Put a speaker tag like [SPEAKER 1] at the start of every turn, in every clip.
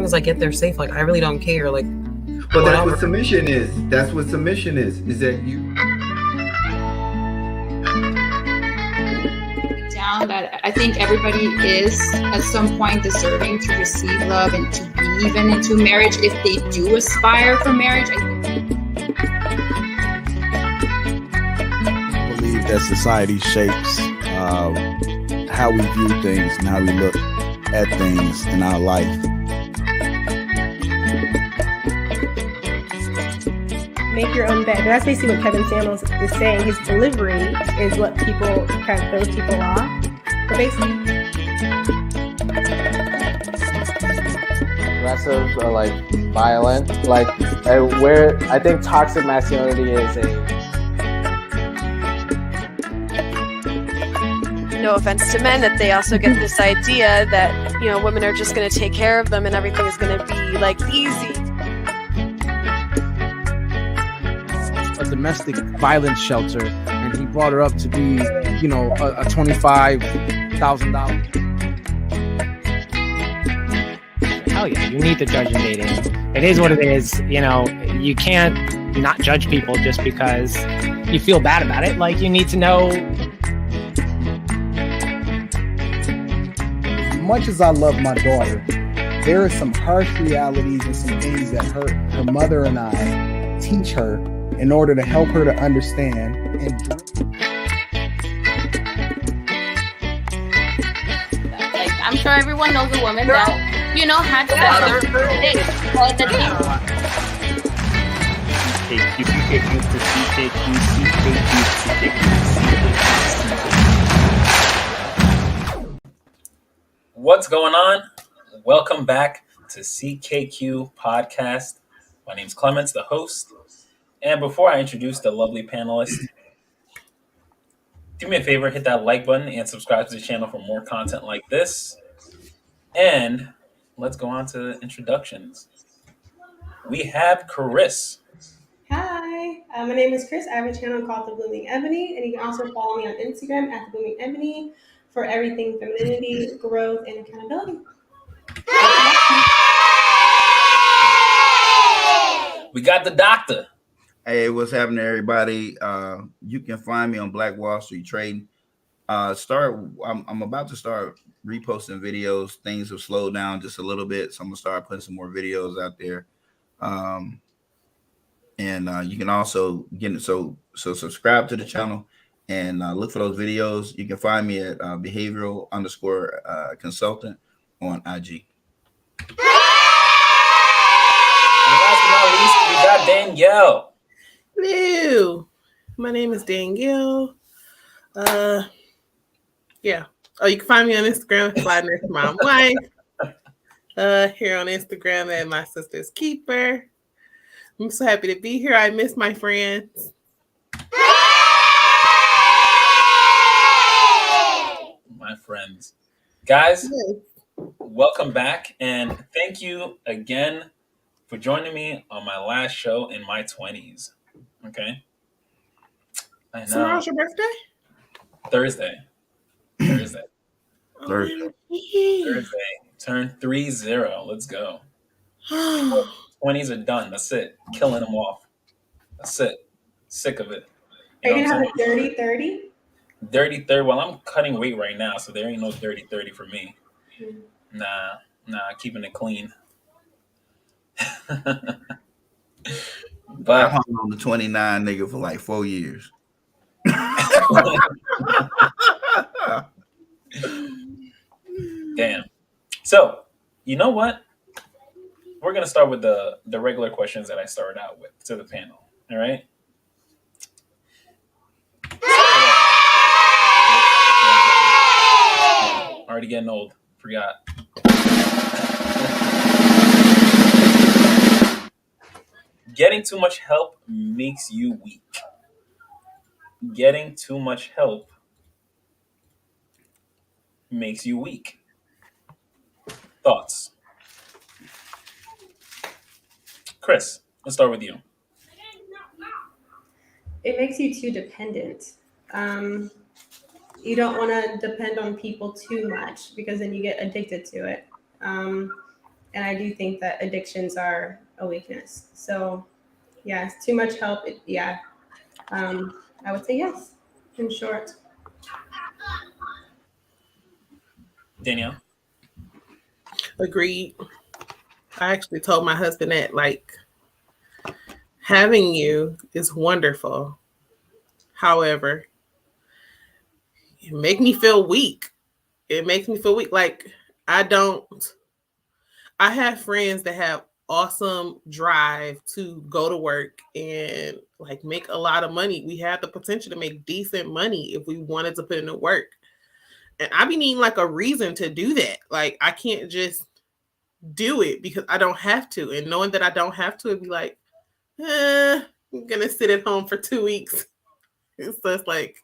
[SPEAKER 1] long as I get there safe, like I really don't care. Like,
[SPEAKER 2] but that's what submission is. That's what submission is that you
[SPEAKER 3] down that I think everybody is at some point deserving to receive love and to be even into marriage if they do aspire for marriage. I
[SPEAKER 4] believe that society shapes how we view things and how we look at things in our life.
[SPEAKER 5] Make your own bed. And that's basically what Kevin Samuels is saying. His delivery is what people kind of throws people off. But basically,
[SPEAKER 6] aggressive or like violent, like where I think toxic masculinity is
[SPEAKER 7] no offense to men, that they also get this idea that, you know, women are just going to take care of them and everything is going to be like easy.
[SPEAKER 8] A domestic violence shelter, and he brought her up to be, you know, a $25,000.
[SPEAKER 9] Hell yeah, you need to judge in dating. It is what it is. You know, you can't not judge people just because you feel bad about it. Like, you need to know.
[SPEAKER 8] As much as I love my daughter, there are some harsh realities and some things that her mother and I teach her in order to help her to understand. And
[SPEAKER 3] like, I'm sure everyone knows a woman that, you know, had special dick all the
[SPEAKER 10] What's going on? Welcome back to CKQ Podcast. My name's Clements, the host. And before I introduce the lovely panelists, do me a favor, hit that like button and subscribe to the channel for more content like this. And let's go on to introductions. We have Chris.
[SPEAKER 5] hi, my name is Chris. I have a channel called The Blooming Ebony, and you can also follow me on Instagram at The Blooming Ebony for everything femininity, growth, and accountability.
[SPEAKER 10] We got the doctor.
[SPEAKER 2] Hey, what's happening, everybody? You can find me on Black Wall Street Trading. I'm about to start reposting videos. Things have slowed down just a little bit, so I'm gonna start putting some more videos out there. And you can also get it. So subscribe to the channel and look for those videos. You can find me at behavioral_consultant on IG.
[SPEAKER 10] And last but not least, we got Danielle.
[SPEAKER 11] Hello, my name is Danielle. Yeah. Oh, you can find me on Instagram, Slide Next to My Wife. Here on Instagram at My Sister's Keeper. I'm so happy to be here. I miss my friends.
[SPEAKER 10] My friends. Guys, welcome back. And thank you again for joining me on my last show in my 20s. Okay? I know.
[SPEAKER 11] Tomorrow's your birthday?
[SPEAKER 10] Thursday. Turn 30. Let's go. 20s are done. That's it. Killing them off. That's it. Sick of it.
[SPEAKER 5] Are you going to have a dirty 30?
[SPEAKER 10] Dirty 30. Well, I'm cutting weight right now, so there ain't no dirty 30 for me. Nah, keeping it clean.
[SPEAKER 2] But I hung on the 29 nigga for like 4 years.
[SPEAKER 10] Damn. So, you know what? We're going to start with the regular questions that I started out with to the panel. All right? Already getting old. Forgot. Getting too much help makes you weak. Getting too much help makes you weak. Thoughts? Chris, let's start with you.
[SPEAKER 5] It makes you too dependent. You don't want to depend on people too much because then you get addicted to it. And I do think that addictions are a weakness. So, yes, too much help. I would say yes, in short.
[SPEAKER 10] Danielle?
[SPEAKER 11] Agreed. I actually told my husband that, like, having you is wonderful. However, it makes me feel weak. It makes me feel weak. Like, I have friends that have awesome drive to go to work and like make a lot of money. We have the potential to make decent money if we wanted to put in the work. And I be needing like a reason to do that. Like, I can't just do it because I don't have to. And knowing that I don't have to, it'd be like, I'm gonna sit at home for 2 weeks. So it's like,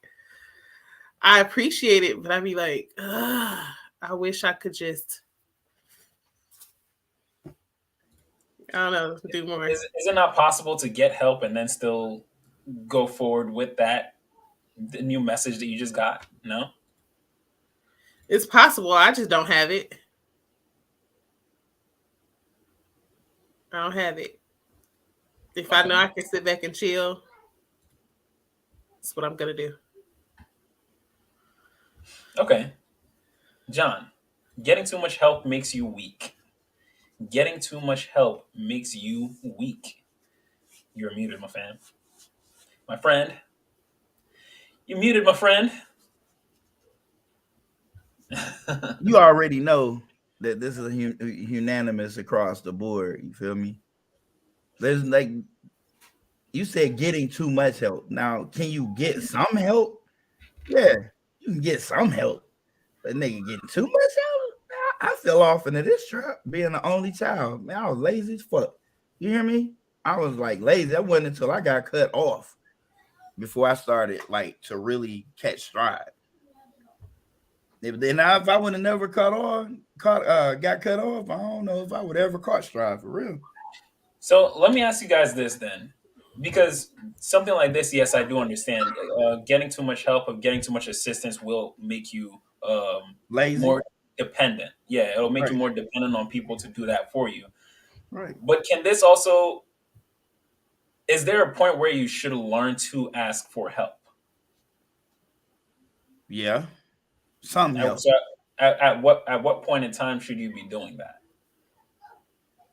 [SPEAKER 11] I appreciate it, but I'd be like, I wish I could just, I don't know, do more.
[SPEAKER 10] Is it not possible to get help and then still go forward with the new message that you just got? No?
[SPEAKER 11] It's possible. I just don't have it. I don't have it. If I know I can sit back and chill, that's what I'm going to do.
[SPEAKER 10] Okay. John, getting too much help makes you weak. Getting too much help makes you weak. You're muted, my fam. My friend. You're muted, my friend.
[SPEAKER 2] You already know that this is unanimous across the board. You feel me? There's like, you said getting too much help. Now, can you get some help? Yeah, you can get some help. But nigga getting too much help? I fell off into this trap being the only child. Man, I was lazy as fuck. You hear me? I was like lazy. That wasn't until I got cut off before I started like to really catch stride. If I would have never got cut off, I don't know if I would ever caught stride for real.
[SPEAKER 10] So let me ask you guys this then, because something like this, yes, I do understand. Getting too much help or getting too much assistance will make you
[SPEAKER 2] lazy,
[SPEAKER 10] more dependent. Yeah, it'll make you more dependent on people to do that for you.
[SPEAKER 2] Right.
[SPEAKER 10] But can this also? Is there a point where you should learn to ask for help?
[SPEAKER 2] Yeah. Some help.
[SPEAKER 10] So at what point in time should you be doing that?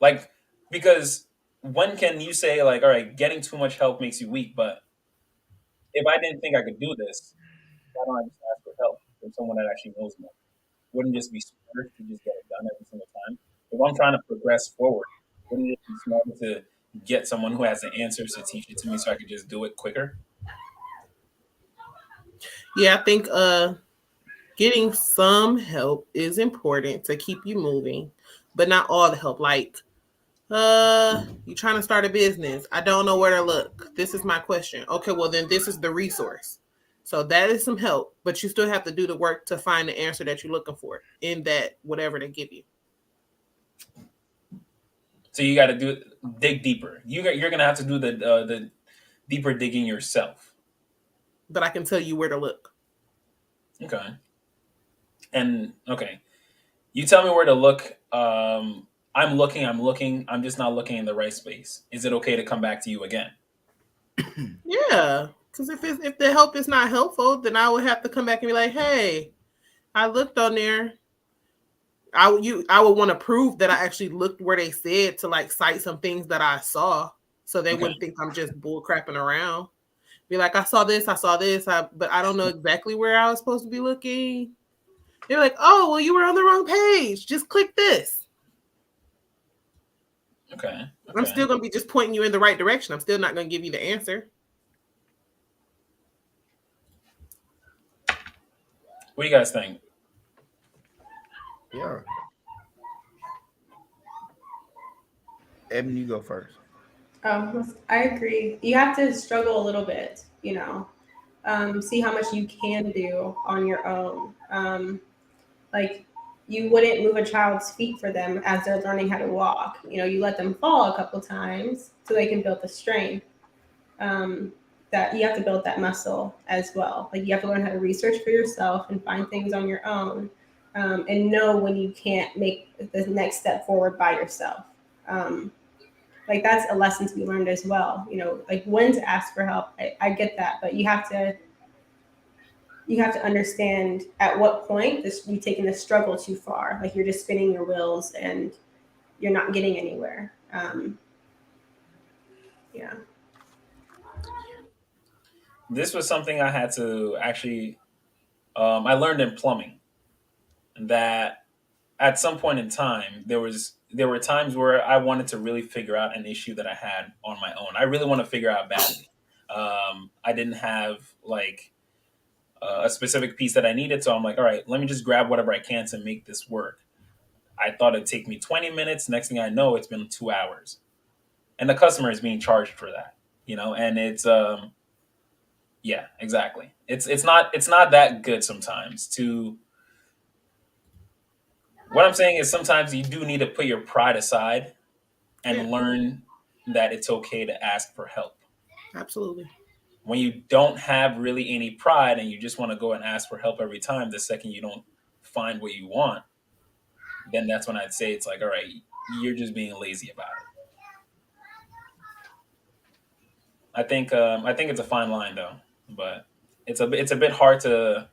[SPEAKER 10] Like, because when can you say like, all right, getting too much help makes you weak, but if I didn't think I could do this, why don't I just ask for help from someone that actually knows more? Wouldn't it just be smarter to just get it done every single time? If I'm trying to progress forward, wouldn't it be smarter to get someone who has the answers to teach it to me so I could just do it quicker?
[SPEAKER 11] Yeah, I think getting some help is important to keep you moving, but not all the help. Like, you're trying to start a business. I don't know where to look. This is my question. Okay, well then this is the resource. So that is some help, but you still have to do the work to find the answer that you're looking for in that whatever they give you.
[SPEAKER 10] So you got to dig deeper. You're gonna have to do the deeper digging yourself.
[SPEAKER 11] But I can tell you where to look.
[SPEAKER 10] Okay. And okay, you tell me where to look. I'm looking. I'm just not looking in the right space. Is it okay to come back to you again?
[SPEAKER 11] Yeah, because if the help is not helpful, then I would have to come back and be like, hey, I looked on there. I would want to prove that I actually looked where they said to like cite some things that I saw, so they wouldn't think I'm just bull crapping around. Be like, I saw this, but I don't know exactly where I was supposed to be looking. They're like, oh, well, you were on the wrong page. Just click this.
[SPEAKER 10] Okay.
[SPEAKER 11] I'm still going to be just pointing you in the right direction. I'm still not going to give you the answer.
[SPEAKER 10] What do you guys think?
[SPEAKER 2] Yeah. Evan, you go first.
[SPEAKER 5] I agree. You have to struggle a little bit, see how much you can do on your own. Like, you wouldn't move a child's feet for them as they're learning how to walk. You let them fall a couple times so they can build the strength. That you have to build that muscle as well. Like, you have to learn how to research for yourself and find things on your own. and know when you can't make the next step forward by yourself. Like that's a lesson to be learned as well. You know, like when to ask for help. I get that, but you have to understand at what point you're taking the struggle too far. Like you're just spinning your wheels and you're not getting anywhere. Yeah.
[SPEAKER 10] This was something I had to actually, I learned in plumbing that at some point in time, there were times where I wanted to really figure out an issue that I had on my own. I really want to figure out badly. I didn't have like a specific piece that I needed, so I'm like, all right, let me just grab whatever I can to make this work. I thought it'd take me 20 minutes. Next thing I know, it's been 2 hours, and the customer is being charged for that. You know, and it's yeah, exactly. It's not that good sometimes to. What I'm saying is sometimes you do need to put your pride aside and learn that it's okay to ask for help.
[SPEAKER 11] Absolutely.
[SPEAKER 10] When you don't have really any pride and you just want to go and ask for help every time, the second you don't find what you want, then that's when I'd say it's like, all right, you're just being lazy about it. I think it's a fine line though, but it's a bit hard to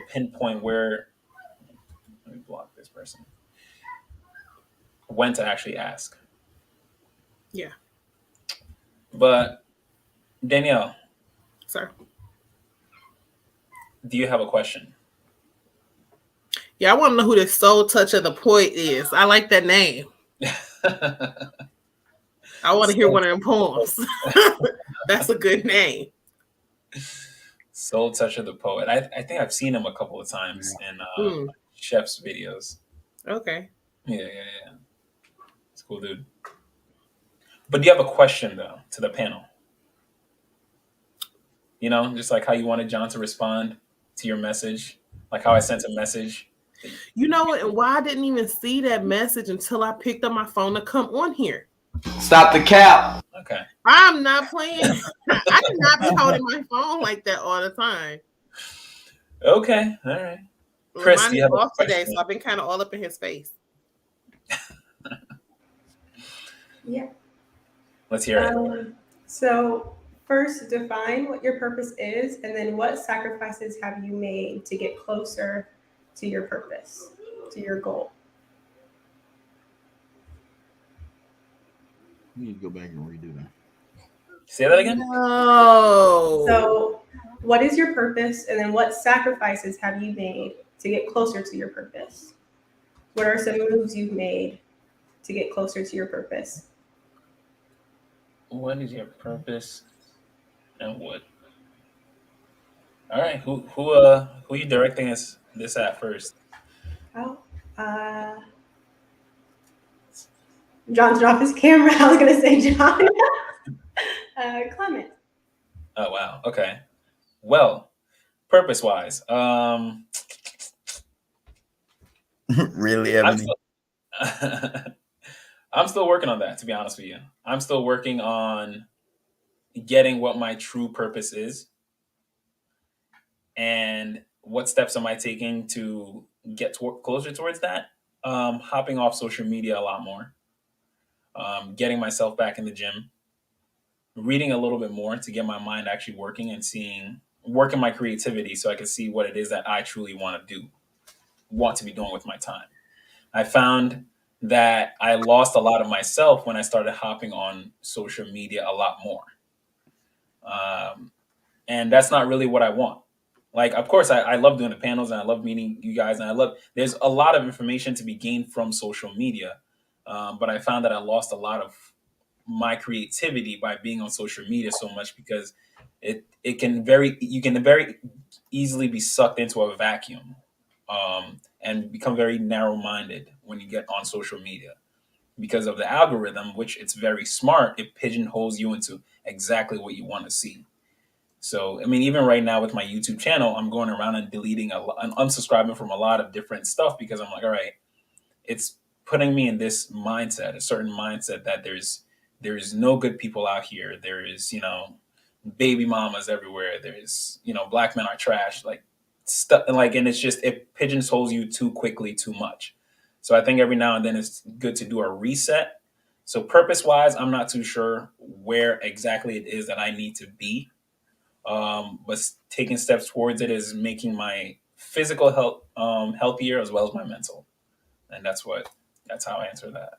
[SPEAKER 10] pinpoint where. Let me block this person. When to actually ask.
[SPEAKER 11] Yeah.
[SPEAKER 10] But Danielle,
[SPEAKER 11] sir,
[SPEAKER 10] do you have a question?
[SPEAKER 11] Yeah, I want to know who the soul touch of the poet is. I like that name. I want to hear one of them poems. That's a good name.
[SPEAKER 10] Soul Touch of the Poet. I think I've seen him a couple of times in Chef's videos.
[SPEAKER 11] Okay.
[SPEAKER 10] Yeah. It's a cool dude. But do you have a question though to the panel? You know, just like how you wanted John to respond to your message, like how I sent a message.
[SPEAKER 11] You know what? And why I didn't even see that message until I picked up my phone to come on here.
[SPEAKER 12] Stop the cap.
[SPEAKER 10] Okay.
[SPEAKER 11] I'm not playing. I do not be holding my phone like that all the time.
[SPEAKER 10] Okay. All right. Chris,
[SPEAKER 11] mine
[SPEAKER 10] do you
[SPEAKER 11] is
[SPEAKER 10] have
[SPEAKER 11] off
[SPEAKER 10] a
[SPEAKER 11] today,
[SPEAKER 10] question?
[SPEAKER 11] so I've been kind of all up in his face.
[SPEAKER 5] Yeah.
[SPEAKER 10] Let's hear it.
[SPEAKER 5] So first, define what your purpose is, and then what sacrifices have you made to get closer to your purpose, to your goal?
[SPEAKER 4] You need to go back and redo that.
[SPEAKER 10] Say that again?
[SPEAKER 11] No.
[SPEAKER 5] So what is your purpose, and then what sacrifices have you made to get closer to your purpose? What are some moves you've made to get closer to your purpose?
[SPEAKER 10] What is your purpose and what? All right, who are you directing this at first?
[SPEAKER 5] Oh, John's off his camera. I was gonna say John. Clement.
[SPEAKER 10] Oh wow. Okay. Well, purpose wise,
[SPEAKER 2] Really, Ebony?
[SPEAKER 10] I'm still working on that, to be honest with you. I'm still working on getting what my true purpose is and what steps am I taking to get closer towards that. Hopping off social media a lot more, getting myself back in the gym, reading a little bit more to get my mind actually working and working my creativity so I can see what it is that I truly want to be doing with my time. I found that I lost a lot of myself when I started hopping on social media a lot more. And that's not really what I want. Like, of course, I love doing the panels and I love meeting you guys. And there's a lot of information to be gained from social media. But I found that I lost a lot of my creativity by being on social media so much because you can very easily be sucked into a vacuum. And become very narrow-minded when you get on social media because of the algorithm, which it's very smart. It pigeonholes you into exactly what you want to see. So, I mean, even right now with my YouTube channel, I'm going around and deleting and unsubscribing from a lot of different stuff because I'm like, all right, it's putting me in this mindset, a certain mindset that there's no good people out here. There is, baby mamas everywhere. There's, black men are trash. Like, stuff like, and it's just, it pigeonholes you too quickly, too much. So I think every now and then it's good to do a reset. So purpose wise, I'm not too sure where exactly it is that I need to be. But taking steps towards it is making my physical health healthier as well as my mental. And that's how I answer that.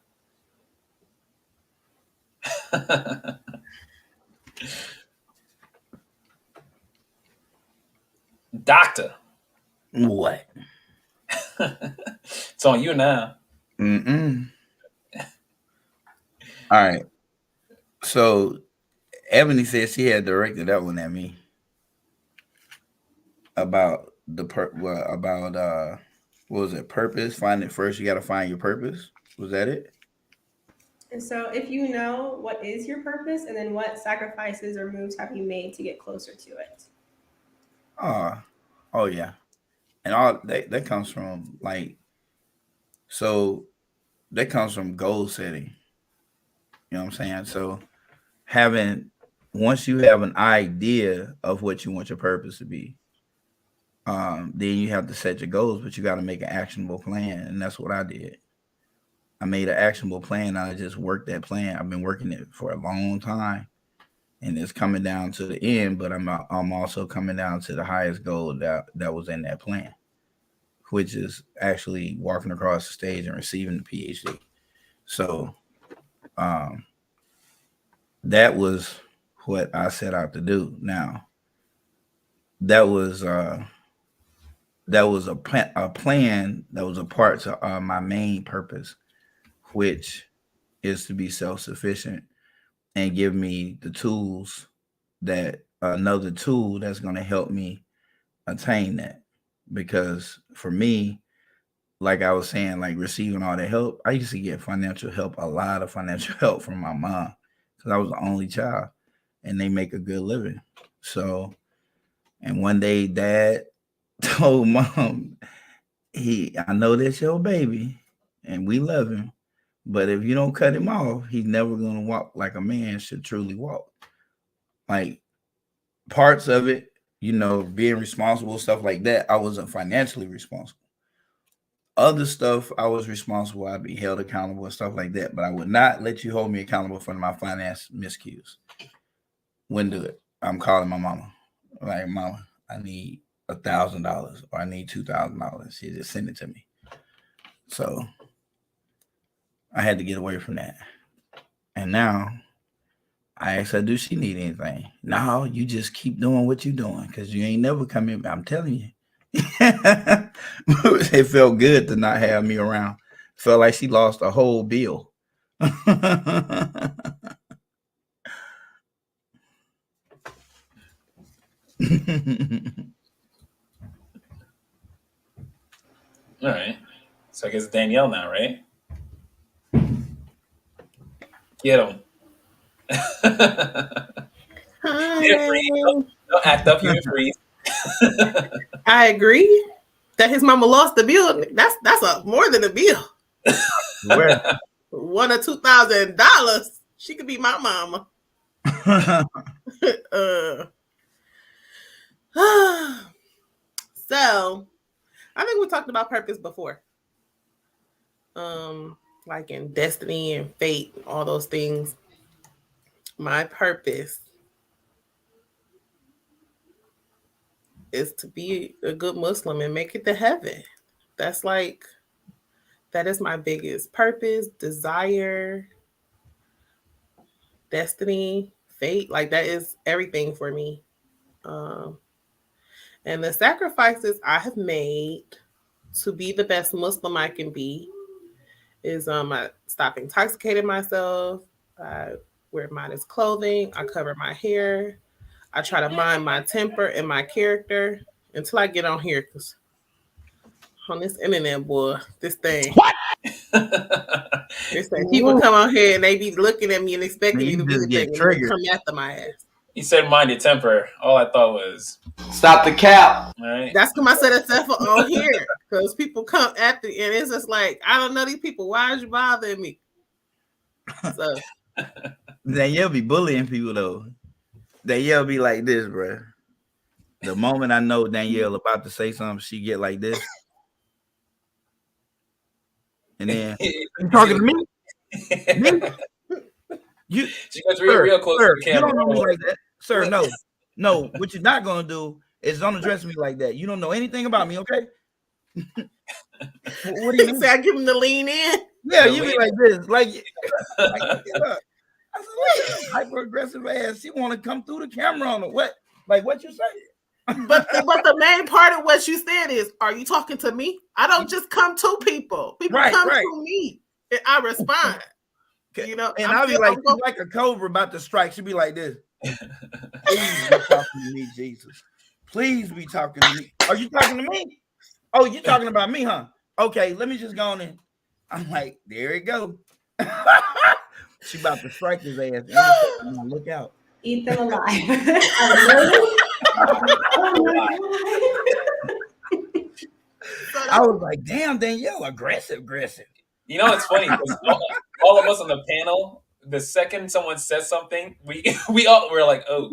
[SPEAKER 10] Doctor.
[SPEAKER 2] What?
[SPEAKER 10] It's on you now.
[SPEAKER 2] All right. So Ebony said she had directed that one at me about what was it? Purpose. Find it first. You got to find your purpose. Was that it?
[SPEAKER 5] And so if you know what is your purpose, and then what sacrifices or moves have you made to get closer to it?
[SPEAKER 2] Oh yeah. And all that comes from that comes from goal setting. You know what I'm saying? So once you have an idea of what you want your purpose to be, then you have to set your goals, but you got to make an actionable plan. And that's what I did. I made an actionable plan. I just worked that plan. I've been working it for a long time, and it's coming down to the end, but I'm also coming down to the highest goal that was in that plan, which is actually walking across the stage and receiving the PhD. So that was what I set out to do. Now, that was a plan that was a part to my main purpose, which is to be self-sufficient and give me the tools another tool that's going to help me attain that. Because for me, like I was saying, like receiving all the help, I used to get a lot of financial help from my mom, because I was the only child, and they make a good living. So, and one day Dad told Mom, I know that's your baby and we love him, but if you don't cut him off, he's never going to walk like a man should truly walk. Like parts of it, being responsible, stuff like that, I wasn't financially responsible. Other stuff, I was responsible. I'd be held accountable and stuff like that, but I would not let you hold me accountable for my finance miscues. Wouldn't do it. I'm calling my mama. Like, Mama, I need $1,000 or I need $2,000. She just send it to me. So I had to get away from that. And now I asked her, do she need anything? No, you just keep doing what you're doing, because you ain't never coming. I'm telling you. It felt good to not have me around. Felt like she lost a whole bill.
[SPEAKER 10] All right. So I guess Danielle now, right? Get him. Don't act up, you freeze.
[SPEAKER 11] I agree that his mama lost the bill. That's more than a bill.
[SPEAKER 2] Where?
[SPEAKER 11] $1,000 or $2,000. She could be my mama. So I think we talked about purpose before. Like in destiny and fate, all those things. My purpose is to be a good Muslim and make it to heaven. That is my biggest purpose, desire, destiny, fate. Like that is everything for me. And the sacrifices I have made to be the best Muslim I can be is I stop intoxicating myself. I wear modest clothing. I cover my hair. I try to mind my temper and my character until I get on here, because on this internet, boy, this thing. What? This thing. People come on here and they be looking at me and expecting me to be the thing and come after my ass.
[SPEAKER 10] You said mind your temper. All I thought was
[SPEAKER 12] stop the cap.
[SPEAKER 10] All right.
[SPEAKER 11] That's because I said it's on here, because people come after and it's just like, I don't know these people. Why is you bothering me? So
[SPEAKER 2] Danielle be bullying people though. Danielle be like this, bro. The moment I know Danielle about to say something, she get like this. And then you talking to me? You,
[SPEAKER 10] she goes real close to the camera.
[SPEAKER 2] You don't know me like that. Sir, no. What you're not gonna do is don't address me like that. You don't know anything about me, okay?
[SPEAKER 11] What do you say? I give him the lean in.
[SPEAKER 2] Yeah, you be like this, like I said, hyper aggressive ass. She want to come through the camera on the what? Like what you say?
[SPEAKER 11] But the main part of what you said is, are you talking to me? I don't just come to people. People come to me, and I respond. You know,
[SPEAKER 2] and I'll be like a cobra about to strike. She'll be like this. Please be talking to me, Jesus. Please be talking to me. Are you talking to me? Oh, you talking about me, huh? Okay, let me just go on in. I'm like, there it go. She about to strike his ass. Look out.
[SPEAKER 5] Eat them alive.
[SPEAKER 2] I was like, damn, Danielle, aggressive.
[SPEAKER 10] You know, it's funny because all of us on the panel, the second someone says something, we're like, oh, we all like, oh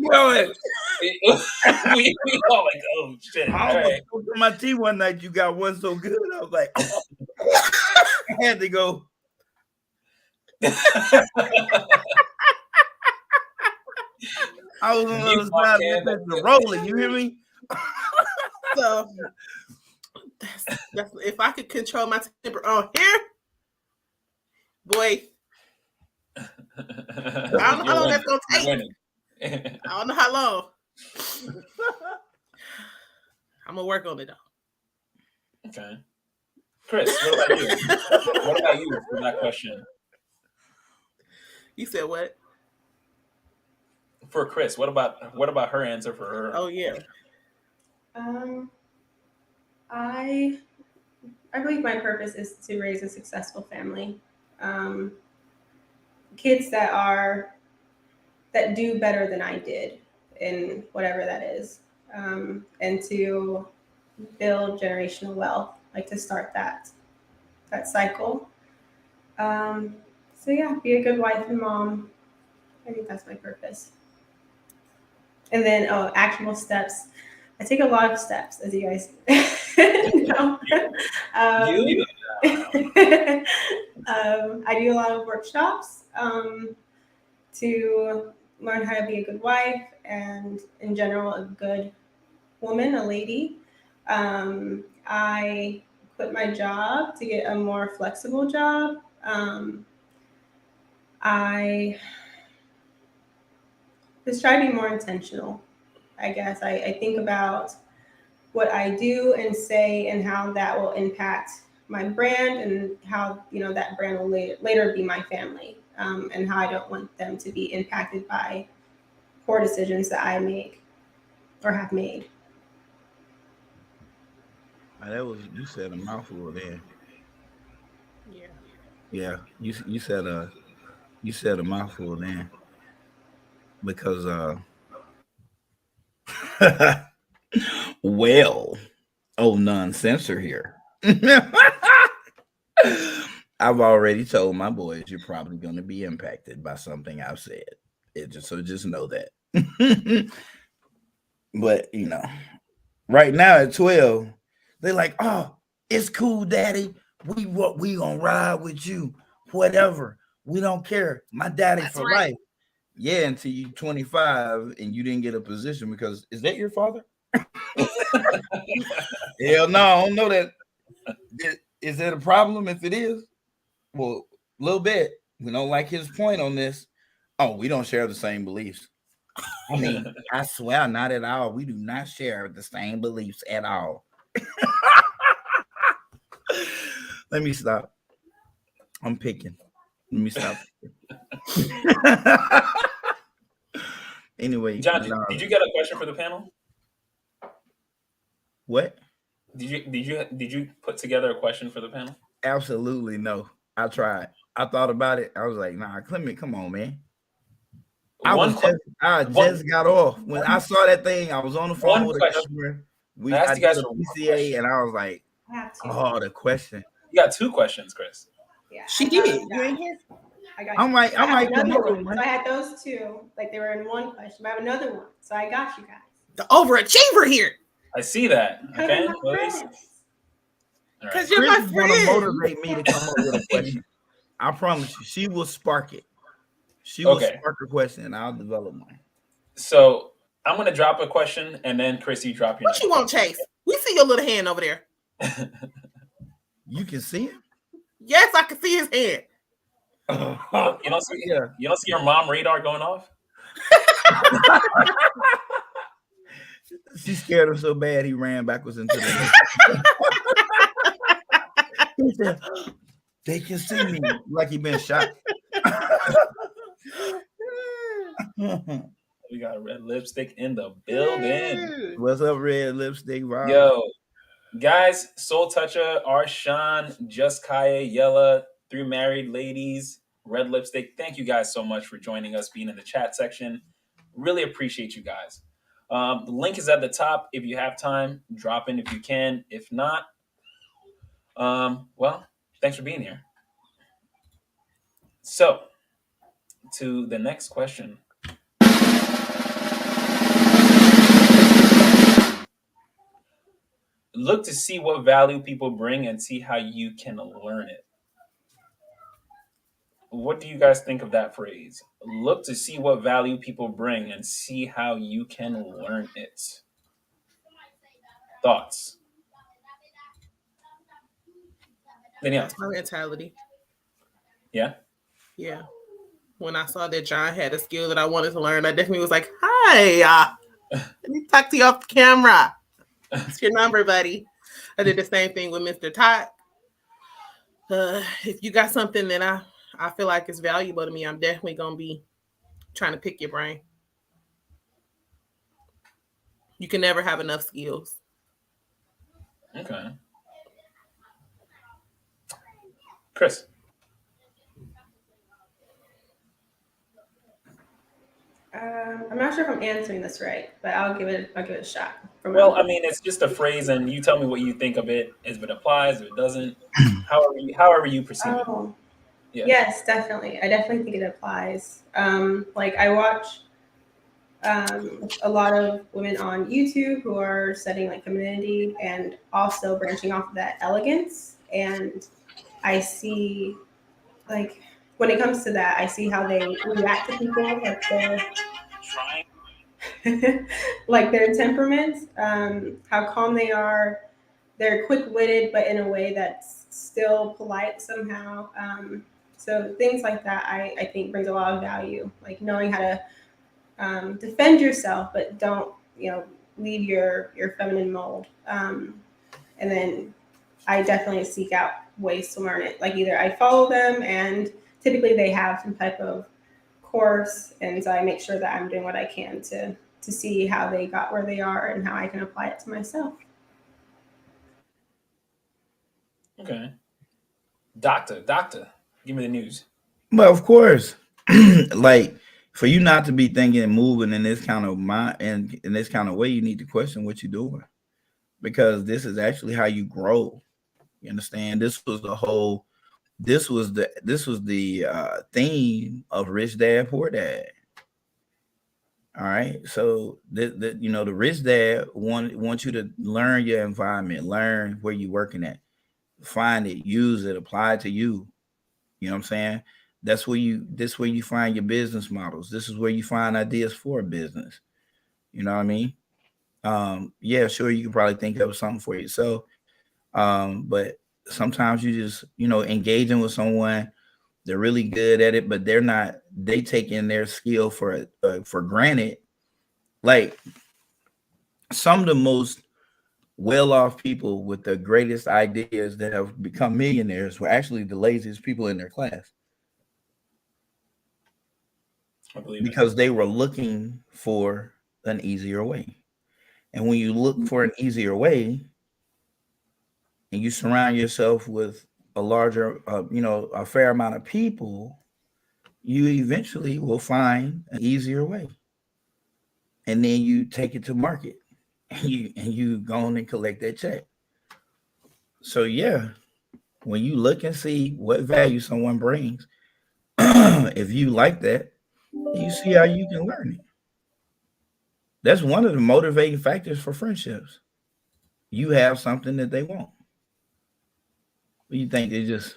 [SPEAKER 10] shit.
[SPEAKER 2] I almost took my tea one night. You got one so good. I was like, oh. I had to go. I was on the other side of the rolling. You hear me?
[SPEAKER 11] So that's if I could control my temper on here, boy. I don't know how long that's gonna take. I don't know how long. I'm gonna work on it though.
[SPEAKER 10] Okay. Chris, what about you? What about you for that question?
[SPEAKER 11] You said what?
[SPEAKER 10] For Chris, what about her answer for her?
[SPEAKER 11] Oh yeah.
[SPEAKER 5] I believe my purpose is to raise a successful family. Kids that do better than I did in whatever that is. And to build generational wealth, like to start that cycle. So yeah, be a good wife and mom. I think that's my purpose. And then, actionable steps. I take a lot of steps, as you guys know. I do a lot of workshops to learn how to be a good wife and, in general, a good woman, a lady. I quit my job to get a more flexible job. I just try to be more intentional, I guess. I think about what I do and say and how that will impact my brand and how, that brand will later be my family, and how I don't want them to be impacted by poor decisions that I make or have made.
[SPEAKER 2] You said a mouthful there.
[SPEAKER 11] Yeah.
[SPEAKER 2] Yeah, you said a mouthful there. Because non-censor here. I've already told my boys you're probably going to be impacted by something I've said. Just know that. But right now at 12, they're like, "Oh, it's cool, Daddy. We gonna ride with you, whatever. We don't care. My daddy for life." Yeah, until you're 25 and you didn't get a position because is that your father? Hell no, I don't know that. Is that a problem if it is? Well, a little bit. We don't like his point on this. Oh, we don't share the same beliefs. I mean, I swear, not at all. We do not share the same beliefs at all. Let me stop. I'm picking. Let me stop. Anyway,
[SPEAKER 10] John, did you get a question for the panel?
[SPEAKER 2] What?
[SPEAKER 10] Did you put together a question for the panel?
[SPEAKER 2] Absolutely no. I tried. I thought about it. I was like, nah, Clement, come on, man. I just got off. When I saw that thing, I was on the phone with a customer. I did a PCA, and I was like, oh, the question.
[SPEAKER 10] You got two questions, Chris.
[SPEAKER 5] Yeah,
[SPEAKER 11] she did.
[SPEAKER 5] You ain't here? I got you.
[SPEAKER 2] I'm like,
[SPEAKER 5] another one. So I had those two, like they were in one question, but I have another one. So I got you guys.
[SPEAKER 11] the overachiever here.
[SPEAKER 10] I see that. Okay.
[SPEAKER 5] Come on,
[SPEAKER 10] Ladies.
[SPEAKER 5] friends.
[SPEAKER 10] All
[SPEAKER 11] Because
[SPEAKER 10] right.
[SPEAKER 11] you're my
[SPEAKER 2] Chris is gonna
[SPEAKER 11] friend.
[SPEAKER 2] motivate me to come up with a question. I promise you, she will spark it. She will
[SPEAKER 10] Okay.
[SPEAKER 2] spark a question, and I'll develop mine.
[SPEAKER 10] So I'm gonna drop a question, and then Chris, you drop your.
[SPEAKER 11] What you want, Chase? We see your little hand over there.
[SPEAKER 2] You can see it.
[SPEAKER 11] Yes, I can see his hand.
[SPEAKER 10] You don't see. Yeah. You don't see your mom radar going off.
[SPEAKER 2] She scared him so bad he ran backwards into the. He said, "They can see me," like he been shot.
[SPEAKER 10] We got red lipstick in the building.
[SPEAKER 2] What's up, red lipstick, Rob?
[SPEAKER 10] Yo, guys, Soul Toucher, Arshawn, Just Kaya, Yella, 3 married ladies, red lipstick. Thank you guys so much for joining us, being in the chat section. Really appreciate you guys. The link is at the top. If you have time, drop in if you can. If not, well, thanks for being here. So, to the next question. Look to see what value people bring and see how you can learn it. What do you guys think of that phrase? Look to see what value people bring and see how you can learn it. Thoughts? Danielle?
[SPEAKER 11] That's my mentality.
[SPEAKER 10] Yeah?
[SPEAKER 11] Yeah. When I saw that John had a skill that I wanted to learn, I definitely was like, hi, let me talk to you off the camera. What's your number, buddy? I did the same thing with Mr. Todd. If you got something that I feel like is valuable to me, I'm definitely going to be trying to pick your brain. You can never have enough skills.
[SPEAKER 10] Okay. Chris?
[SPEAKER 5] I'm not sure if I'm answering this right, but I'll give it a shot.
[SPEAKER 10] Well, I mean, it's just a phrase, and you tell me what you think of it, if it applies, if it doesn't, however you perceive it. Yeah.
[SPEAKER 5] Yes, definitely. I definitely think it applies. Like I watch a lot of women on YouTube who are studying like femininity and also branching off of that elegance. And I see, like, when it comes to that, I see how they react to people, like like their temperament, how calm they are. They're quick-witted, but in a way that's still polite somehow. So things like that, I think brings a lot of value, like knowing how to defend yourself, but don't, leave your feminine mold. And then I definitely seek out ways to learn it. Like either I follow them, and typically they have some type of course, and so I make sure that I'm doing what I can to see how they got where they are and how I can apply it to myself.
[SPEAKER 10] Okay. Doctor, give me the news.
[SPEAKER 2] Well, of course, like for you not to be thinking and moving in this kind of mind and in this kind of way, you need to question what you're doing, because this is actually how you grow. You understand? This was the theme of Rich Dad Poor Dad. All right, so the rich dad wants you to learn your environment, learn where you're working at, find it, use it, apply it to you. You know what I'm saying? This where you find your business models. This is where you find ideas for a business. You know what I mean? Yeah, sure, you can probably think of something for yourself. But sometimes you just, engaging with someone, they're really good at it, but they taking their skill for granted. Like some of the most well-off people with the greatest ideas that have become millionaires were actually the laziest people in their class.
[SPEAKER 10] I believe
[SPEAKER 2] because they were looking for an easier way. And when you look for an easier way and you surround yourself with a larger, a fair amount of people, you eventually will find an easier way. And then you take it to market and you go on and collect that check. So yeah, when you look and see what value someone brings, if you like that, you see how you can learn it. That's one of the motivating factors for friendships. You have something that they want. You think they just,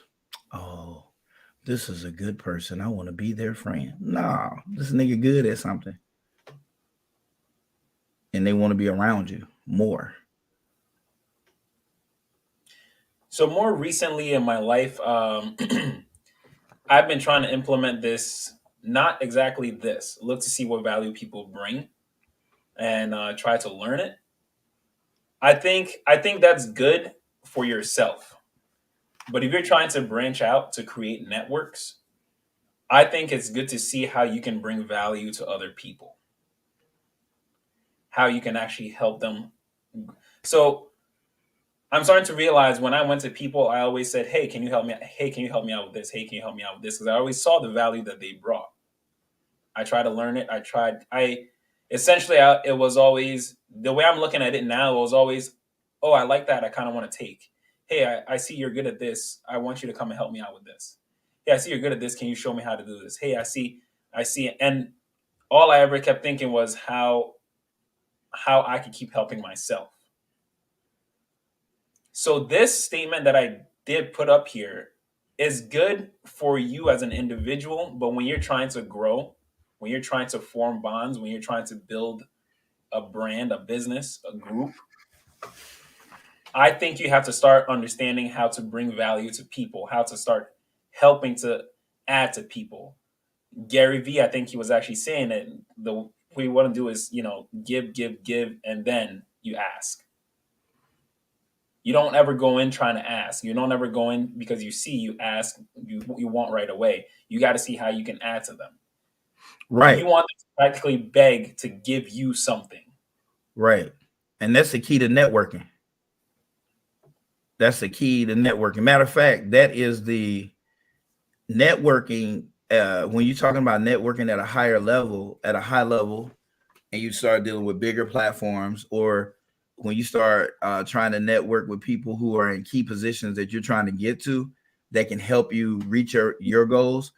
[SPEAKER 2] oh, this is a good person. I want to be their friend. Nah, this nigga good at something. And they want to be around you more.
[SPEAKER 10] So more recently in my life, I've been trying to implement this, not exactly this, look to see what value people bring and try to learn it. I think that's good for yourself. But if you're trying to branch out to create networks, I think it's good to see how you can bring value to other people, how you can actually help them. So I'm starting to realize when I went to people, I always said, "Hey, can you help me? Hey, can you help me out with this? Hey, can you help me out with this?" Because I always saw the value that they brought. I tried to learn it. It was always the way I'm looking at it now. It was always, "Oh, I like that. I kind of want to take. Hey, I see you're good at this. I want you to come and help me out with this. Hey, I see you're good at this. Can you show me how to do this? Hey, I see. And all I ever kept thinking was how I could keep helping myself. So this statement that I did put up here is good for you as an individual, but when you're trying to grow, when you're trying to form bonds, when you're trying to build a brand, a business, a group, I think you have to start understanding how to bring value to people, how to start helping to add to people. Gary Vee, I think he was actually saying that what you want to do is, give, and then you ask. You don't ever go in trying to ask. You don't ever go in because you ask, you want right away. You got to see how you can add to them.
[SPEAKER 2] Right.
[SPEAKER 10] You want them to practically beg to give you something.
[SPEAKER 2] Right. And that's the key to networking. That's the key to networking. Matter of fact, that is the networking. When you're talking about networking at a high level, and you start dealing with bigger platforms, or when you start trying to network with people who are in key positions that you're trying to get to that can help you reach your goals,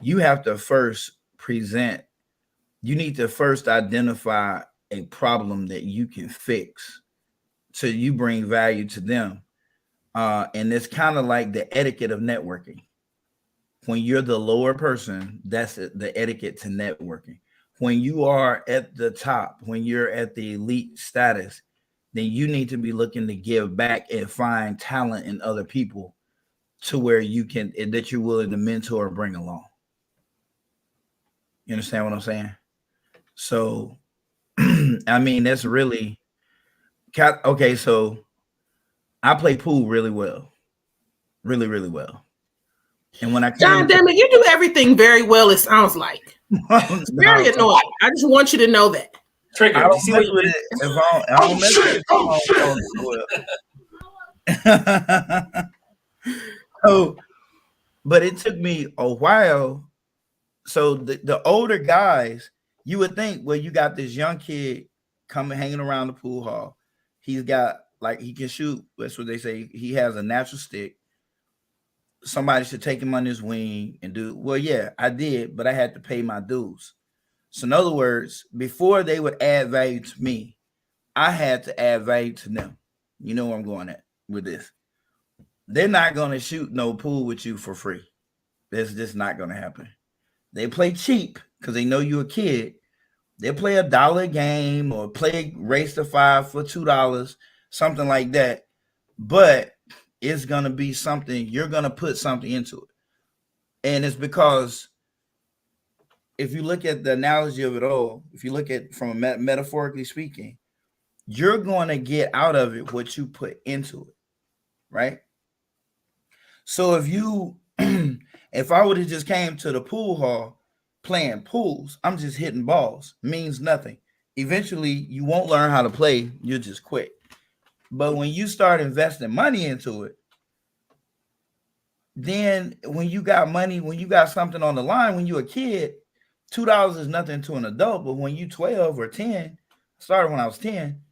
[SPEAKER 2] you have to first you need to first identify a problem that you can fix so you bring value to them. And it's kind of like the etiquette of networking. When you're the lower person, that's the etiquette to networking. When you are at the top, when you're at the elite status, then you need to be looking to give back and find talent in other people to where that you're willing to mentor and bring along. You understand what I'm saying? So, I mean, that's really okay. So I play pool really well, really, really well. And when I
[SPEAKER 11] God damn it, you do everything very well, it sounds like. It's very annoying. I just want you to know that.
[SPEAKER 10] Trigger.
[SPEAKER 2] I don't mess with it. If I don't mess with it. So, but it took me a while. So the older guys, you would think, well, you got this young kid coming, hanging around the pool hall. He's got, like, he can shoot. That's what they say. He has a natural stick. Somebody should take him on his wing and do. Well, yeah, I did, but I had to pay my dues. So in other words, before they would add value to me, I had to add value to them. You know where I'm going at with this. They're not going to shoot no pool with you for free. That's just not going to happen. They play cheap because they know you're a kid. They play $1 a game or play race to 5 for $2, something like that. But it's going to be something, you're going to put something into it. And it's because if you look at the analogy of it all, if you look at from metaphorically speaking, you're going to get out of it what you put into it, right? So if I would have just came to the pool hall playing pools, I'm just hitting balls, means nothing. Eventually, you won't learn how to play. You'll just quit. But when you start investing money into it, then when you got money, when you got something on the line, when you're a kid, $2 is nothing to an adult. But when you 12 or 10, started when I was 10,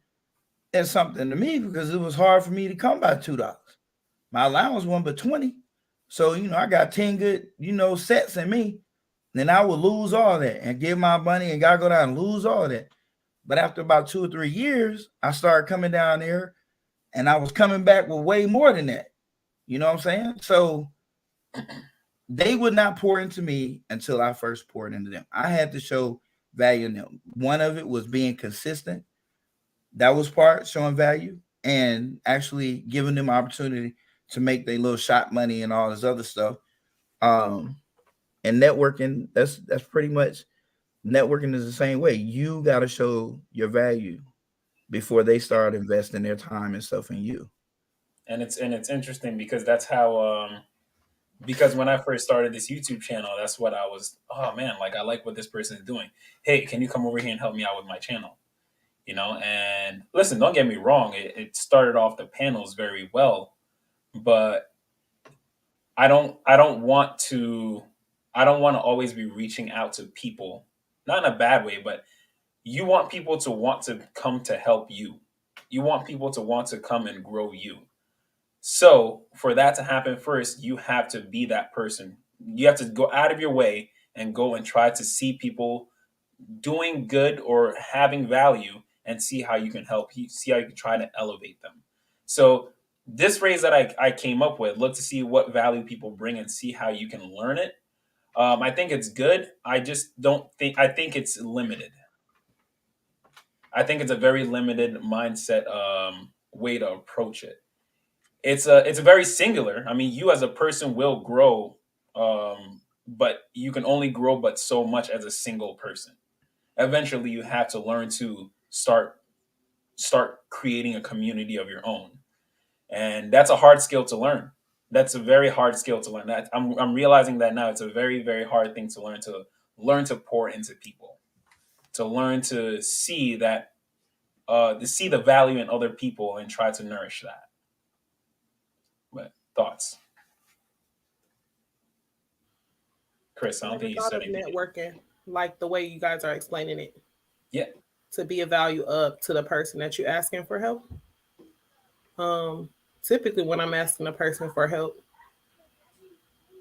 [SPEAKER 2] it's something to me because it was hard for me to come by $2. My allowance wasn't but 20. So, I got 10 good, sets in me. Then I would lose all that and give my money and gotta go down and lose all that. But after about 2 or 3 years, I started coming down there, and I was coming back with way more than that. You know what I'm saying? So they would not pour into me until I first poured into them. I had to show value in them. One of it was being consistent. That was part, showing value, and actually giving them opportunity to make their little shot money and all this other stuff. And networking, that's pretty much, networking is the same way. You got to show your value before they start investing their time and stuff in you.
[SPEAKER 10] And it's interesting because that's how because when I first started this YouTube channel, that's what I was, oh man, like I like what this person is doing. Hey, can you come over here and help me out with my channel? You know, and listen, don't get me wrong, it started off the panels very well, but I don't want to always be reaching out to people, not in a bad way, but you want people to want to come to help you. You want people to want to come and grow you. So for that to happen first, you have to be that person. You have to go out of your way and go and try to see people doing good or having value and see how you can help, see how you can try to elevate them. So this phrase that I came up with, look to see what value people bring and see how you can learn it. I think it's good. I just don't think, I think it's limited. I think it's a very limited mindset way to approach it. It's a very singular. I mean, you as a person will grow, but you can only grow but so much as a single person. Eventually, you have to learn to start creating a community of your own, and that's a hard skill to learn. That's a very hard skill to learn. That I'm realizing that now. It's a very, very hard thing to learn to pour into people, to learn to see that to see the value in other people and try to nourish that. But thoughts, Chris? I don't think you said anything.
[SPEAKER 11] Networking, like the way you guys are explaining it.
[SPEAKER 10] Yeah.
[SPEAKER 11] To be a value up to the person that you're asking for help. Typically, when I'm asking a person for help,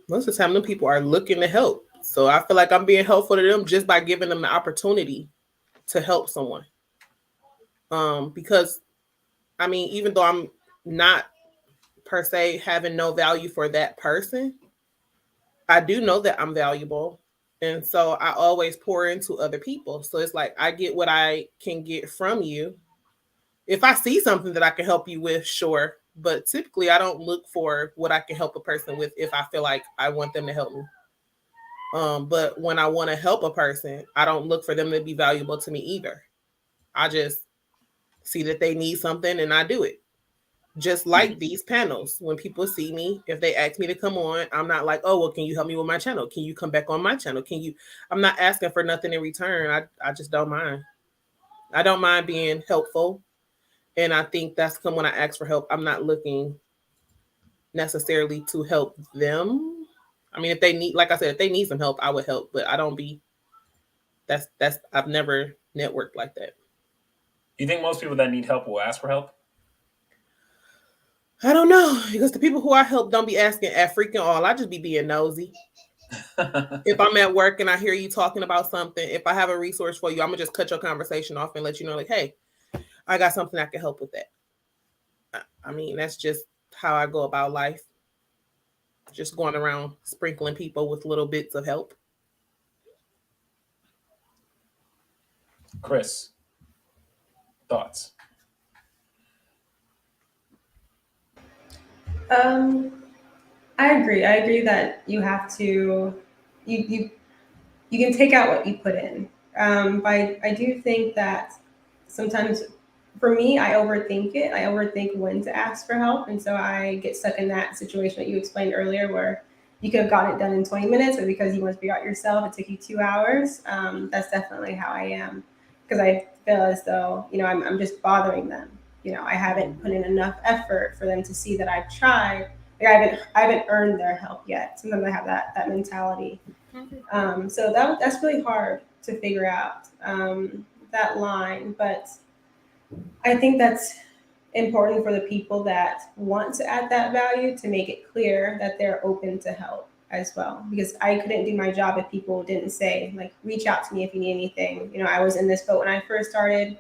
[SPEAKER 11] most of the time, them people are looking to help. So I feel like I'm being helpful to them just by giving them the opportunity to help someone. Because, I mean, even though I'm not per se having no value for that person, I do know that I'm valuable. And so I always pour into other people. So it's like I get what I can get from you. If I see something that I can help you with, sure. But typically I don't look for what I can help a person with if I feel like I want them to help me. But when I want to help a person, I don't look for them to be valuable to me either. I just see that they need something and I do it. Just like these panels, when people see me, if they ask me to come on, I'm not like, oh, well, can you help me with my channel? Can you come back on my channel? I'm not asking for nothing in return. I just don't mind. I don't mind being helpful. And I think that's when I ask for help, I'm not looking necessarily to help them. I mean, if they need, like I said, if they need some help, I would help, but I don't be, I've never networked like that.
[SPEAKER 10] Do you think most people that need help will ask for help?
[SPEAKER 11] I don't know, because the people who I help don't be asking at freaking all. I just be being nosy. If I'm at work and I hear you talking about something, if I have a resource for you, I'm gonna just cut your conversation off and let you know, like, hey, I got something that can help with that. I mean, that's just how I go about life. Just going around sprinkling people with little bits of help.
[SPEAKER 10] Chris, thoughts?
[SPEAKER 5] I agree. I agree that you have to, you can take out what you put in. But I do think that sometimes, for me, I overthink it. I overthink when to ask for help. And so I get stuck in that situation that you explained earlier where you could have gotten it done in 20 minutes, but because you want to figure out yourself, it took you 2 hours. That's definitely how I am. Because I feel as though, I'm just bothering them. I haven't put in enough effort for them to see that I've tried. Like I haven't earned their help yet. Sometimes I have that mentality. So that's really hard to figure out, that line. But I think that's important for the people that want to add that value to make it clear that they're open to help. as well, because I couldn't do my job if people didn't say, like, reach out to me if you need anything. You know, I was in this boat when I first started.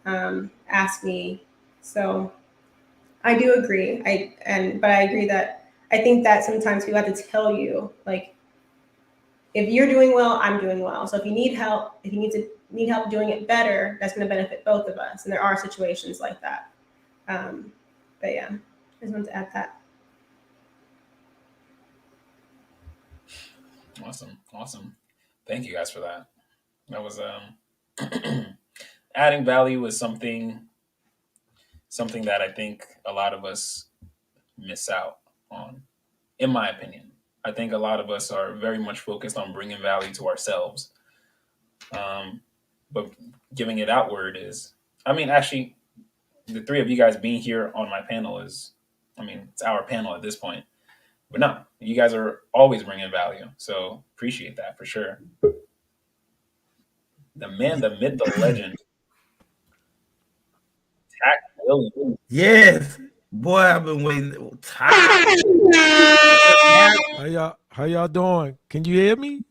[SPEAKER 5] Ask me. So I do agree. But I agree that I think that sometimes people have to tell you, like, if you're doing well, I'm doing well. So if you need help, if you need help doing it better, that's going to benefit both of us. And there are situations like that. But yeah, I just wanted to add that.
[SPEAKER 10] Awesome. Thank you guys for that. That was adding value is something that I think a lot of us miss out on, in my opinion. I think a lot of us are very much focused on bringing value to ourselves. But giving it outward is, actually, the three of you guys being here on my panel is, it's our panel at this point. But no, you guys are always bringing value. So appreciate that for sure. The man, the myth, the legend.
[SPEAKER 2] Yes. Boy, I've been waiting.
[SPEAKER 13] How y'all doing? Can you hear me?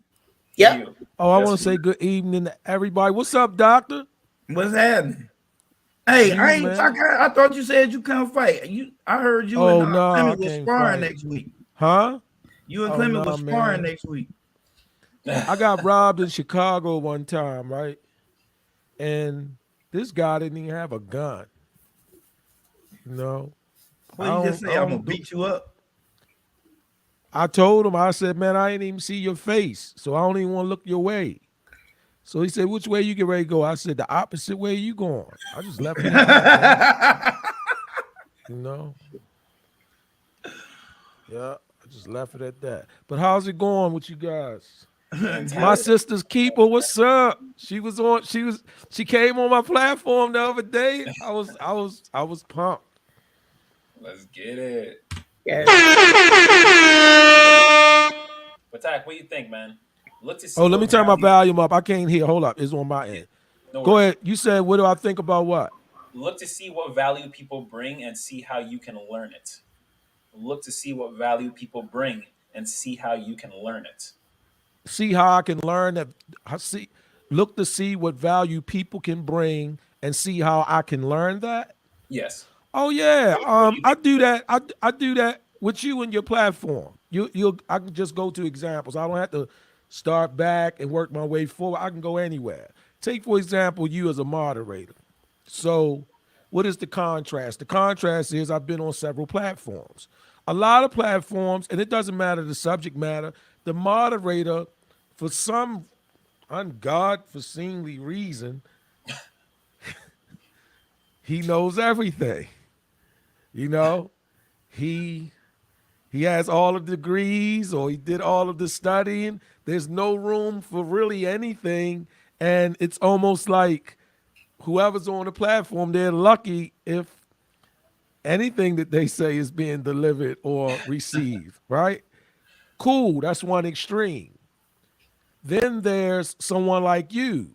[SPEAKER 11] Yep.
[SPEAKER 13] Oh, I want to say good evening to everybody. What's up, doctor?
[SPEAKER 2] What's happening? Hey,
[SPEAKER 13] You,
[SPEAKER 2] I ain't
[SPEAKER 13] man.
[SPEAKER 2] talking. I thought you said you couldn't fight. I heard you and Clement was sparring next week.
[SPEAKER 13] Huh?
[SPEAKER 2] You and Clement was sparring next week.
[SPEAKER 13] I got robbed in Chicago one time, right? And this guy didn't even have a gun. You know?
[SPEAKER 2] What you just say? I'm gonna beat you up.
[SPEAKER 13] I told him, I said, man, I ain't even see your face, so I don't even want to look your way. So he said, which way you get ready to go? I said, the opposite way you going. I just left it at that, you know? Yeah, I just left it at that. But how's it going with you guys? My sister's keeper, what's up? She came on my platform the other day. I was pumped.
[SPEAKER 10] Let's get it.
[SPEAKER 11] Yeah.
[SPEAKER 10] But Tak, what do you think, man? Look to see.
[SPEAKER 13] Oh, let me turn my volume up. I can't hear. Hold up. It's on my end.
[SPEAKER 10] No
[SPEAKER 13] Go
[SPEAKER 10] worries.
[SPEAKER 13] ahead. You said, what do I think about what?
[SPEAKER 10] Look to see what value people bring and see how you can learn it. Look to see what value people bring and see how you can learn it.
[SPEAKER 13] See how I can learn that. Look to see what value people can bring and see how I can learn that.
[SPEAKER 10] Yes.
[SPEAKER 13] Oh yeah. I do that. I do that with you and your platform. I can just go to examples. I don't have to start back and work my way forward. I can go anywhere. Take, for example, you as a moderator. So what is the contrast? The contrast is I've been on several platforms. A lot of platforms, and it doesn't matter the subject matter, the moderator, for some ungodforeseeingly reason, he knows everything. You know, he has all of the degrees, or he did all of the studying. There's no room for really anything. And it's almost like whoever's on the platform, they're lucky if anything that they say is being delivered or received, right? Cool, that's one extreme. Then there's someone like you.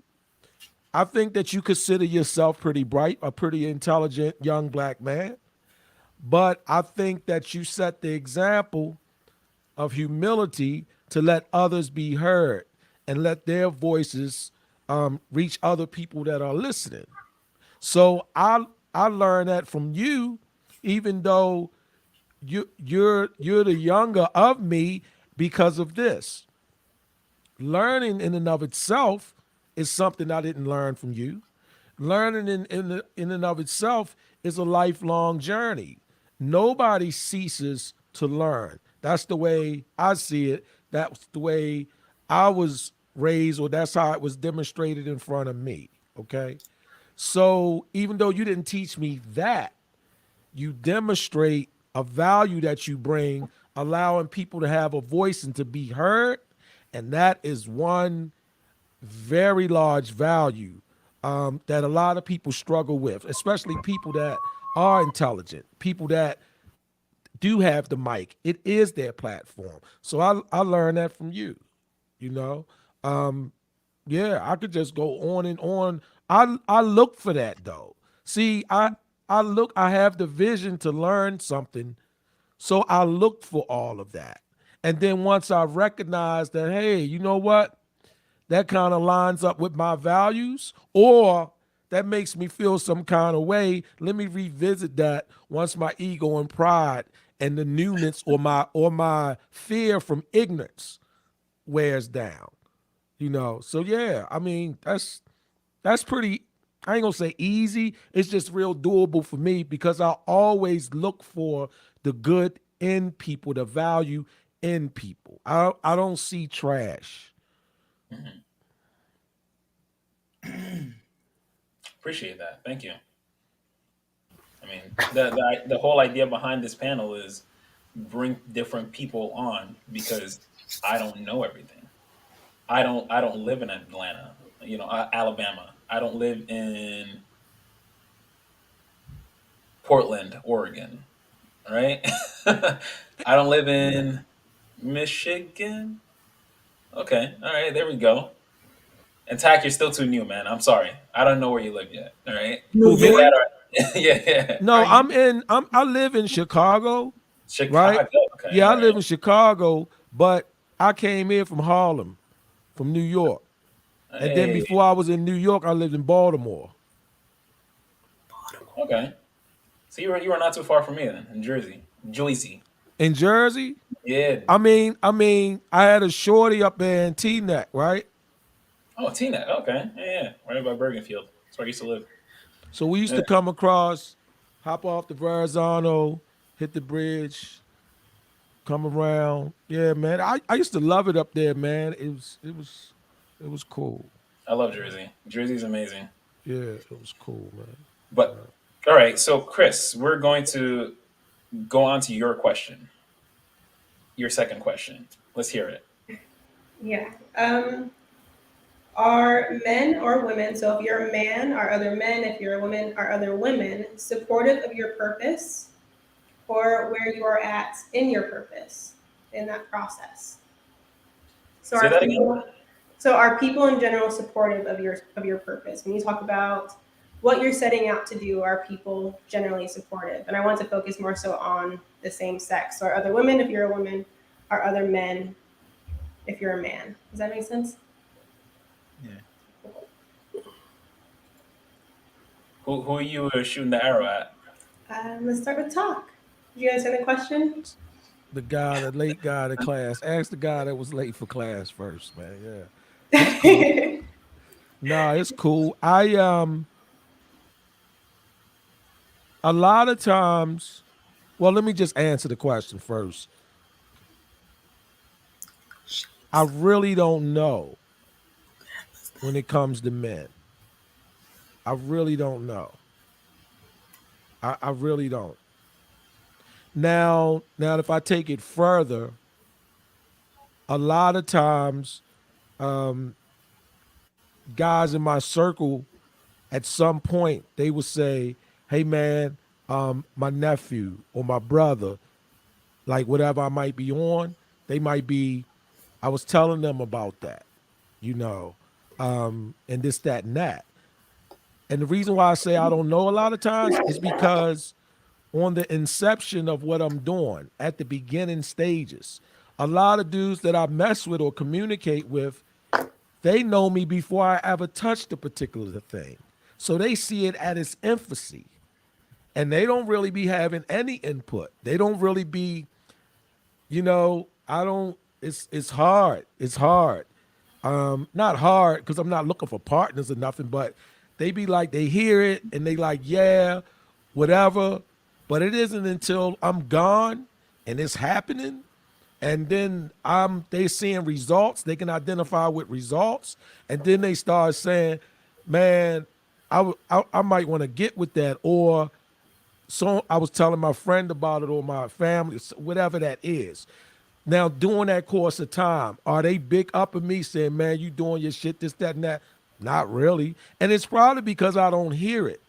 [SPEAKER 13] I think that you consider yourself pretty bright, a pretty intelligent young black man. But I think that you set the example of humility to let others be heard and let their voices reach other people that are listening. So I learned that from you, even though you're the younger of me, because of this. Learning in and of itself is something I didn't learn from you. Learning in and of itself is a lifelong journey. Nobody ceases to learn. That's the way I see it. That's the way I was raised, or that's how it was demonstrated in front of me, okay? So even though you didn't teach me that, you demonstrate a value that you bring, allowing people to have a voice and to be heard, and that is one very large value that a lot of people struggle with, especially people that are intelligent, people that do have the mic. It is their platform. So I learned that from you, you know. Yeah, I could just go on and on. I look for that though. See, I have the vision to learn something, so I look for all of that. And then once I recognize that, hey, you know what? That kind of lines up with my values, or that makes me feel some kind of way. Let me revisit that once my ego and pride and the newness or my fear from ignorance wears down. So yeah, I mean, that's pretty, I ain't gonna say easy. It's just real doable for me because I always look for the good in people, the value in people. I don't see trash.
[SPEAKER 10] Appreciate that. Thank you. I mean, the whole idea behind this panel is bring different people on because I don't know everything. I don't live in Atlanta, Alabama. I don't live in Portland, Oregon, right? I don't live in Michigan. Okay, all right, there we go. And Tack, you're still too new, man. I'm sorry. I don't know where you live yet. All right.
[SPEAKER 13] Who, me?
[SPEAKER 10] Yeah.
[SPEAKER 13] No, I live in Chicago.
[SPEAKER 10] Chicago.
[SPEAKER 13] Right?
[SPEAKER 10] Okay.
[SPEAKER 13] Yeah, I live in Chicago, but I came here from Harlem, from New York. And then before I was in New York, I lived in Baltimore.
[SPEAKER 10] Okay. So you were not too far from me then, in Jersey.
[SPEAKER 13] In Jersey?
[SPEAKER 10] Yeah.
[SPEAKER 13] I mean, I had a shorty up there in Teaneck, right?
[SPEAKER 10] Oh, Teaneck. Okay. Yeah. Right by Bergenfield. That's where I used to live.
[SPEAKER 13] So we used to come across, hop off the Verrazano, hit the bridge, come around. Yeah, man. I used to love it up there, man. It was cool.
[SPEAKER 10] I love Jersey. Jersey's amazing.
[SPEAKER 13] Yeah, it was cool, man.
[SPEAKER 10] But all right, so Chris, we're going to go on to your question. Your second question. Let's hear it.
[SPEAKER 5] Yeah. Are men or women, so if you're a man, are other men, if you're a woman, are other women supportive of your purpose or where you are at in your purpose in that process? So
[SPEAKER 10] Say that again.
[SPEAKER 5] So are people in general supportive of your purpose? When you talk about what you're setting out to do, are people generally supportive? And I want to focus more so on the same sex. So are other women if you're a woman, are other men if you're a man? Does that make sense?
[SPEAKER 10] Yeah. Who are you shooting the arrow at?
[SPEAKER 5] Let's start with talk. Did you guys hear the question?
[SPEAKER 13] The late guy in class. Ask the guy that was late for class first, man. Yeah. It's cool. Nah, it's cool. A lot of times, well, let me just answer the question first. I really don't know when it comes to men. I really don't know. I really don't. Now, if I take it further, a lot of times, guys in my circle, at some point, they would say, hey, man, my nephew or my brother, like whatever I might be on, I was telling them about that, and this, that, and that. And the reason why I say I don't know a lot of times is because on the inception of what I'm doing, at the beginning stages, a lot of dudes that I mess with or communicate with, they know me before I ever touched a particular thing. So they see it at its infancy. And they don't really be having any input. They don't really be, it's hard. It's hard. Not hard because I'm not looking for partners or nothing, but they be like, they hear it and they like, yeah, whatever. But it isn't until I'm gone and it's happening, and then they seeing results, they can identify with results, and then they start saying, man, I might want to get with that, or so I was telling my friend about it or my family, whatever that is. Now, during that course of time, are they big up at me saying, man, you doing your shit, this, that, and that? Not really. And it's probably because I don't hear it.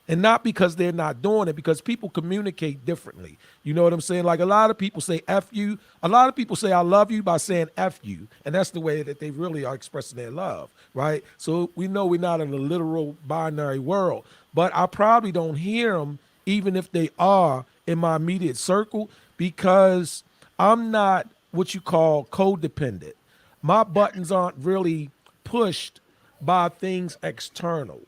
[SPEAKER 13] And not because they're not doing it, because people communicate differently. You know what I'm saying? Like a lot of people say F you. A lot of people say I love you by saying F you. And that's the way that they really are expressing their love, right? So we know we're not in a literal binary world. But I probably don't hear them, even if they are in my immediate circle, because I'm not what you call codependent. My buttons aren't really pushed by things external.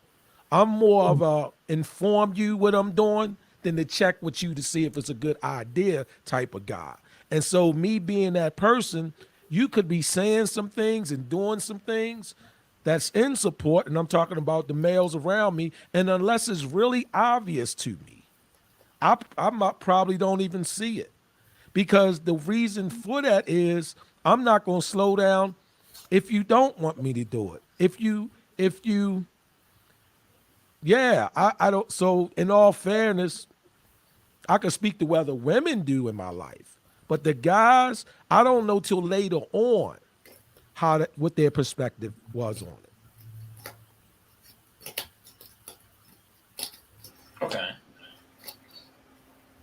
[SPEAKER 13] I'm more of a inform you what I'm doing than to check with you to see if it's a good idea type of guy. And so me being that person, you could be saying some things and doing some things that's in support, and I'm talking about the males around me, and unless it's really obvious to me, I probably don't even see it. Because the reason for that is I'm not going to slow down if you don't want me to do it. I don't. So in all fairness, I can speak to whether women do in my life, but the guys, I don't know till later on what their perspective was on it.
[SPEAKER 10] Okay.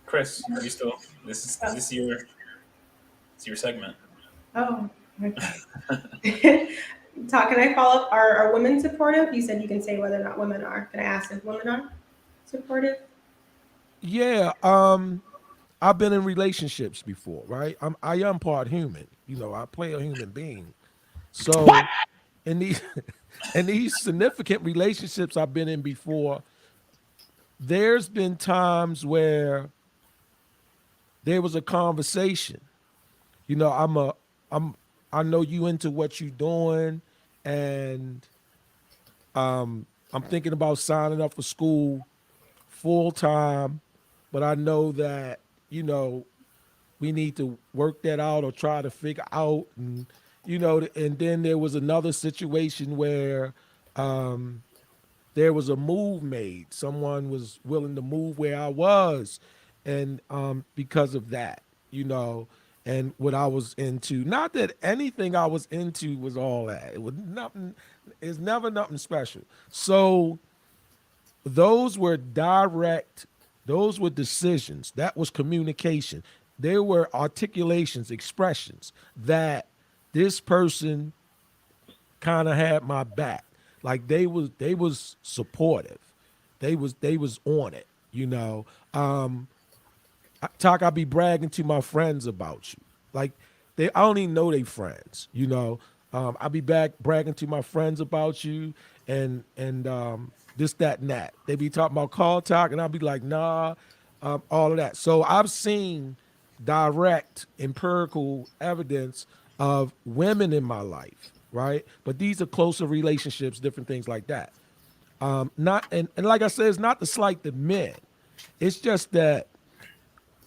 [SPEAKER 10] Chris, are you still? This is your segment.
[SPEAKER 5] Oh, okay. Can I follow up? Are women supportive? You said you can say whether or not women are. Can I ask if women are supportive?
[SPEAKER 13] Yeah, I've been in relationships before, right? I am part human. I play a human being. So in these significant relationships I've been in before, there's been times where there was a conversation. I know you into what you're doing, and I'm thinking about signing up for school full time, but I know that we need to work that out or try to figure out, and and then there was another situation where there was a move made. Someone was willing to move where I was, and because of that, and what I was into. Not that anything I was into was all that. It was nothing. It's never nothing special. So those were direct. Those were decisions. That was communication. There were articulations, expressions that this person kind of had my back. Like they was supportive. They was on it. Talk, I be bragging to my friends about you. Like I don't even know they friends, I be bragging to my friends about you and this, that, and that. They be talking about call talk, and I'll be like, nah, all of that. So I've seen direct empirical evidence of women in my life, right? But these are closer relationships, different things like that. Not and like I said, it's not to slight the men. It's just that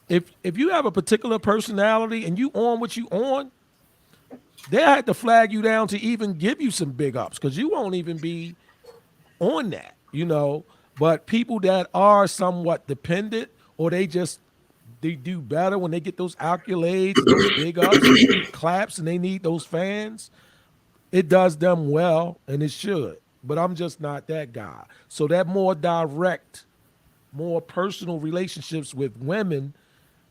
[SPEAKER 13] if you have a particular personality and you on what you on, they had to flag you down to even give you some big ups because you won't even be on that, But people that are somewhat dependent, or they do better when they get those accolades, and those big ups, and claps, and they need those fans, it does them well, and it should. But I'm just not that guy. So that more direct, more personal relationships with women,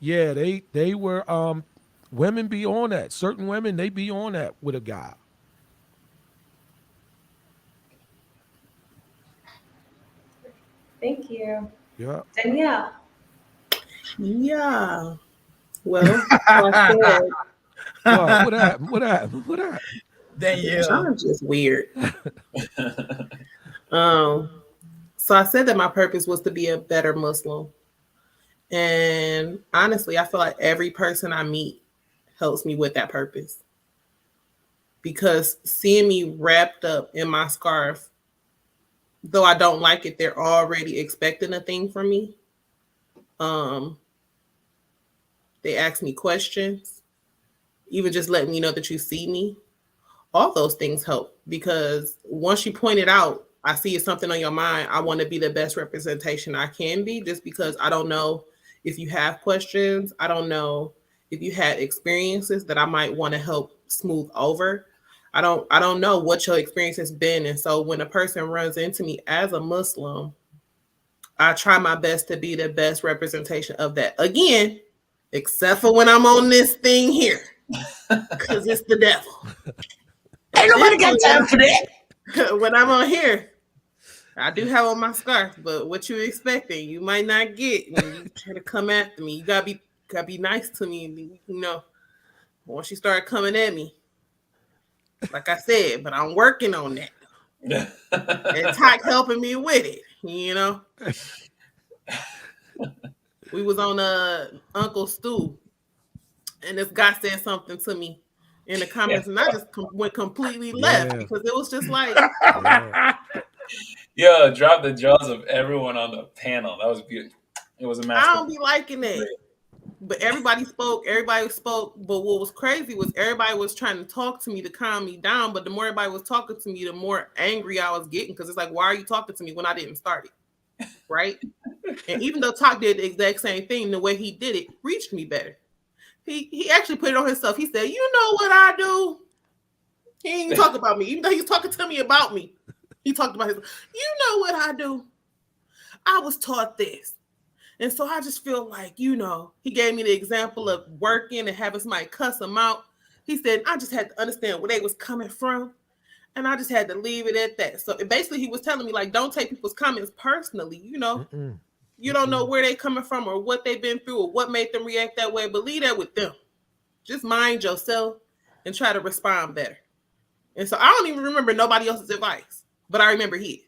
[SPEAKER 13] yeah, they were women be on that. Certain women, they be on that with a guy.
[SPEAKER 5] Thank you.
[SPEAKER 13] Yeah.
[SPEAKER 5] Danielle.
[SPEAKER 11] Yeah. Well, I said,
[SPEAKER 13] what happened?
[SPEAKER 11] Danielle. I'm just weird. So I said that my purpose was to be a better Muslim. And honestly, I feel like every person I meet helps me with that purpose. Because seeing me wrapped up in my scarf, though I don't like it, they're already expecting a thing from me. They ask me questions, even just letting me know that you see me. All those things help, because once you point it out, I see it's something on your mind. I want to be the best representation I can be, just because I don't know if you have questions. I don't know if you had experiences that I might want to help smooth over. I don't know what your experience has been. And so when a person runs into me as a Muslim, I try my best to be the best representation of that. Again, except for when I'm on this thing here, because it's the devil.
[SPEAKER 12] Ain't nobody got time for that.
[SPEAKER 11] When I'm on here, I do have on my scarf, but what you expecting, you might not get when you try to come after me. You gotta be nice to me, Once she started coming at me, like I said, but I'm working on that. And Tyke helping me with it, you know. We was on Uncle Stu, and this guy said something to me in the comments, and I just went completely left because it was just like,
[SPEAKER 10] Yo, drop the jaws of everyone on the panel. That was beautiful. It was a masterpiece.
[SPEAKER 11] I don't be liking that. But everybody spoke. But what was crazy was everybody was trying to talk to me to calm me down. But the more everybody was talking to me, the more angry I was getting because it's like, why are you talking to me when I didn't start it? Right? And even though Talk did the exact same thing, the way he did it reached me better. He actually put it on himself. He said, "You know what I do?" He didn't even talk about me, even though he was talking to me about me. He talked about himself. You know what I do? I was taught this. And so I just feel like, you know, he gave me the example of working and having somebody cuss him out. He said, I just had to understand where they was coming from. And I just had to leave it at that. So basically he was telling me, like, don't take people's comments personally. You know, you don't know where they coming from or what they've been through or what made them react that way. But leave that with them. Just mind yourself and try to respond better. And so I don't even remember nobody else's advice, but I remember his.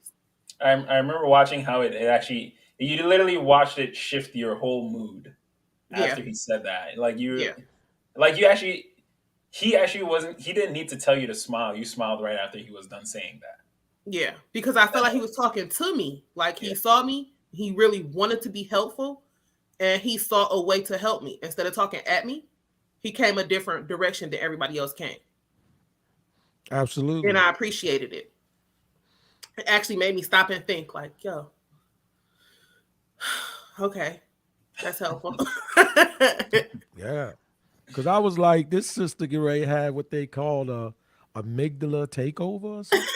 [SPEAKER 10] I remember watching how it actually... You literally watched it shift your whole mood after he said that. Like he didn't need to tell you to smile. You smiled right after he was done saying that.
[SPEAKER 11] Yeah, because I felt like he was talking to me. Like he saw me, he really wanted to be helpful, and he saw a way to help me. Instead of talking at me, he came a different direction than everybody else came.
[SPEAKER 13] Absolutely.
[SPEAKER 11] And I appreciated it. It actually made me stop and think, like, yo, okay, that's helpful.
[SPEAKER 13] Yeah, because I was like, this sister get ready to have what they call a amygdala takeover or something.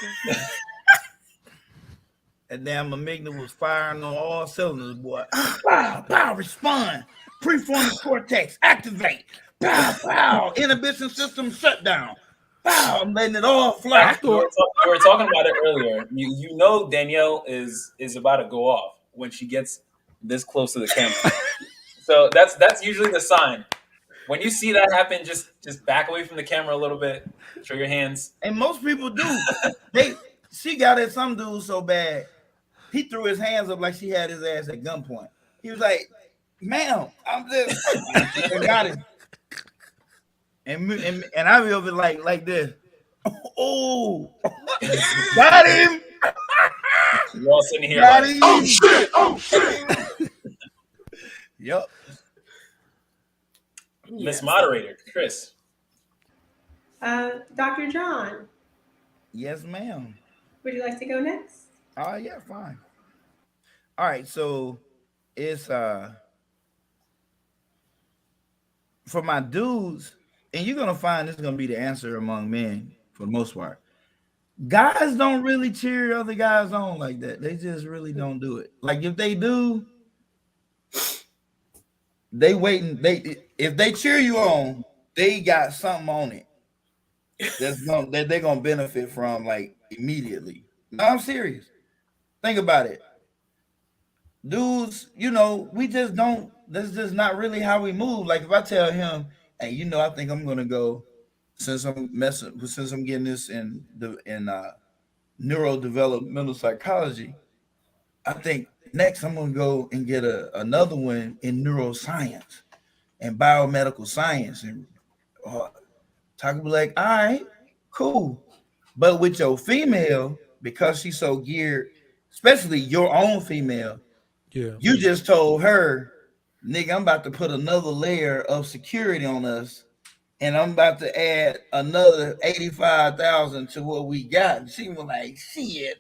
[SPEAKER 2] That damn amygdala was firing on all cylinders, boy. Pow, pow, respond. Prefrontal cortex, activate. Pow, pow, inhibition system shutdown. Pow, I'm letting it all fly.
[SPEAKER 10] We were talking about it earlier. You know Danielle is about to go off when she gets this close to the camera. So that's usually the sign. When you see that happen, just back away from the camera a little bit. Show your hands.
[SPEAKER 2] And most people do. She got at some dude so bad, he threw his hands up like she had his ass at gunpoint. He was like, "Ma'am, I'm just I got him." And I be over like this. Oh, got him.
[SPEAKER 10] We're all sitting here
[SPEAKER 2] Got
[SPEAKER 10] like,
[SPEAKER 2] him.
[SPEAKER 12] Oh shit! Oh shit!
[SPEAKER 2] Yep.
[SPEAKER 10] Miss Moderator, Chris.
[SPEAKER 5] Dr. John,
[SPEAKER 2] Yes, ma'am.
[SPEAKER 5] would you like to go next?
[SPEAKER 2] Yeah, fine. All right, so it's for my dudes, and you're gonna find this is gonna be the answer among men for the most part. Guys don't really cheer other guys on like that. They just really don't do it. Like if they do, they waiting. If they cheer you on, they got something on it that they're gonna benefit from like immediately. No, I'm serious. Think about it. Dudes, you know, we just don't, that's just not really how we move. Like if I tell him, hey, you know, I think I'm gonna go since I'm getting this in neurodevelopmental psychology, I think next I'm gonna go and get another one in neuroscience and biomedical science and talk about like, all right, cool. But with your female, because she's so geared, especially your own female, you just told her, nigga, I'm about to put another layer of security on us, and I'm about to add another 85,000 to what we got. And she was like, shit,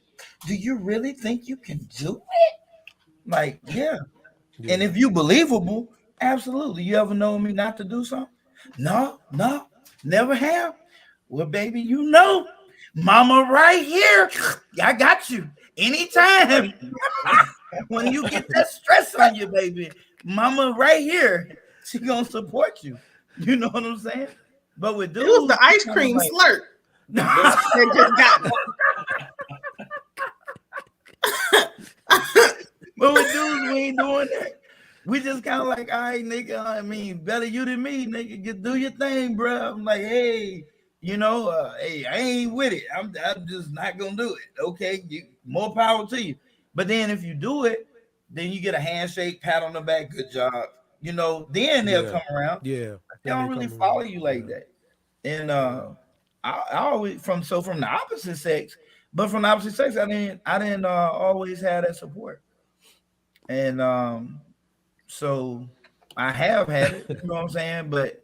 [SPEAKER 2] do you really think you can do it? Like, yeah. And if you believable, absolutely. You ever know me not to do something? No, never have. Well, baby, you know, mama right here. I got you anytime. When you get that stress on you, baby, mama right here, she gonna support you. You know what I'm saying? But with dudes,
[SPEAKER 11] it was the ice cream like, slurp. They just got me.
[SPEAKER 2] But with dudes, we ain't doing that. we just kind of like, all right, nigga. I mean, better you than me, nigga. Get do your thing, bro. I'm like, hey, hey, I ain't with it. I'm just not gonna do it. Okay, more power to you. But then if you do it, then you get a handshake, pat on the back, good job. Then they'll come around.
[SPEAKER 13] Yeah,
[SPEAKER 2] they don't really follow you like that. And I always from the opposite sex, but from the opposite sex, I didn't always have that support. And so I have had it, you know what I'm saying? But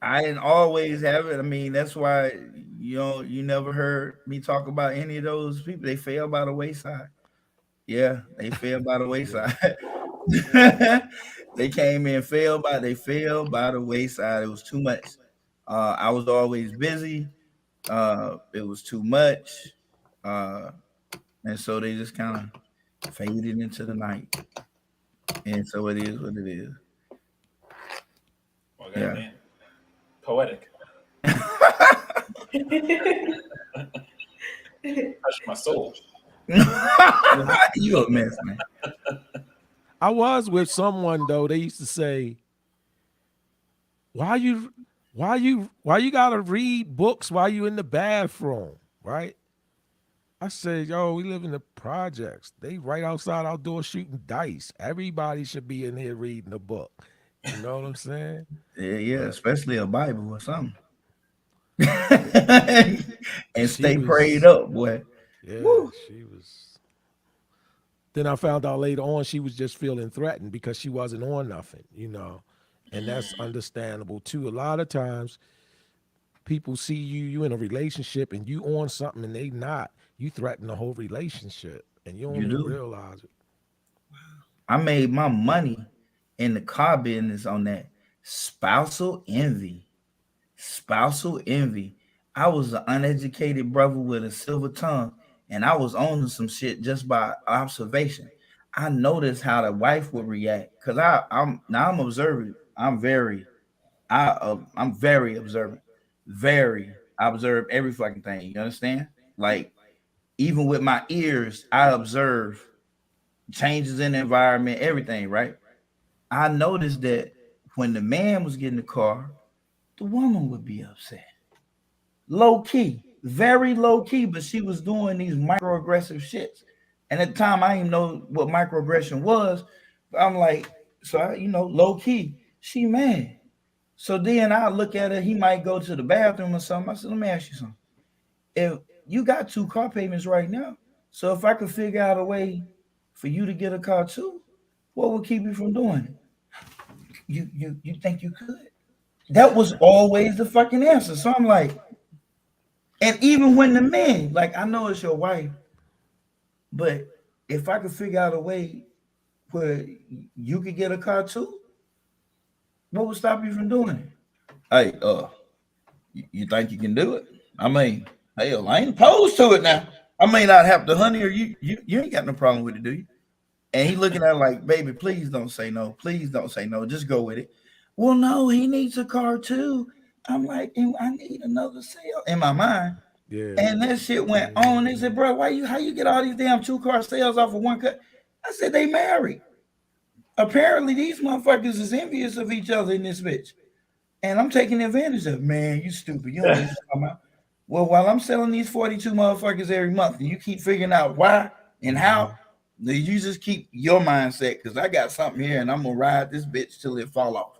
[SPEAKER 2] I didn't always have it. I mean, that's why you never heard me talk about any of those people. They fell by the wayside. Yeah, they fell by the wayside. They came in, they fell by the wayside. It was too much. I was always busy. It was too much. And so they just kind of faded into the night. And so it is what it is.
[SPEAKER 10] Well, yeah. Poetic. Touched my soul.
[SPEAKER 2] You a mess, man.
[SPEAKER 13] I was with someone though. They used to say, "Why you gotta read books while you in the bathroom?" Right? I said, "Yo, we live in the projects. They right outside our door shooting dice. Everybody should be in here reading a book." You know what I'm saying?
[SPEAKER 2] Yeah, especially a Bible or something. And stay prayed up, boy.
[SPEAKER 13] Yeah, she was. Then I found out later on she was just feeling threatened because she wasn't on nothing, and that's understandable too. A lot of times people see you in a relationship and you on something and they not. You threaten the whole relationship and you don't even realize it.
[SPEAKER 2] I made my money in the car business on that spousal envy. Spousal envy. I was an uneducated brother with a silver tongue, and I was owning some shit just by observation. I noticed how the wife would react because I'm observant. I'm very observant. I observe every fucking thing. You understand? Like even with my ears, I observe changes in the environment, everything. Right? I noticed that when the man was getting the car, the woman would be upset. Low key, very low key, but she was doing these microaggressive shits. And at the time, I didn't know what microaggression was. But I'm like, so low key, she mad. So then I look at her, he might go to the bathroom or something. I said, let me ask you something. If you got 2 car payments right now, so if I could figure out a way for you to get a car too, what would keep you from doing it? You think you could? That was always the fucking answer. So I'm like, and even when the man, like, I know it's your wife, but if I could figure out a way where you could get a car too, what would stop you from doing it? Hey, you think you can do it? I mean, hell, I ain't opposed to it now. I may not have the honey, or you ain't got no problem with it, do you? And he looking at her like, baby, please don't say no. Please don't say no. Just go with it. Well, no, he needs a car too. I'm like, I need another sale in my mind. Yeah. And that shit went on. They said, bro, how you get all these damn 2-car sales off of one cut? I said, they married. Apparently, these motherfuckers is envious of each other in this bitch. And I'm taking advantage of it. Man, you stupid. You don't know what you're talking about. Well, while I'm selling these 42 motherfuckers every month, and you keep figuring out why and how, you just keep your mindset, because I got something here, and I'm going to ride this bitch till it fall off.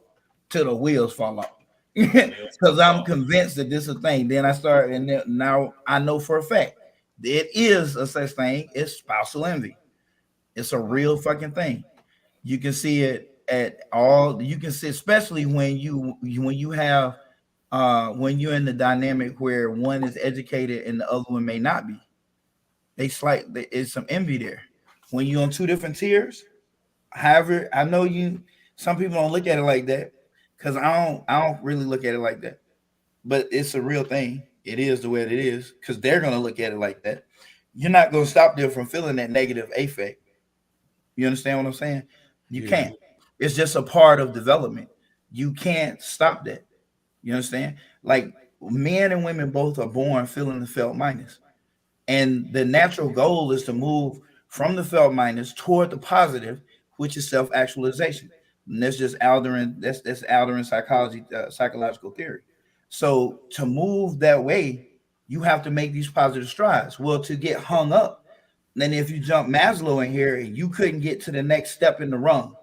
[SPEAKER 2] Till the wheels fall off. Because I'm convinced that this is a thing. Then I start, and now I know for a fact it is a such thing as spousal envy. It's a real fucking thing. You can see it at all. You can see, especially when you have when you're in the dynamic where one is educated and the other one may not be. There's some envy there. When you're on 2 different tiers. However, I know some people don't look at it like that. Because I don't really look at it like that. But it's a real thing. It is the way it is. Because they're going to look at it like that. You're not going to stop them from feeling that negative affect. You understand what I'm saying? You can't. It's just a part of development. You can't stop that. You understand? Like, men and women both are born feeling the felt minus. And the natural goal is to move from the felt minus toward the positive, which is self-actualization. And that's just Alderin. That's Alderin psychology, psychological theory. So to move that way, you have to make these positive strides. Well, to get hung up, then if you jump Maslow in here, you couldn't get to the next step in the rung.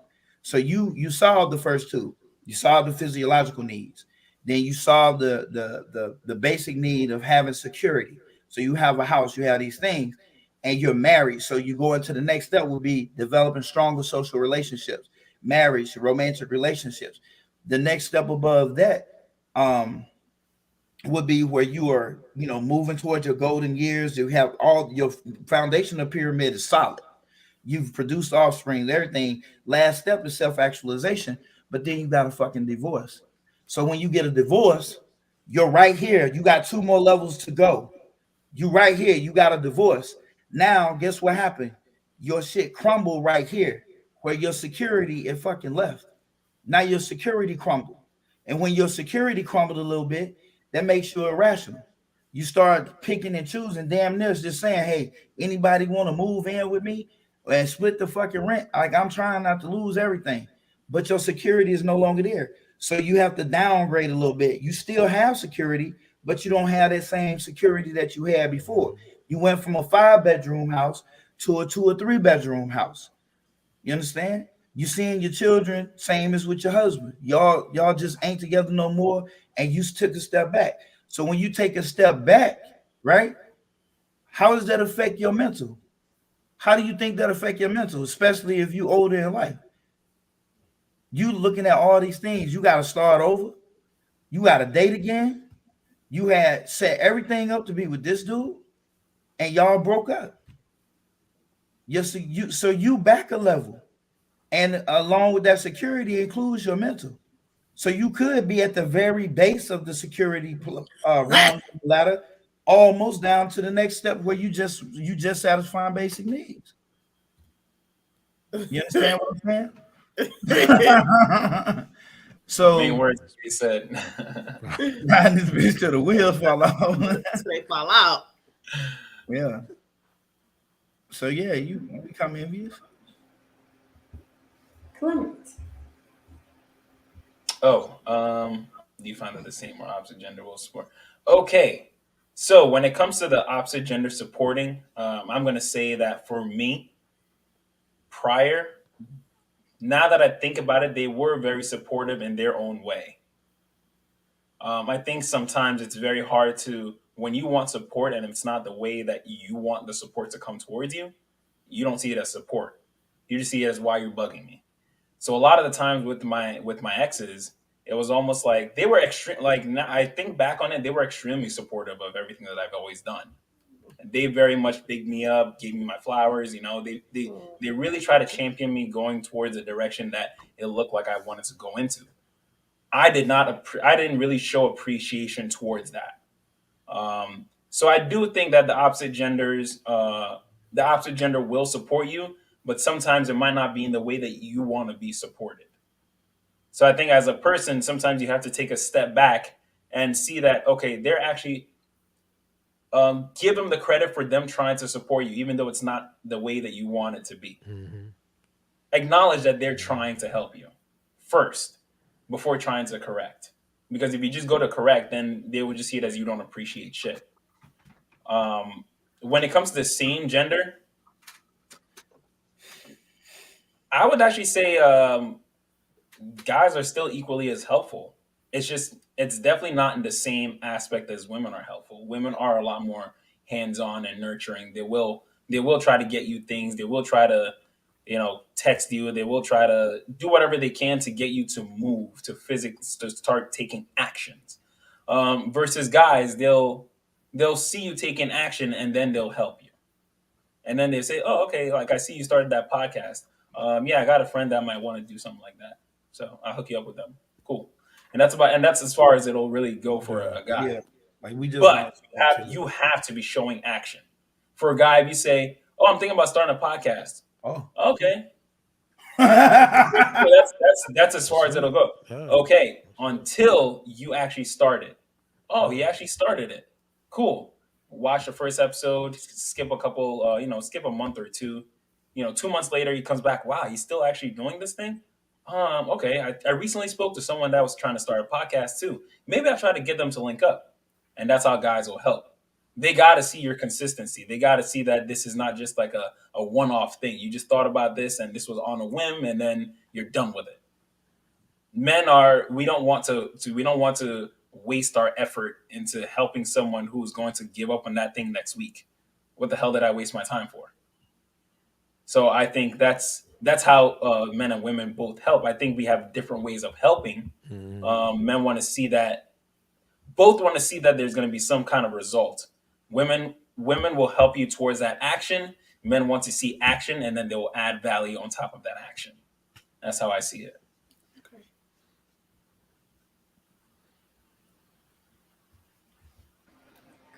[SPEAKER 2] So you solved the first two. You solved the physiological needs. Then you solve the basic need of having security. So you have a house, you have these things, and you're married. So you go into the next step will be developing stronger social relationships, marriage, romantic relationships. The next step above that would be where you are, moving towards your golden years. You have all your foundational pyramid is solid. You've produced offspring, everything. Last step is self-actualization, but then you got a fucking divorce. So when you get a divorce, you're right here. You got 2 more levels to go. You right here. You got a divorce. Now, guess what happened? Your shit crumbled right here, where your security it fucking left. Now your security crumbled. And when your security crumbled a little bit, that makes you irrational. You start picking and choosing. Damn near just saying, hey, anybody want to move in with me and split the fucking rent? Like, I'm trying not to lose everything. But your security is no longer there. So you have to downgrade a little bit. You still have security, but you don't have that same security that you had before. You went from a 5-bedroom house to a 2 or 3-bedroom house. You understand? You seeing your children, same as with your husband. Y'all just ain't together no more, and you took a step back. So when you take a step back, right? How does that affect your mental? How do you think that affect your mental, especially if you older in life? You looking at all these things. You got to start over. You got to date again. You had set everything up to be with this dude, and y'all broke up. Yes, so you back a level. And along with that security includes your mental. So you could be at the very base of the security round ladder, almost down to the next step where you just satisfying basic needs. You understand what I'm saying? So
[SPEAKER 10] main words he said.
[SPEAKER 2] Riding this bitch till the wheels fall off.
[SPEAKER 11] They fall out.
[SPEAKER 2] Yeah. So yeah, you become envious.
[SPEAKER 5] Clement.
[SPEAKER 10] Do you find that the same or opposite gender will support? Okay. So when it comes to the opposite gender supporting, I'm going to say that for me, prior, now that I think about it, they were very supportive in their own way. I think sometimes it's very hard to, when you want support and it's not the way that you want the support to come towards you, you don't see it as support. You just see it as why you're bugging me. So a lot of the times with my exes, it was almost like they were extreme. Like, I think back on it, they were extremely supportive of everything that I've always done. They very much bigged me up, gave me my flowers. They really try to champion me going towards a direction that it looked like I wanted to go into. I didn't really show appreciation towards that. So I do think that the opposite gender will support you, but sometimes it might not be in the way that you want to be supported. So I think as a person, sometimes you have to take a step back and see that, okay, they're actually, give them the credit for them trying to support you, even though it's not the way that you want it to be. Mm-hmm. Acknowledge that they're trying to help you first before trying to correct. Because if you just go to correct, then they would just see it as you don't appreciate shit. When it comes to the same gender, I would actually say guys are still equally as helpful. It's definitely not in the same aspect as women are helpful. Women are a lot more hands-on and nurturing. They will try to get you things. They will try to, text you. They will try to do whatever they can to get you to move, to start taking actions. Versus guys, they'll see you taking action and then they'll help you. And then they say, oh, okay, like I see you started that podcast. Yeah, I got a friend that might want to do something like that. So I'll hook you up with them. Cool. And that's as far as it'll really go for a guy. Yeah. Like you have to be showing action. For a guy, if you say, oh, I'm thinking about starting a podcast. Oh, okay. That's as far as it'll go. Okay, until you actually start it. Oh, he actually started it. Cool. Watch the first episode, skip a couple, skip a month or two, 2 months later, he comes back. Wow, he's still actually doing this thing. Okay. I recently spoke to someone that was trying to start a podcast too. Maybe I'll try to get them to link up, and that's how guys will help. They got to see your consistency. They got to see that this is not just like a one-off thing. You just thought about this and this was on a whim, and then you're done with it. Men are we don't want to waste our effort into helping someone who's going to give up on that thing next week. What the hell did I waste my time for? So I think that's how men and women both help. I think we have different ways of helping. Men want to see that both want to see that there's going to be some kind of result. Women will help you towards that action. Men want to see action, and then they will add value on top of that action. That's how I see it.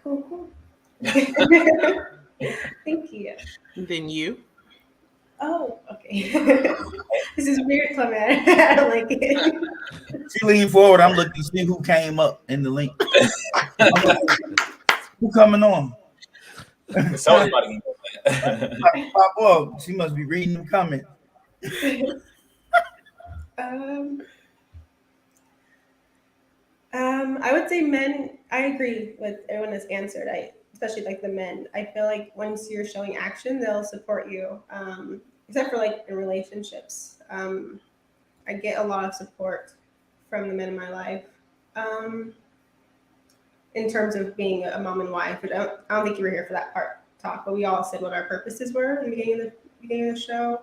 [SPEAKER 5] Cool. Thank you.
[SPEAKER 11] Then you.
[SPEAKER 5] Oh, okay. This is weird, Clement. I don't like it.
[SPEAKER 2] She leaned forward. I'm looking to see who came up in the link. Who coming on?
[SPEAKER 10] Somebody.
[SPEAKER 2] Pop up. She must be reading the comments.
[SPEAKER 5] I would say men. I agree with everyone that's answered. Especially like the men. I feel like once you're showing action, they'll support you. Except for like in relationships, I get a lot of support from the men in my life. In terms of being a mom and wife, which I don't think you were here for that part talk, but we all said what our purposes were in the beginning of the show.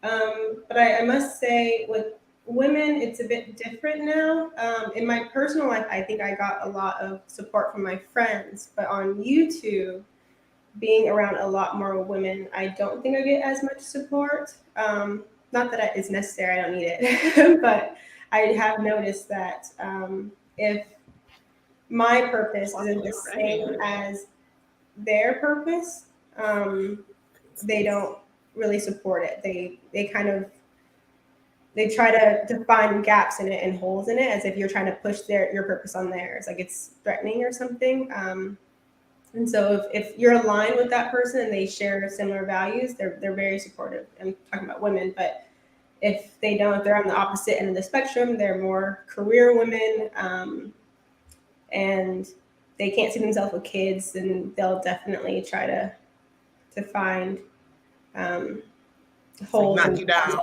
[SPEAKER 5] But I must say with women, it's a bit different now. In my personal life, I think I got a lot of support from my friends, but on YouTube, being around a lot more women, I don't think I get as much support. Not that it's necessary, I don't need it, but I have noticed that if my purpose isn't the same as their purpose, they don't really support it. They try to find gaps in it and holes in it, as if you're trying to push your purpose on theirs, like it's threatening or something. And so if you're aligned with that person and they share similar values, they're very supportive. I'm talking about women, but if they don't, if they're on the opposite end of the spectrum, they're more career women, and they can't see themselves with kids, then they'll definitely try to find holes.
[SPEAKER 11] Knock you down.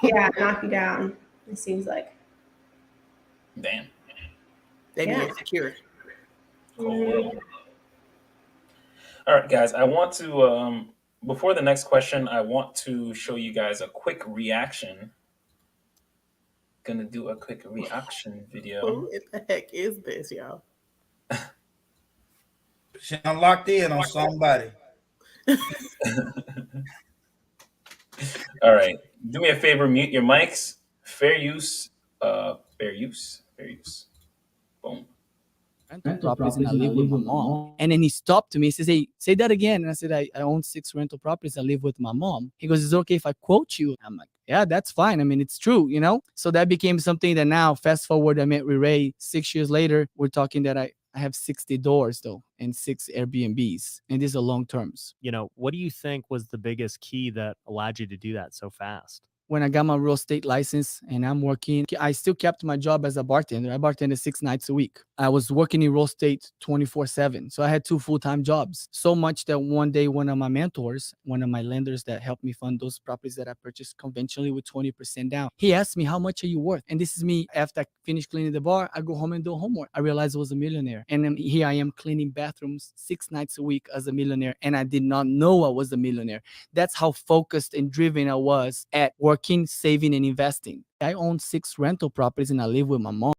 [SPEAKER 5] Yeah, knock you down. It seems like.
[SPEAKER 10] Damn.
[SPEAKER 11] They be insecure.
[SPEAKER 5] Mm-hmm.
[SPEAKER 10] All right, guys, I want to, before the next question, I want to show you guys a quick reaction. Gonna do a quick reaction video.
[SPEAKER 11] Who in the heck is this, y'all?
[SPEAKER 2] I'm locked in on somebody.
[SPEAKER 10] All right. Do me a favor, mute your mics. Fair use. Fair use. Boom.
[SPEAKER 14] Rental properties and I live with my mom. And then he stopped me. He says, "Hey, say that again." And I said, I own 6 rental properties. I live with my mom. He goes, "Is it okay if I quote you?" I'm like, "Yeah, that's fine. I mean, it's true, you know?" So that became something that now, fast forward, I met Ray 6 years later. We're talking that I have 60 doors though and 6 Airbnbs. And these are long terms.
[SPEAKER 15] What do you think was the biggest key that allowed you to do that so fast?
[SPEAKER 14] When I got my real estate license and I'm working, I still kept my job as a bartender. I bartended 6 nights a week. I was working in real estate 24/7. So I had 2 full-time jobs. So much that one day, one of my mentors, one of my lenders that helped me fund those properties that I purchased conventionally with 20% down, he asked me, "How much are you worth?" And this is me after I finished cleaning the bar. I go home and do homework. I realized I was a millionaire. And then here I am cleaning bathrooms 6 nights a week as a millionaire. And I did not know I was a millionaire. That's how focused and driven I was at working, saving, and investing. I own 6 rental properties and I live with my mom.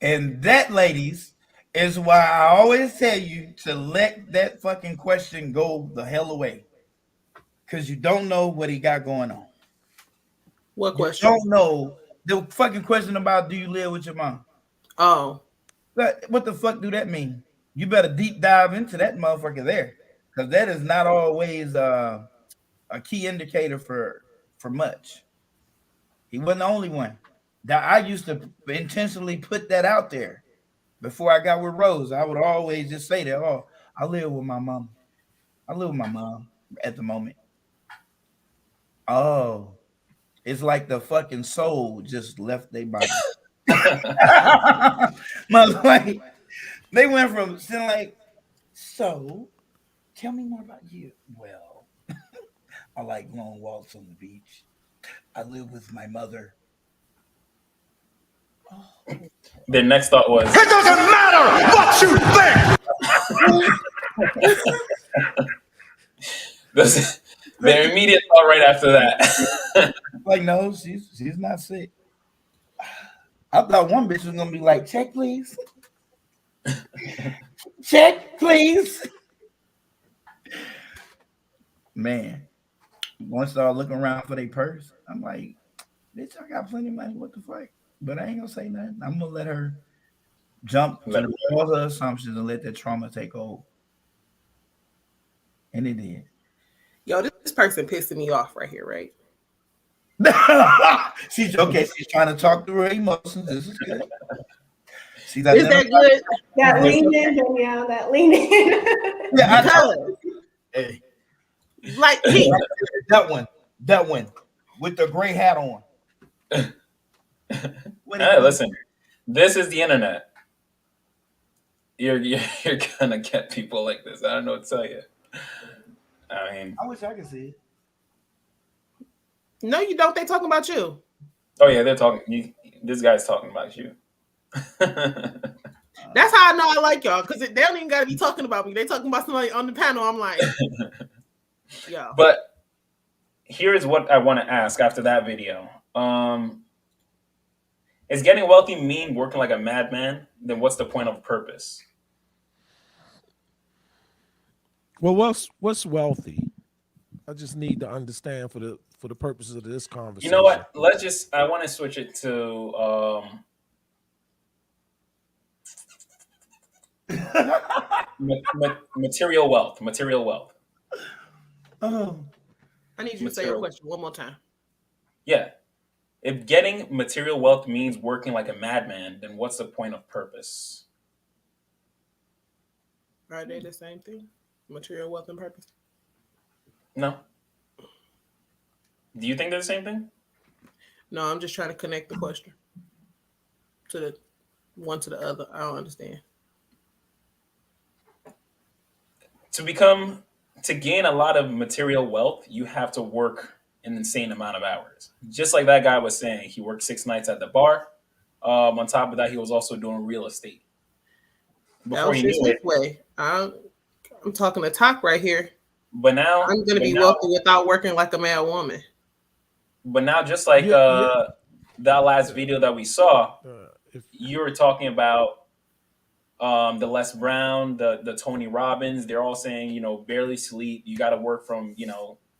[SPEAKER 2] And that, ladies, is why I always tell you to let that fucking question go the hell away. Because you don't know what he got going on.
[SPEAKER 11] What question?
[SPEAKER 2] You don't know the fucking question about, do you live with your mom?
[SPEAKER 11] Oh.
[SPEAKER 2] What the fuck do that mean? You better deep dive into that motherfucker there. Because that is not always a key indicator for much. He wasn't the only one. That I used to intentionally put that out there before I got with Rose. I would always just say that, "Oh, I live with my mom." I live with my mom at the moment. Oh, it's like the fucking soul just left their body. Mother, like, they went from saying like, so tell me more about you. Well, I like long walks on the beach. I live with my mother.
[SPEAKER 10] Their next thought was,
[SPEAKER 12] It doesn't matter what you think.
[SPEAKER 10] their immediate thought right after that.
[SPEAKER 2] Like, no, she's not sick. I thought one bitch was gonna be like, check, please. Check, please. Man, once I looking around for their purse, I'm like, bitch, I got plenty of money. What the fuck? But I ain't gonna say nothing. I'm gonna let her jump to all her assumptions and let that trauma take hold. And it did.
[SPEAKER 11] Yo, this person pissing me off right here, right?
[SPEAKER 2] She's okay. She's trying to talk through her emotions. This is good.
[SPEAKER 5] Is that good? That lean in, Danielle. That lean in.
[SPEAKER 2] Yeah, hey,
[SPEAKER 11] like
[SPEAKER 2] that one with the gray hat on.
[SPEAKER 10] Hey, listen, this is the internet. You're gonna get people like this. I don't know what to tell you. I mean,
[SPEAKER 2] I wish I could see it.
[SPEAKER 11] No, you don't. They talking about you.
[SPEAKER 10] Oh yeah, they're talking. This guy's talking about you.
[SPEAKER 11] That's how I know I like y'all, because they don't even gotta be talking about me. They talking about somebody on the panel. I'm like, yo.
[SPEAKER 10] But here's what I want to ask after that video. Is getting wealthy mean working like a madman? Then what's the point of purpose?
[SPEAKER 13] Well, what's wealthy? I just need to understand for the purposes of this conversation.
[SPEAKER 10] You know what? I want to switch it to material wealth. Material wealth.
[SPEAKER 2] Oh,
[SPEAKER 11] I need you to say your question one more time.
[SPEAKER 10] Yeah. If getting material wealth means working like a madman, then what's the point of purpose?
[SPEAKER 11] Are they the same thing? Material wealth and purpose?
[SPEAKER 10] No. Do you think they're the same thing?
[SPEAKER 11] No, I'm just trying to connect the question to the one to the other. I don't understand.
[SPEAKER 10] To gain a lot of material wealth, you have to work an insane amount of hours. Just like that guy was saying, he worked 6 nights at the bar. On top of that, he was also doing real estate.
[SPEAKER 11] Before he knew it, way. I'm talking to talk right here.
[SPEAKER 10] But now
[SPEAKER 11] I'm going to be wealthy without working like a mad woman.
[SPEAKER 10] But now, just like that last video that we saw, you were talking about the Les Brown, the Tony Robbins. They're all saying, barely sleep. You got to work from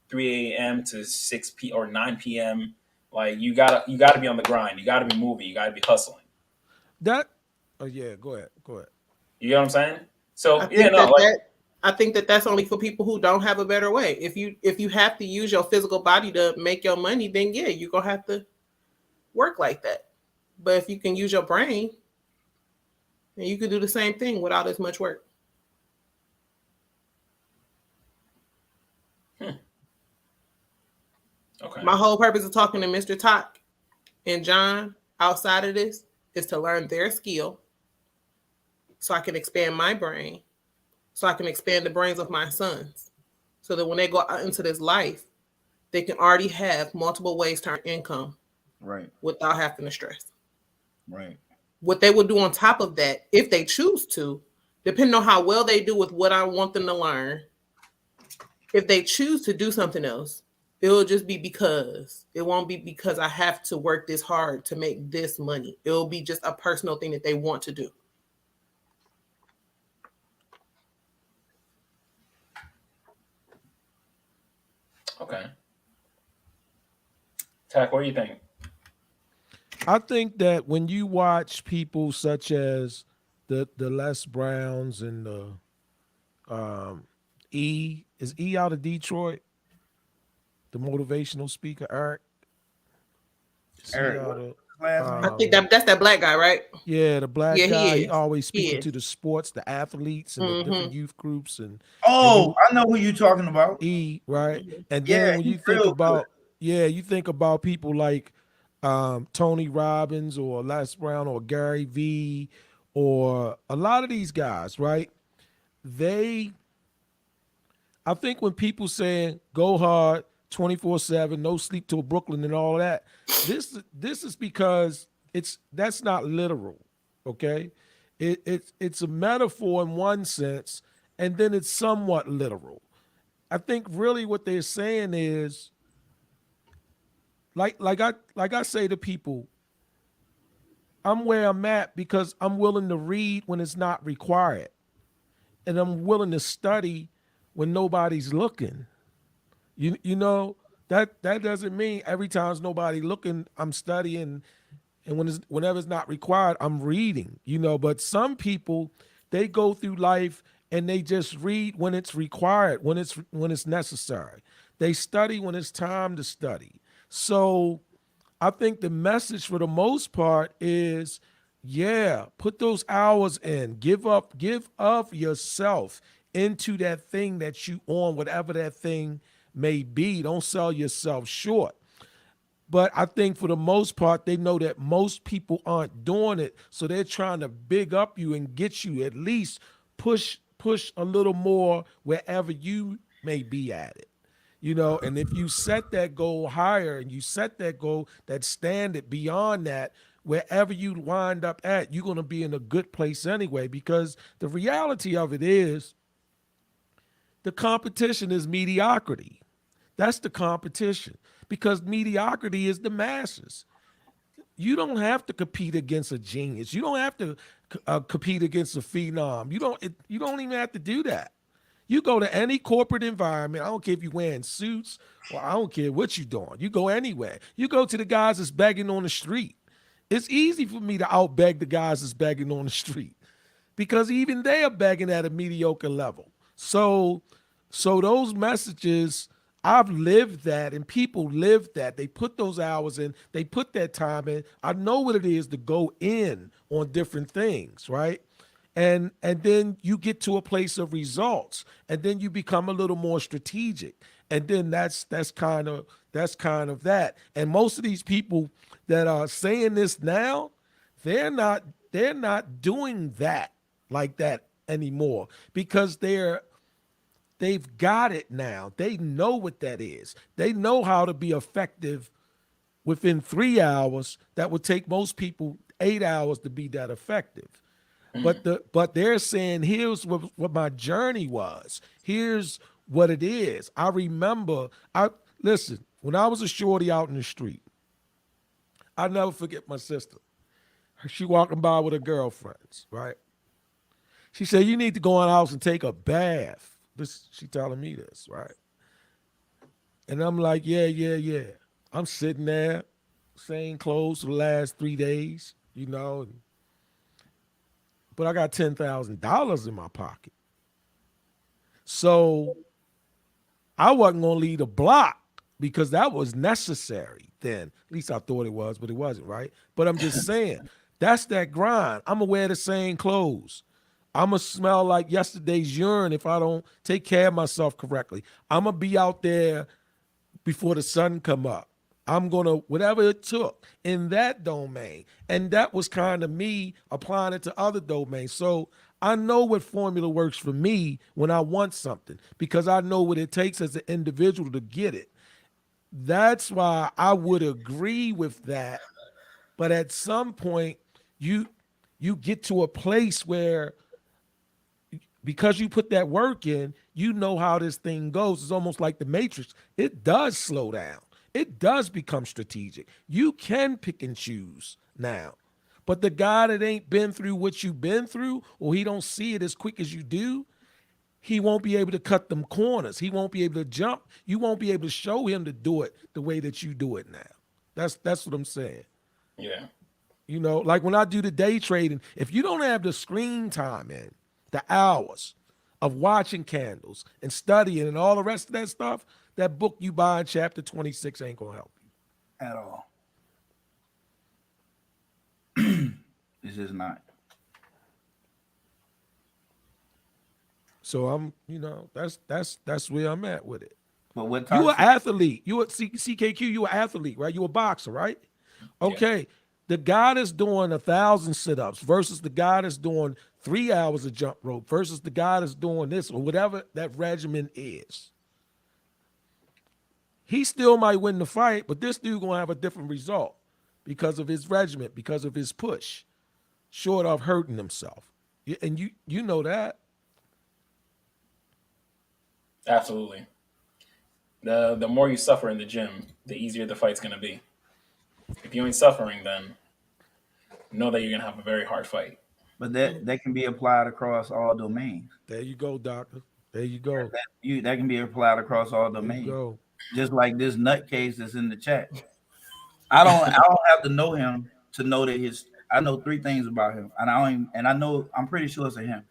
[SPEAKER 10] 3 a.m. to 6 p or 9 p.m. Like you gotta be on the grind. You gotta be moving. You gotta be hustling.
[SPEAKER 13] Go ahead.
[SPEAKER 10] You know what I'm saying? So
[SPEAKER 11] I think that's only for people who don't have a better way. If you have to use your physical body to make your money, then yeah, you're gonna have to work like that. But if you can use your brain, then you can do the same thing without as much work.
[SPEAKER 10] Okay.
[SPEAKER 11] My whole purpose of talking to Mr. Talk and John outside of this is to learn their skill so I can expand my brain, so I can expand the brains of my sons, so that when they go out into this life, they can already have multiple ways to earn income,
[SPEAKER 2] right,
[SPEAKER 11] without having to stress.
[SPEAKER 2] Right.
[SPEAKER 11] What they would do on top of that, if they choose to, depending on how well they do with what I want them to learn, if they choose to do something else, it'll just be because. It won't be because I have to work this hard to make this money. It'll be just a personal thing that they want to do.
[SPEAKER 10] Okay. Tack, what do you think?
[SPEAKER 13] I think that when you watch people such as the Les Browns and the is E out of Detroit, the motivational speaker Eric.
[SPEAKER 11] I think that's that black guy, right?
[SPEAKER 13] Yeah, the black
[SPEAKER 11] Yeah, he
[SPEAKER 13] guy. He
[SPEAKER 11] is.
[SPEAKER 13] always
[SPEAKER 11] He
[SPEAKER 13] speaking
[SPEAKER 11] is.
[SPEAKER 13] to the sports, the athletes, and the different
[SPEAKER 11] Mhm.
[SPEAKER 13] youth groups. And
[SPEAKER 2] I know who you're talking about.
[SPEAKER 13] Right. And
[SPEAKER 2] Yeah,
[SPEAKER 13] then when you
[SPEAKER 2] he's
[SPEAKER 13] think
[SPEAKER 2] real
[SPEAKER 13] about you think about people like Tony Robbins or Les Brown or Gary Vee or a lot of these guys, right? I think when people saying go hard 24/7, no sleep till Brooklyn and all that, this is because that's not literal, okay? It's a metaphor in one sense, and then it's somewhat literal. I think really what they're saying is like I say to people, I'm where I'm at because I'm willing to read when it's not required, and I'm willing to study when nobody's looking. You know that doesn't mean every time's nobody looking I'm studying, and whenever it's not required I'm reading. But some people, they go through life and they just read when it's required, when it's necessary. They study when it's time to study. So I think the message for the most part is, put those hours in. Give of yourself into that thing that you on, whatever that thing may be. Don't sell yourself short. But I think for the most part, they know that most people aren't doing it. So they're trying to big up you and get you at least push a little more wherever you may be at it. And if you set that goal higher and you set that goal, that standard beyond that, wherever you wind up at, you're going to be in a good place anyway, because the reality of it is the competition is mediocrity. That's the competition, because mediocrity is the masses. You don't have to compete against a genius. You don't have to compete against a phenom. You don't even have to do that. You go to any corporate environment. I don't care if you're wearing suits or I don't care what you're doing. You go anywhere. You go to the guys that's begging on the street. It's easy for me to outbeg the guys that's begging on the street because even they are begging at a mediocre level. So those messages, I've lived that and people live that. They put those hours in. They put that time in. I know what it is to go in on different things, right? And then you get to a place of results, and then you become a little more strategic, and then that's kind of that. And most of these people that are saying this now, they're not doing that like that anymore because they've got it now. They know what that is. They know how to be effective within 3 hours. That would take most people 8 hours to be that effective. But they're saying, here's what my journey was. Here's what it is. I remember, listen, when I was a shorty out in the street, I'll never forget my sister. She walking by with her girlfriends, right? She said, you need to go in the house and take a bath. She telling me this, right? And I'm like, yeah. I'm sitting there, same clothes for the last 3 days, but I got $10,000 in my pocket. So I wasn't going to leave the block because that was necessary then. At least I thought it was, but it wasn't, right? But I'm just saying, that's that grind. I'm going to wear the same clothes. I'm going to smell like yesterday's urine if I don't take care of myself correctly. I'm going to be out there before the sun come up. I'm going to, whatever it took in that domain. And that was kind of me applying it to other domains. So I know what formula works for me when I want something because I know what it takes as an individual to get it. That's why I would agree with that. But at some point, you get to a place where because you put that work in, you know how this thing goes. It's almost like the Matrix. It does slow down. It does become strategic. You can pick and choose now. But the guy that ain't been through what you've been through, or he don't see it as quick as you do, he won't be able to cut them corners. He won't be able to jump. You won't be able to show him to do it the way that you do it now. That's what I'm saying.
[SPEAKER 10] Yeah.
[SPEAKER 13] Like when I do the day trading, if you don't have the screen time in, the hours of watching candles and studying and all the rest of that stuff, that book you buy in chapter 26 ain't going to help you.
[SPEAKER 2] At all. It's just not.
[SPEAKER 13] So I'm, that's where I'm at with it.
[SPEAKER 2] But what
[SPEAKER 13] You an
[SPEAKER 2] toxic?
[SPEAKER 13] athlete. You a CKQ. You an athlete, right? You a boxer, right? Okay. The guy that's doing 1,000 sit-ups versus the guy that's doing 3 hours of jump rope versus the guy that's doing this or whatever that regimen is. He still might win the fight, but this dude gonna have a different result because of his regimen, because of his push, short of hurting himself. And you know that.
[SPEAKER 10] Absolutely. The more you suffer in the gym, the easier the fight's gonna be. If you ain't suffering, then know that you're gonna have a very hard fight.
[SPEAKER 2] But that can be applied across all domains.
[SPEAKER 13] There you go, doctor. There you go.
[SPEAKER 2] That can be applied across all domains.
[SPEAKER 13] Go.
[SPEAKER 2] Just like this nutcase that's in the chat. I don't have to know him to know that I know 3 things about him. And I'm pretty sure it's a him.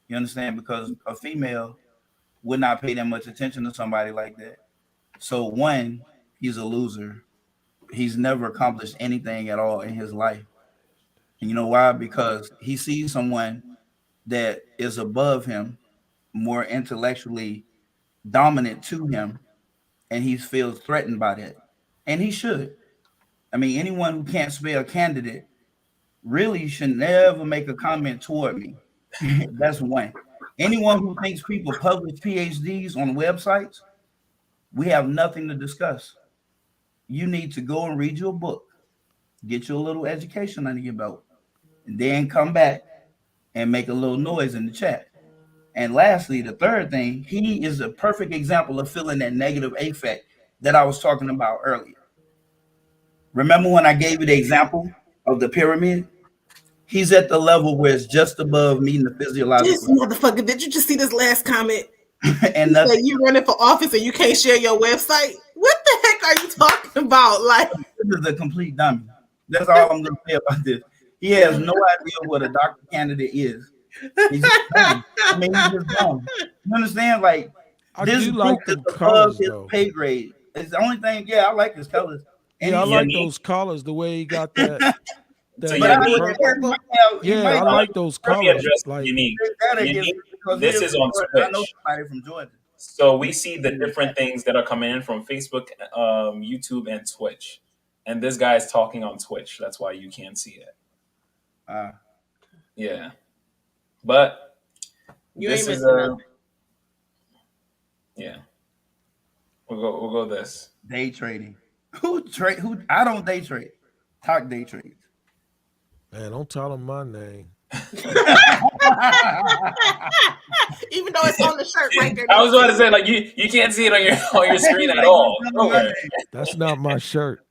[SPEAKER 2] You understand? Because a female would not pay that much attention to somebody like that. So 1, he's a loser. He's never accomplished anything at all in his life. And you know why? Because he sees someone that is above him, more intellectually dominant to him, and he feels threatened by that. And he should. I mean, anyone who can't spell candidate really should never make a comment toward me. That's 1. Anyone who thinks people publish PhDs on websites, we have nothing to discuss. You need to go and read your book, get your little education under your belt, and then come back and make a little noise in the chat. And lastly, the 3rd thing, he is a perfect example of feeling that negative affect that I was talking about earlier. Remember when I gave you the example of the pyramid? He's at the level where it's just above meeting the physiological.
[SPEAKER 11] This motherfucker, did you just see this last comment?
[SPEAKER 2] And
[SPEAKER 11] you running for office and you can't share your website? What the heck are you talking about? Like,
[SPEAKER 2] this is a complete dummy. That's all I'm going to say about this. He has no idea what a doctor candidate is. He's just dumb. I mean, he's just dumb. You understand? Like, this
[SPEAKER 13] do like
[SPEAKER 2] is
[SPEAKER 13] them
[SPEAKER 2] above
[SPEAKER 13] colors,
[SPEAKER 2] his
[SPEAKER 13] though.
[SPEAKER 2] pay grade. It's the only thing. Yeah, I like his colors.
[SPEAKER 13] Yeah, I like those colors. The way he got that.
[SPEAKER 10] So
[SPEAKER 13] purple. Yeah, I like those colors. Like,
[SPEAKER 10] Unique. This is on
[SPEAKER 2] I know
[SPEAKER 10] Twitch.
[SPEAKER 2] somebody from Georgia.
[SPEAKER 10] So we see the different things that are coming in from Facebook, YouTube, and Twitch. And this guy is talking on Twitch. That's why you can't see it. Yeah. But
[SPEAKER 11] You
[SPEAKER 10] this
[SPEAKER 11] ain't
[SPEAKER 10] is
[SPEAKER 11] missing nothing.
[SPEAKER 10] Yeah. We'll go this.
[SPEAKER 2] Day trading. Who I don't day trade. Talk day trades.
[SPEAKER 13] man, don't tell him my name.
[SPEAKER 11] Even though it's on the shirt right there.
[SPEAKER 10] I was about to say, like, you can't see it on your screen at all. Nowhere.
[SPEAKER 13] That's not my shirt.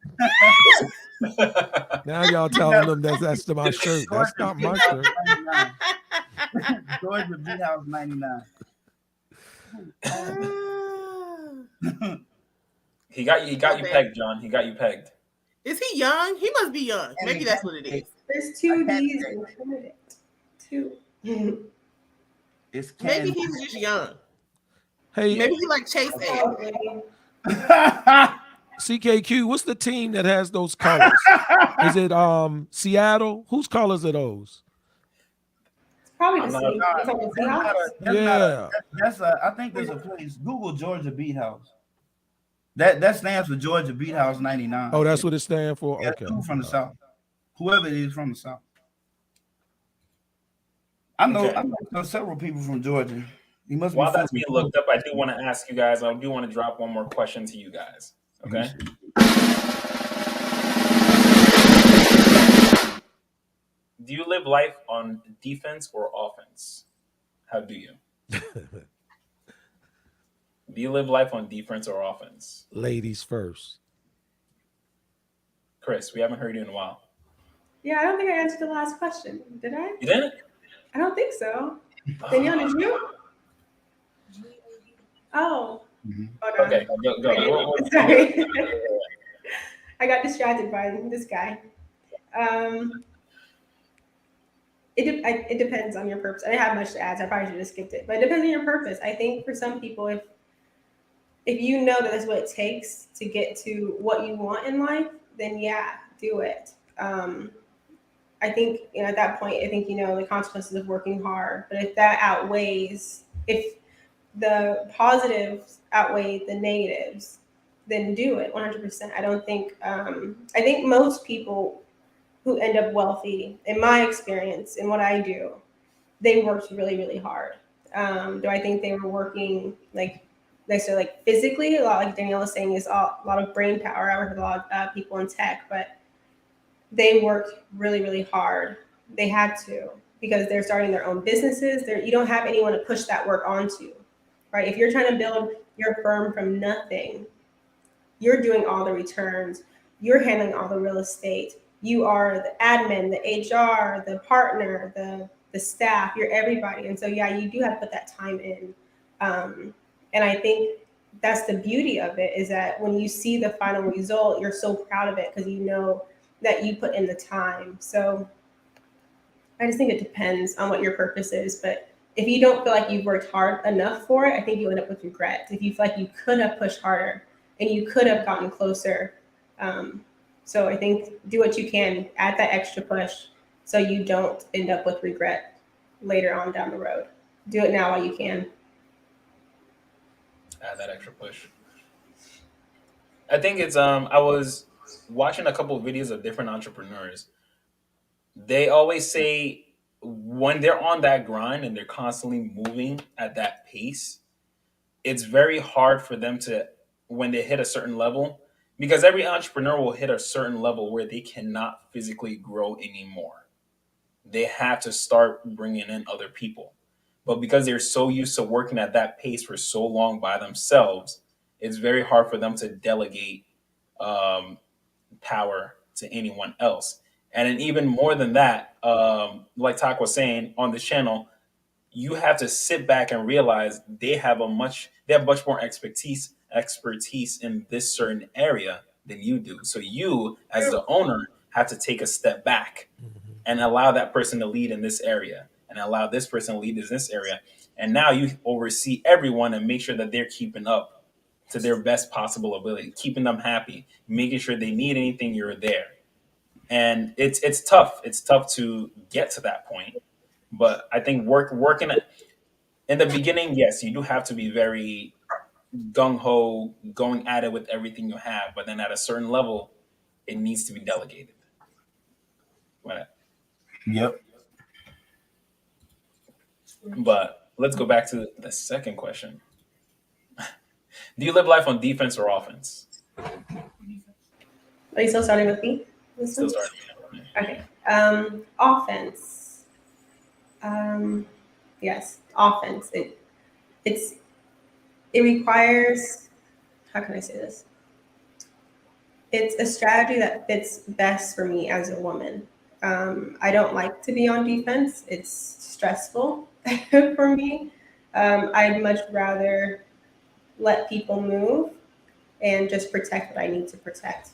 [SPEAKER 13] Now y'all telling them that's my shirt. That's not my shirt.
[SPEAKER 2] Georgia Beat House 99.
[SPEAKER 10] He got you pegged, John. He got you pegged.
[SPEAKER 11] Is he young? He must be young. Maybe that's what it is.
[SPEAKER 5] There's 2 D's included. 2.
[SPEAKER 2] It's
[SPEAKER 11] Maybe he's just young.
[SPEAKER 13] Hey,
[SPEAKER 11] Maybe he like Chase A.
[SPEAKER 13] CKQ, what's the team that has those colors? Is it Seattle? Whose colors are those?
[SPEAKER 5] It's probably the same.
[SPEAKER 13] Yeah.
[SPEAKER 2] I think there's a place. Google Georgia Beat House. That stands for Georgia Beat House 99.
[SPEAKER 13] Oh, that's what it stands for?
[SPEAKER 2] Yeah,
[SPEAKER 13] Okay.
[SPEAKER 2] from the South. Whoever it is from the South. I know several people from Georgia. He must
[SPEAKER 10] While
[SPEAKER 2] be
[SPEAKER 10] that's being looked up, I do want to ask you guys, I do want to drop one more question to you guys. Okay? Do you live life on defense or offense? How do you? Do you live life on defense or offense?
[SPEAKER 13] Ladies first.
[SPEAKER 10] Chris, we haven't heard you in a while.
[SPEAKER 5] Yeah, I don't think I answered the last question. Did I?
[SPEAKER 10] You didn't?
[SPEAKER 5] I don't think so. Danielle, did you? Oh. Hold on.
[SPEAKER 10] Okay, go.
[SPEAKER 5] Sorry. I got distracted by this guy. It depends on your purpose. I didn't have much to add, so I probably should have skipped it. But it depends on your purpose. I think for some people, if you know that that's what it takes to get to what you want in life, then yeah, do it. I think, at that point, I think, the consequences of working hard. But if that outweighs, if the positives outweigh the negatives, then do it 100%. I think most people who end up wealthy, in my experience, in what I do, they worked really, really hard. Do I think they were working necessarily physically? A lot, like Danielle was saying, is a lot of brain power. I work with a lot of people in tech, but they worked really, really hard. They had to, because they're starting their own businesses. You don't have anyone to push that work onto, right? If you're trying to build your firm from nothing, you're doing all the returns, you're handling all the real estate, you are the admin, the HR, the partner, the staff, you're everybody. And so, yeah, you do have to put that time in. And I think that's the beauty of it, is that when you see the final result, you're so proud of it because you know that you put in the time. So I just think it depends on what your purpose is. But if you don't feel like you've worked hard enough for it, I think you end up with regret. If you feel like you could have pushed harder and you could have gotten closer. So I think do what you can, add that extra push so you don't end up with regret later on down the road. Do it now while you can.
[SPEAKER 10] Add that extra push. I think it's I was watching a couple of videos of different entrepreneurs. They always say when they're on that grind and they're constantly moving at that pace, it's very hard for them to, when they hit a certain level, because every entrepreneur will hit a certain level where they cannot physically grow anymore. They have to start bringing in other people. But because they're so used to working at that pace for so long by themselves, it's very hard for them to delegate power to anyone else. And then even more than that, like Tak was saying on this channel, you have to sit back and realize they have much more expertise in this certain area than you do. So you, as the owner, have to take a step back and allow that person to lead in this area and allow this person to lead in this area. And now you oversee everyone and make sure that they're keeping up to their best possible ability, keeping them happy, making sure they need anything, you're there. And it's tough. It's tough to get to that point. But I think working in the beginning, yes, you do have to be very gung ho, going at it with everything you have. But then at a certain level, it needs to be delegated. Right.
[SPEAKER 2] Yep.
[SPEAKER 10] But let's go back to the second question. Do you live life on defense or offense?
[SPEAKER 5] Are you still starting with me?
[SPEAKER 10] Still starting.
[SPEAKER 5] Okay. Offense. Yes, offense. It requires, how can I say this? It's a strategy that fits best for me as a woman. I don't like to be on defense. It's stressful for me. I'd much rather let people move and just protect what I need to protect.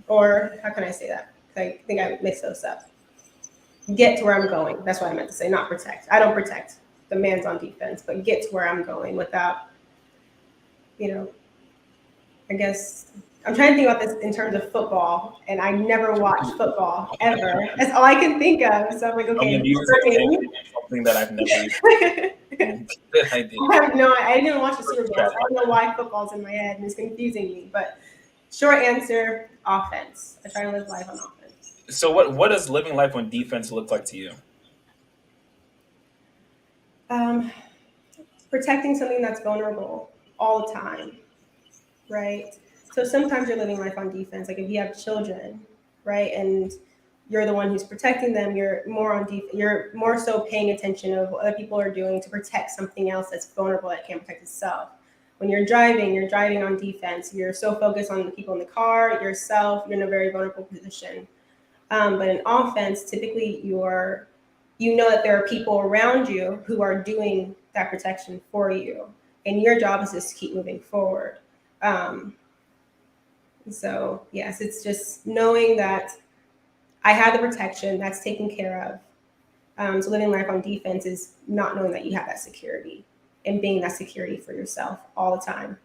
[SPEAKER 5] Or how can I say that? I think I mixed those up. Get to where I'm going. That's what I meant to say, not protect. I don't protect. The man's on defense, but get to where I'm going without, I guess I'm trying to think about this in terms of football, and I never watched football ever. That's all I can think of. So I'm like, okay.
[SPEAKER 10] Something that I've never
[SPEAKER 5] I didn't watch the Super Bowl. I don't know why football's in my head and it's confusing me. But short answer, offense. I try to live life on offense.
[SPEAKER 10] So what does living life on defense look like to you?
[SPEAKER 5] Protecting something that's vulnerable all the time, right? So sometimes you're living life on defense. Like if you have children, right, and you're the one who's protecting them, you're more on you're more so paying attention of what other people are doing to protect something else that's vulnerable that can't protect itself. When you're driving on defense. You're so focused on the people in the car, yourself, you're in a very vulnerable position. But in offense, typically you know that there are people around you who are doing that protection for you. And your job is just to keep moving forward. So yes, it's just knowing that I have the protection that's taken care of. So living life on defense is not knowing that you have that security and being that security for yourself all the time.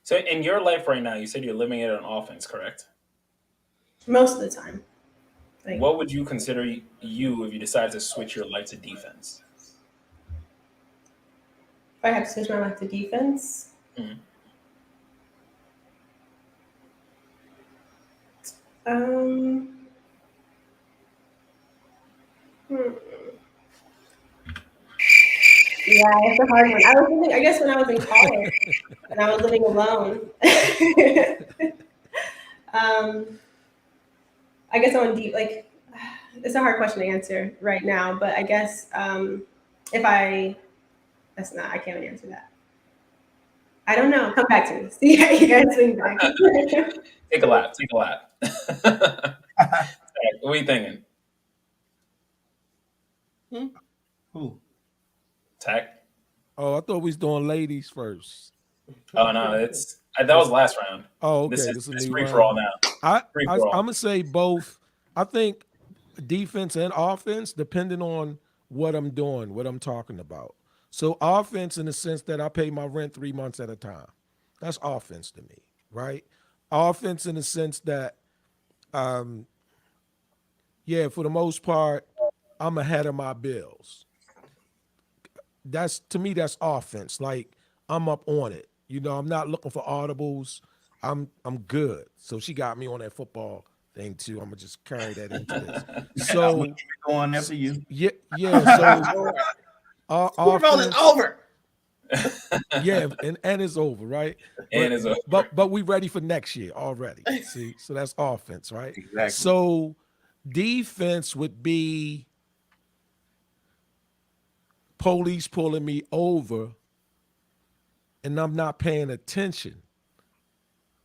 [SPEAKER 10] So in your life right now, you said you're living it on offense, correct?
[SPEAKER 5] Most of the time. Like,
[SPEAKER 10] What would you consider you if you decided to switch your life to defense?
[SPEAKER 5] if I had to switch my life to defense,
[SPEAKER 10] Mhm.
[SPEAKER 5] um, yeah, it's a hard one. I guess when I was in college and I was living alone, I guess I would like, it's a hard question to answer right now, but I guess I can't even answer that. I don't know. Come back to me. See how you guys think back.
[SPEAKER 10] Take a lap. What are you thinking?
[SPEAKER 2] Who?
[SPEAKER 10] Tech?
[SPEAKER 13] Oh, I thought we was doing ladies first.
[SPEAKER 10] Oh no, that was last round.
[SPEAKER 13] Oh, okay.
[SPEAKER 10] This is
[SPEAKER 13] new
[SPEAKER 10] free
[SPEAKER 13] round.
[SPEAKER 10] for all now.
[SPEAKER 13] I'm
[SPEAKER 10] Free for all.
[SPEAKER 13] gonna say both. I think defense and offense, depending on what I'm doing, what I'm talking about. So offense in the sense that I pay my rent 3 months at a time. That's offense to me, right? Offense in the sense that, yeah, for the most part, I'm ahead of my bills. To me, that's offense. Like I'm up on it. You know, I'm not looking for audibles. I'm good. So she got me on that football thing too. I'm gonna just carry that into this. So
[SPEAKER 2] going after you.
[SPEAKER 13] Yeah. So our
[SPEAKER 11] Super Bowl is over.
[SPEAKER 13] Yeah, and it's over, right?
[SPEAKER 10] And it's over.
[SPEAKER 13] But we ready for next year already. See, so that's offense, right?
[SPEAKER 2] Exactly.
[SPEAKER 13] So defense would be police pulling me over and I'm not paying attention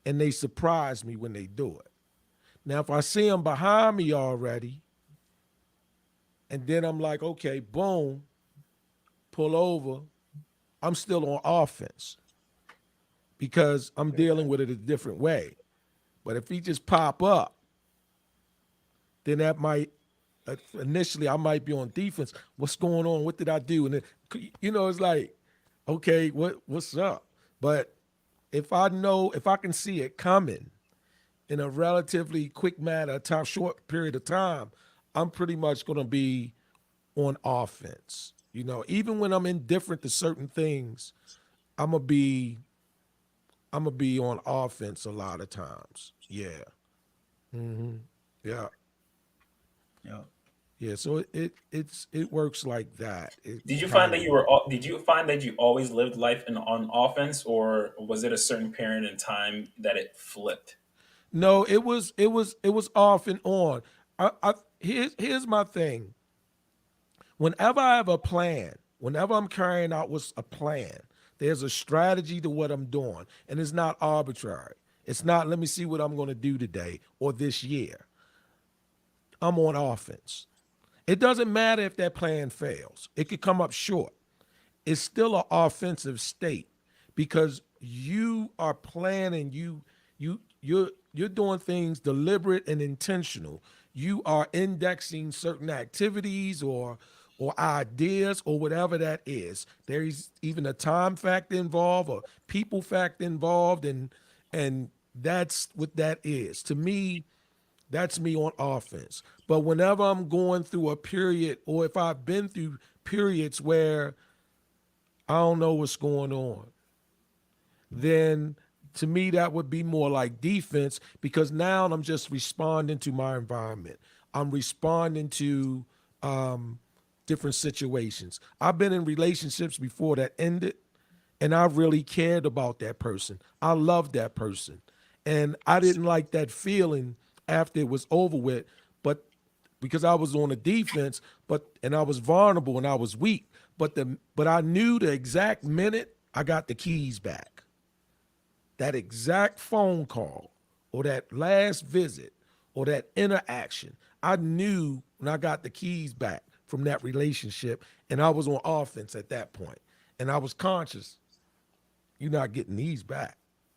[SPEAKER 13] and they surprise me when they do it. Now, if I see them behind me already and then I'm like, okay, boom, pull over, I'm still on offense because I'm dealing with it a different way. But if he just pop up, then that might, initially I might be on defense. What's going on? What did I do? And then, it's like, okay, what's up? But if I can see it coming in a relatively quick short period of time, I'm pretty much going to be on offense. Even when I'm indifferent to certain things, I'm gonna be on offense a lot of times. Yeah. Mm-hmm. Yeah.
[SPEAKER 2] Yeah.
[SPEAKER 13] Yeah. So it works like that.
[SPEAKER 10] Did you find that you always lived life on offense, or was it a certain period in time that it flipped?
[SPEAKER 13] No, it was off and on. Here's my thing. Whenever I have a plan, whenever I'm carrying out what's a plan, there's a strategy to what I'm doing, and it's not arbitrary. It's not, let me see what I'm going to do today or this year. I'm on offense. It doesn't matter if that plan fails. It could come up short. It's still an offensive state because you are planning, you're doing things deliberate and intentional. You are indexing certain activities or ideas or whatever that is. There's even a time factor involved or people factor involved, and that's what that is. To me, that's me on offense. But whenever I'm going through a period, or if I've been through periods where I don't know what's going on, then to me that would be more like defense, because now I'm just responding to my environment. I'm responding to different situations. I've been in relationships before that ended, and I really cared about that person. I loved that person, and I didn't like that feeling after it was over with, but because I was on the defense, and I was vulnerable and I was weak, but I knew the exact minute I got the keys back, that exact phone call or that last visit or that interaction, I knew when I got the keys back from that relationship, and I was on offense at that point. And I was conscious, you're not getting these back,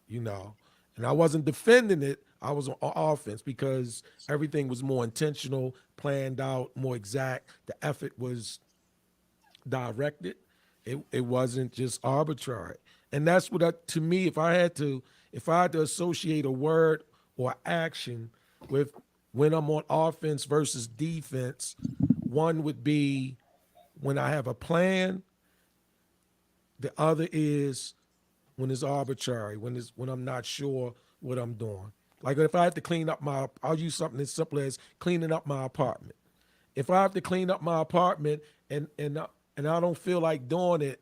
[SPEAKER 13] And I wasn't defending it. I was on offense because everything was more intentional, planned out, more exact. The effort was directed. It wasn't just arbitrary. And that's what, to me, if I had to associate a word or action with when I'm on offense versus defense. One would be when I have a plan. The other is when it's arbitrary, when I'm not sure what I'm doing. Like if I have to clean up I'll use something as simple as cleaning up my apartment. If I have to clean up my apartment and I don't feel like doing it,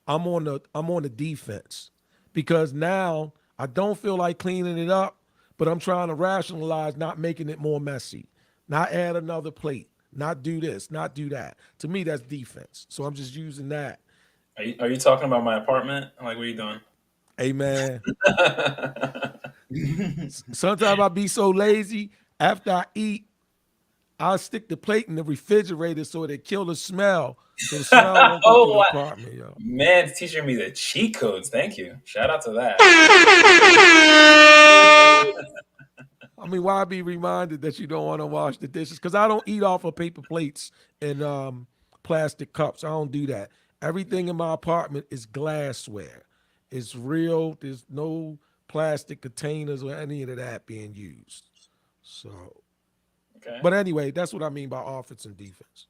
[SPEAKER 13] I'm on the defense, because now I don't feel like cleaning it up, but I'm trying to rationalize not making it more messy, not add another plate, not do this, not do that. To me, that's defense. So I'm just using that.
[SPEAKER 10] Are you talking about my apartment? Like, what are you doing?
[SPEAKER 13] Hey, man. Sometimes I be so lazy, after I eat, I'll stick the plate in the refrigerator so it kill the smell. So the smell won't go through the apartment, yo.
[SPEAKER 10] Man, it's teaching me the cheat codes. Thank you. Shout out to that.
[SPEAKER 13] I mean, why be reminded that you don't want to wash the dishes? Because I don't eat off of paper plates and plastic cups. I don't do that. Everything in my apartment is glassware. It's real. There's no plastic containers or any of that being used. So,
[SPEAKER 10] okay.
[SPEAKER 13] But anyway, that's what I mean by offense and defense.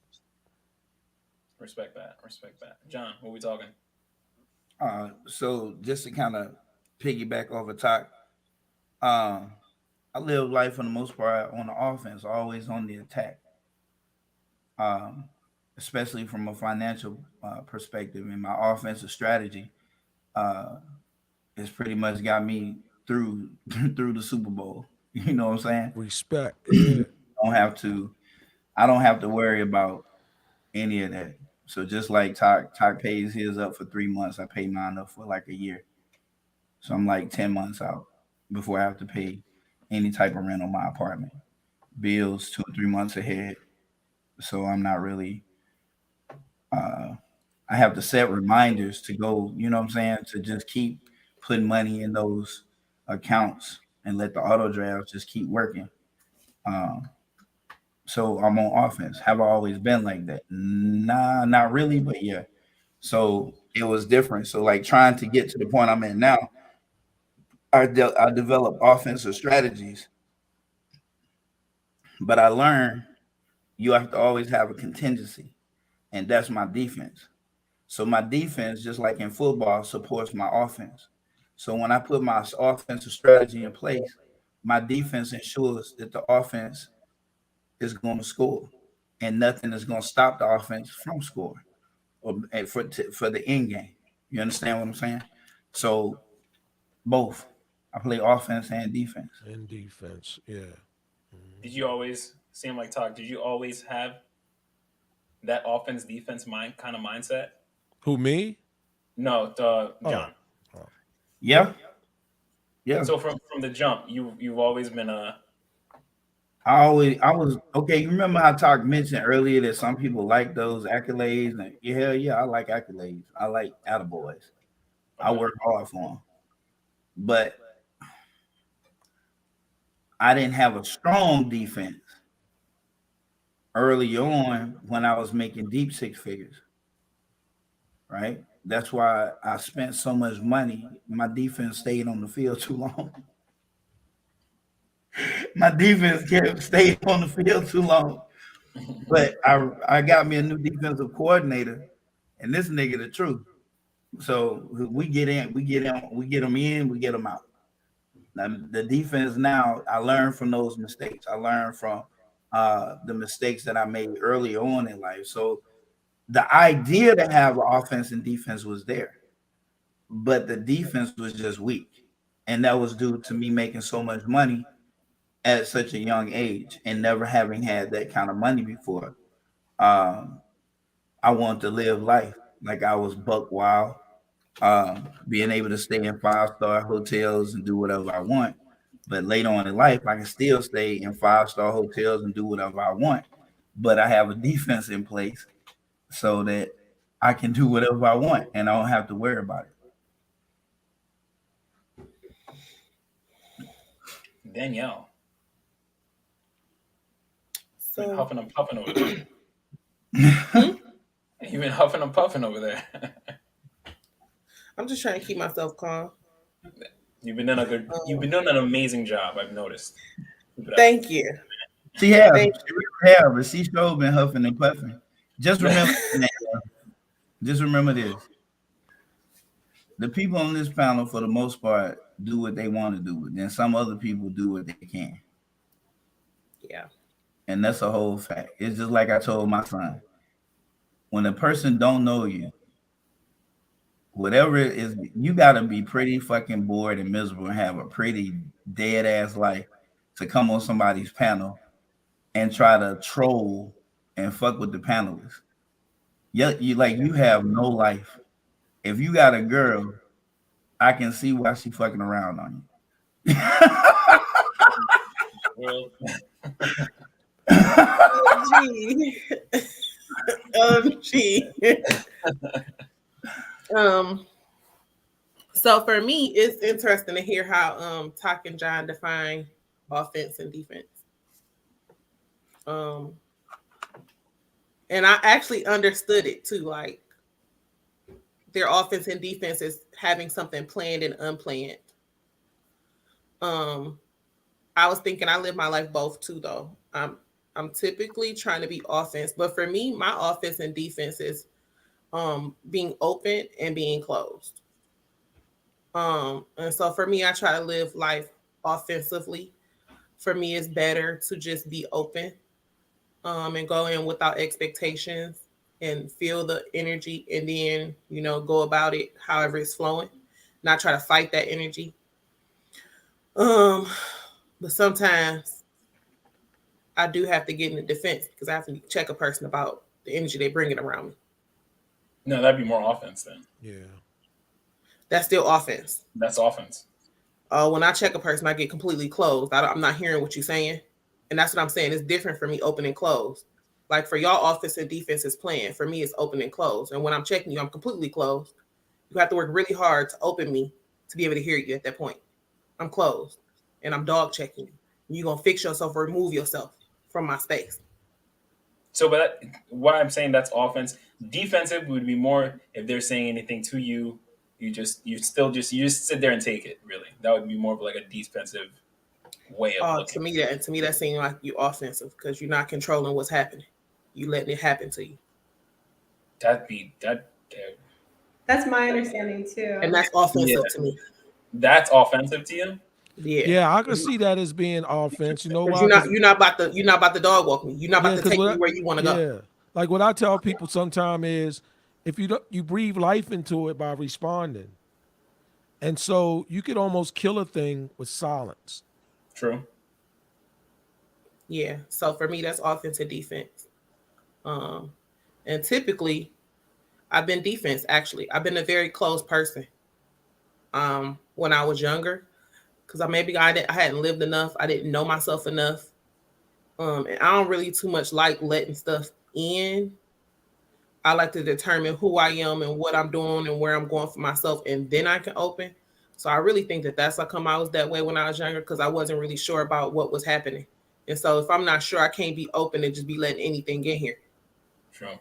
[SPEAKER 10] Respect that. Respect that. John, what we talking?
[SPEAKER 2] So just to kind of piggyback off of talk, I live life for the most part on the offense, always on the attack. Especially from a financial perspective, and my offensive strategy has pretty much got me through the Super Bowl. You know what I'm saying?
[SPEAKER 13] Respect. Yeah.
[SPEAKER 2] I don't have to worry about any of that. So just like Talk pays his up for 3 months, I pay mine up for like a year. So I'm like 10 months out before I have to pay any type of rent on my apartment. Bills 2 or 3 months ahead. So I'm not really I have to set reminders to go, you know what I'm saying, to just keep putting money in those accounts and let the auto drafts just keep working. So I'm on offense. Have I always been like that? Nah, not really, but yeah. So it was different. So like trying to get to the point I'm at now, I developed offensive strategies, but I learned you have to always have a contingency, and that's my defense. So my defense, just like in football, supports my offense. So when I put my offensive strategy in place, my defense ensures that the offense is going to score, and nothing is going to stop the offense from scoring or for the end game. You understand what I'm saying? So both. I play offense and defense.
[SPEAKER 13] And defense, yeah.
[SPEAKER 10] Did you always seem like Talk? Did you always have that offense defense kind of mindset?
[SPEAKER 13] Who, me?
[SPEAKER 10] No, John.
[SPEAKER 2] Oh. Yeah.
[SPEAKER 10] So from the jump, you've always been a.
[SPEAKER 2] I was okay. You remember how Talk mentioned earlier that some people like those accolades, and yeah, I like accolades. I like attaboys. Okay. I work hard for them, but I didn't have a strong defense early on when I was making deep six figures. Right? That's why I spent so much money. My defense stayed on the field too long. My defense stayed on the field too long. But I got me a new defensive coordinator, and this nigga the truth. So we get them in, we get them out. Now, the defense now, I learned from those mistakes. I learned from the mistakes that I made early on in life. So the idea to have offense and defense was there, but the defense was just weak. And that was due to me making so much money at such a young age and never having had that kind of money before. I wanted to live life like I was buck wild, being able to stay in 5-star hotels and do whatever I want. But later on in life, I can still stay in 5-star hotels and do whatever I want. But I have a defense in place so that I can do whatever I want and I don't have to worry about it.
[SPEAKER 10] Danielle.
[SPEAKER 11] So
[SPEAKER 10] huffing and puffing over there. You've been huffing and puffing over there.
[SPEAKER 11] I'm just trying to keep myself calm.
[SPEAKER 10] You've been doing an amazing job, I've noticed.
[SPEAKER 11] Thank you.
[SPEAKER 2] She have, but she sure been huffing and puffing. Just remember, just remember this: the people on this panel, for the most part, do what they want to do. Then some other people do what they can.
[SPEAKER 11] Yeah,
[SPEAKER 2] and that's a whole fact. It's just like I told my son: when a person don't know you, whatever it is, you got to be pretty fucking bored and miserable and have a pretty dead ass life to come on somebody's panel and try to troll and fuck with the panelists. Yeah, you have no life. If you got a girl, I can see why she fucking around on you.
[SPEAKER 11] Gee. So for me, it's interesting to hear how Talk and John define offense and defense. And I actually understood it too. Like their offense and defense is having something planned and unplanned. I was thinking I live my life both too, though. I'm typically trying to be offense, but for me, my offense and defense is being open and being closed. And so for me, I try to live life offensively. For me, it's better to just be open and go in without expectations and feel the energy and then, go about it however it's flowing, not try to fight that energy. But sometimes I do have to get in the defense because I have to check a person about the energy they bringing around me.
[SPEAKER 10] No, that'd be more offense then.
[SPEAKER 13] Yeah.
[SPEAKER 11] That's still offense.
[SPEAKER 10] That's offense.
[SPEAKER 11] When I check a person, I get completely closed. I'm not hearing what you're saying. And that's what I'm saying. It's different for me, open and closed. Like for y'all, offense and defense is playing. For me, it's open and closed. And when I'm checking you, I'm completely closed. You have to work really hard to open me to be able to hear you at that point. I'm closed and I'm dog checking you. You're going to fix yourself or remove yourself from my space.
[SPEAKER 10] So, but why I'm saying that's offense. Defensive would be more if they're saying anything to you, you just sit there and take it. Really, that would be more of like a defensive way of looking.
[SPEAKER 11] To me, that seems like you offensive because you're not controlling what's happening. You letting it happen to you.
[SPEAKER 5] That's my understanding too.
[SPEAKER 11] And that's offensive to me.
[SPEAKER 10] That's offensive to you?
[SPEAKER 13] Yeah, I can see that as being offense. You know why?
[SPEAKER 11] You're not about to dog walk me. You're not about to take me where you want to go.
[SPEAKER 13] Yeah, like what I tell people sometimes is, if you breathe life into it by responding, and so you could almost kill a thing with silence.
[SPEAKER 10] True.
[SPEAKER 11] Yeah. So for me, that's offense and defense. And typically, I've been defense. Actually, I've been a very close person. When I was younger. Because I hadn't lived enough. I didn't know myself enough. And I don't really too much like letting stuff in. I like to determine who I am and what I'm doing and where I'm going for myself. And then I can open. So I really think that's how come I was that way when I was younger. Because I wasn't really sure about what was happening. And so if I'm not sure, I can't be open and just be letting anything in here.
[SPEAKER 10] Sure.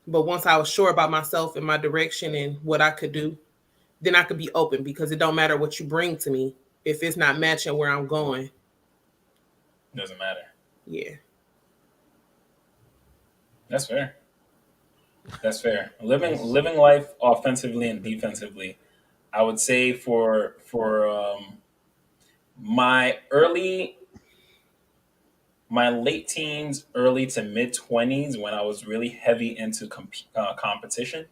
[SPEAKER 11] But once I was sure about myself and my direction and what I could do, then I could be open because it don't matter what you bring to me. If it's not matching where I'm going.
[SPEAKER 10] Doesn't matter.
[SPEAKER 11] Yeah.
[SPEAKER 10] That's fair. That's fair. Living life offensively and defensively. I would say for my late teens, early to mid 20s, when I was really heavy into competition.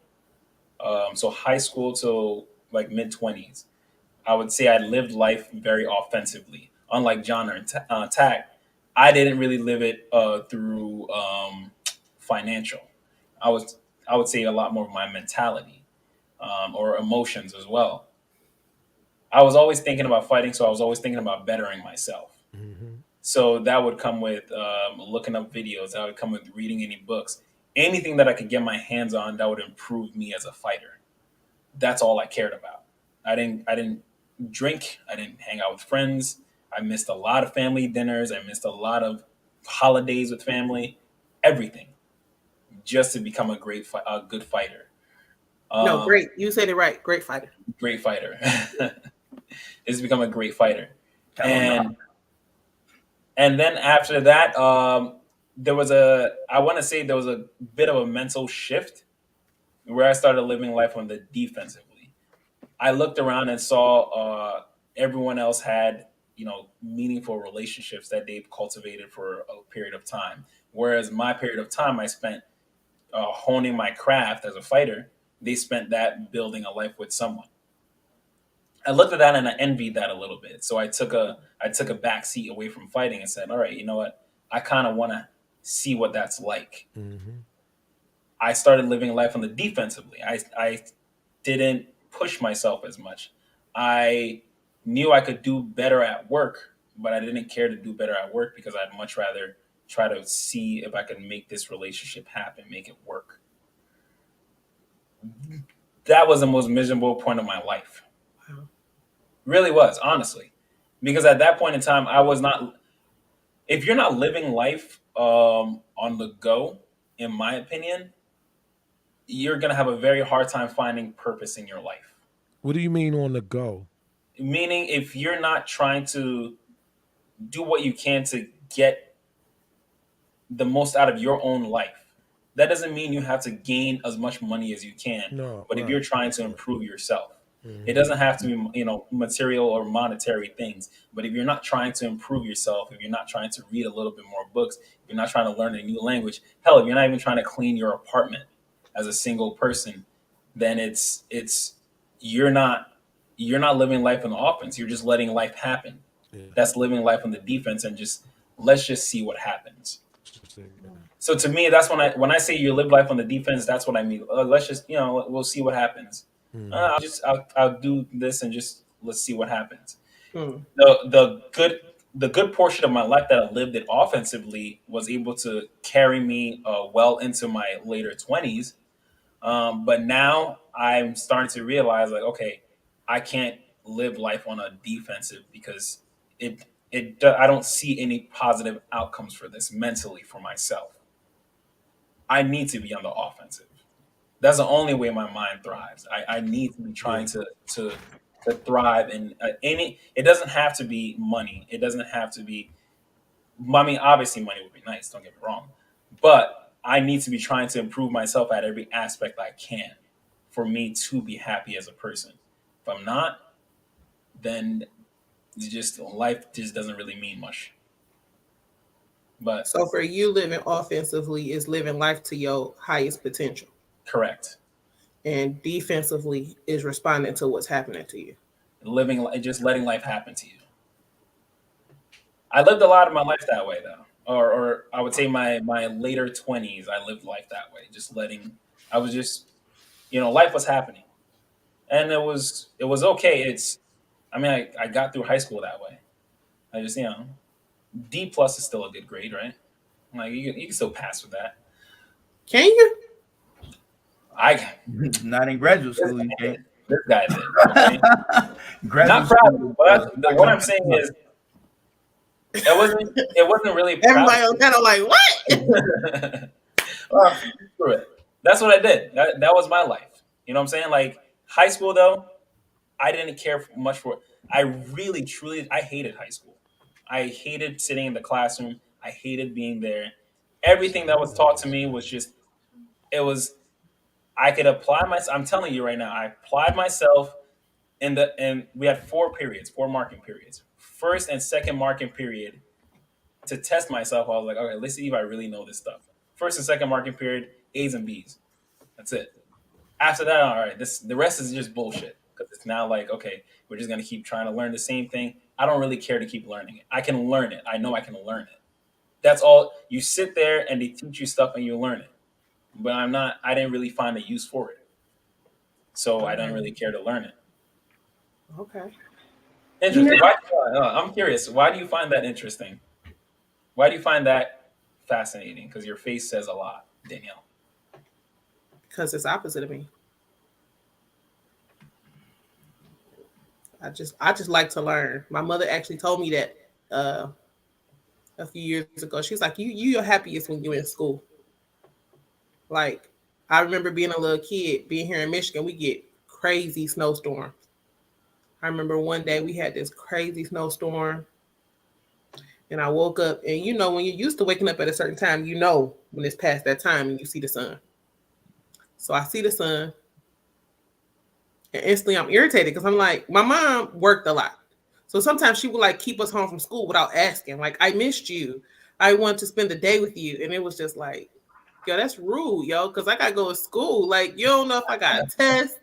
[SPEAKER 10] So high school till like mid 20s, I would say I lived life very offensively. Unlike John or Tack, I didn't really live it through financial. I would say a lot more of my mentality or emotions as well. I was always thinking about fighting, so I was always thinking about bettering myself.
[SPEAKER 13] Mm-hmm.
[SPEAKER 10] So that would come with looking up videos. That would come with reading any books. Anything that I could get my hands on that would improve me as a fighter. That's all I cared about. I didn't drink. I didn't hang out with friends. I missed a lot of family dinners. I missed a lot of holidays with family. Everything, just to become a good fighter.
[SPEAKER 11] No, great. You said it right. Great fighter.
[SPEAKER 10] Great fighter. Is to become a great fighter. And And then after that, there was I want to say there was a bit of a mental shift where I started living life on the defensively. I looked around and saw everyone else had, meaningful relationships that they've cultivated for a period of time. Whereas my period of time I spent honing my craft as a fighter, they spent that building a life with someone. I looked at that and I envied that a little bit. So I took a back seat away from fighting and said, all right, you know what? I kind of want to see what that's like. I started living life on the defensively. I didn't push myself as much. I knew I could do better at work, but I didn't care to do better at work because I'd much rather try to see if I could make this relationship happen, make it work. That was the most miserable point of my life. Really was, honestly. Because at that point in time, I was not, if you're not living life on the go, in my opinion, you're going to have a very hard time finding purpose in your life.
[SPEAKER 13] What do you mean on the go?
[SPEAKER 10] Meaning, if you're not trying to do what you can to get the most out of your own life, that doesn't mean you have to gain as much money as you can.
[SPEAKER 13] No,
[SPEAKER 10] but if you're trying to improve yourself,
[SPEAKER 13] Mhm.
[SPEAKER 10] it doesn't have to be, material or monetary things. But if you're not trying to improve yourself, if you're not trying to read a little bit more books, if you're not trying to learn a new language, hell, if you're not even trying to clean your apartment as a single person, then it's you're not living life on the offense. You're just letting life happen. That's living life on the defense and let's just see what happens. So to me, that's when I say you live life on the defense, that's what I mean. Let's just, we'll see what happens. I'll do this and just let's see what happens. The good portion of my life that I lived it offensively was able to carry me well into my later 20s. But now I'm starting to realize, like, okay, I can't live life on a defensive because I don't see any positive outcomes for this mentally for myself. I need to be on the offensive. That's the only way my mind thrives. I need to be trying to thrive in any. It doesn't have to be money. It doesn't have to be. I mean, obviously, money would be nice. Don't get me wrong, but I need to be trying to improve myself at every aspect I can for me to be happy as a person. If I'm not, then life just doesn't really mean much. But
[SPEAKER 11] so for you, living offensively is living life to your highest potential.
[SPEAKER 10] Correct.
[SPEAKER 11] And defensively is responding to what's happening to you.
[SPEAKER 10] Just letting life happen to you. I lived a lot of my life that way, though. Or I would say my later 20s, I lived life that way. Life was happening. And it was okay. I got through high school that way. I just, D+ is still a good grade, right? Like, you can still pass with that.
[SPEAKER 11] Can you?
[SPEAKER 2] Not in graduate school, you can't.
[SPEAKER 10] This guy did. Okay? Not proud, but what I'm saying is, it wasn't really proud.
[SPEAKER 11] Everybody was kind of like, what?
[SPEAKER 10] Screw it. That's what I did. That was my life. You know what I'm saying? Like, high school, though, I didn't care much for it. I really, truly, I hated high school. I hated sitting in the classroom. I hated being there. Everything that was taught to me was just, I could apply myself. I'm telling you right now, I applied myself and we had 4 marking periods. First and second marking period, to test myself, I was like, okay, let's see if I really know this stuff. First and second marking period, A's and B's. That's it. After that, all right, the rest is just bullshit. Because it's now like, okay, we're just going to keep trying to learn the same thing. I don't really care to keep learning it. I can learn it. I know I can learn it. That's all. You sit there and they teach you stuff and you learn it. But I didn't really find a use for it. So I don't really care to learn it.
[SPEAKER 11] Okay.
[SPEAKER 10] Interesting. I'm curious. Why do you find that interesting? Why do you find that fascinating? Because your face says a lot, Danielle.
[SPEAKER 11] Because it's opposite of me. I just like to learn. My mother actually told me that a few years ago. She's like, you're happiest when you're in school. Like, I remember being a little kid, being here in Michigan, we get crazy snowstorms. I remember one day we had this crazy snowstorm, And I woke up, and you know, when you're used to waking up at a certain time, you know when it's past that time and you see the sun. So I see the sun, and instantly I'm irritated because I'm like, my mom worked a lot. So sometimes she would like keep us home from school without asking. Like, I missed you. I wanted to spend the day with you. And it was just like, yo, that's rude, yo, because I got to go to school. Like, you don't know if I got a test.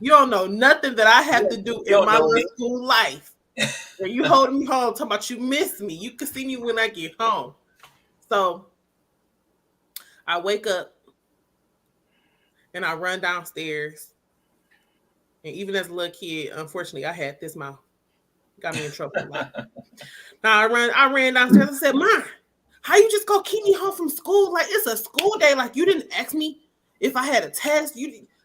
[SPEAKER 11] You don't know nothing that I have to do in my little school life. And you holding me home talking about you miss me. You can see me when I get home. So I wake up and I run downstairs. And even as a little kid, unfortunately, I had this mouth. Got me in trouble a lot. Now I ran downstairs and said, Mom, how you just go keep me home from school? Like, it's a school day. Like, you didn't ask me if I had a test.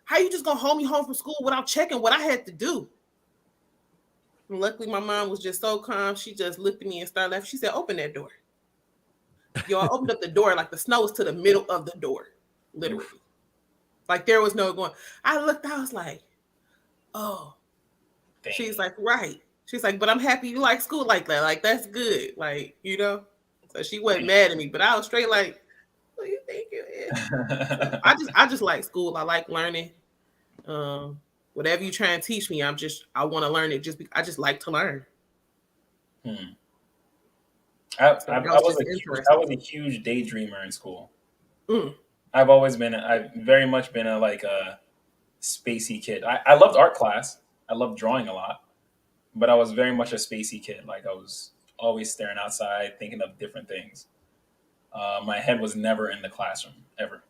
[SPEAKER 11] How you just gonna hold me home from school without checking what I had to do? And luckily, my mom was just so calm. She just looked at me and started laughing. She said, open that door. Yo, I opened up the door like the snow was to the middle of the door, literally. Like, there was no going. I looked, I was like, oh. Dang. She's like, right. She's like, but I'm happy you like school like that. Like, that's good. Like, you know? So she wasn't mad at me, but I was straight like, what do you think it is? So I just like school. I like learning. Whatever you try and teach me, I want to learn it. I just like to learn.
[SPEAKER 10] I was a huge daydreamer in school. I've very much been a spacey kid. I loved art class. I loved drawing a lot, but I was very much a spacey kid. Like, I was always staring outside, thinking of different things. My head was never in the classroom, ever.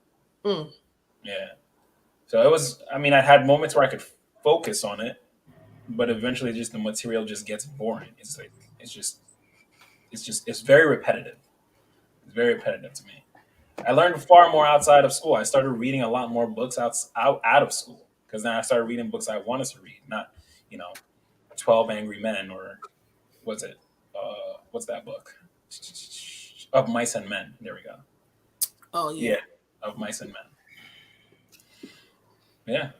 [SPEAKER 10] Yeah. So it was, I mean, I had moments where I could focus on it, but eventually just the material just gets boring. It's very repetitive. It's very repetitive to me. I learned far more outside of school. I started reading a lot more books out of school, because then I started reading books I wanted to read, not, 12 Angry Men, or what's that book? Of Mice and Men. There we go.
[SPEAKER 11] Oh, yeah.
[SPEAKER 10] Of Mice and Men. Yeah.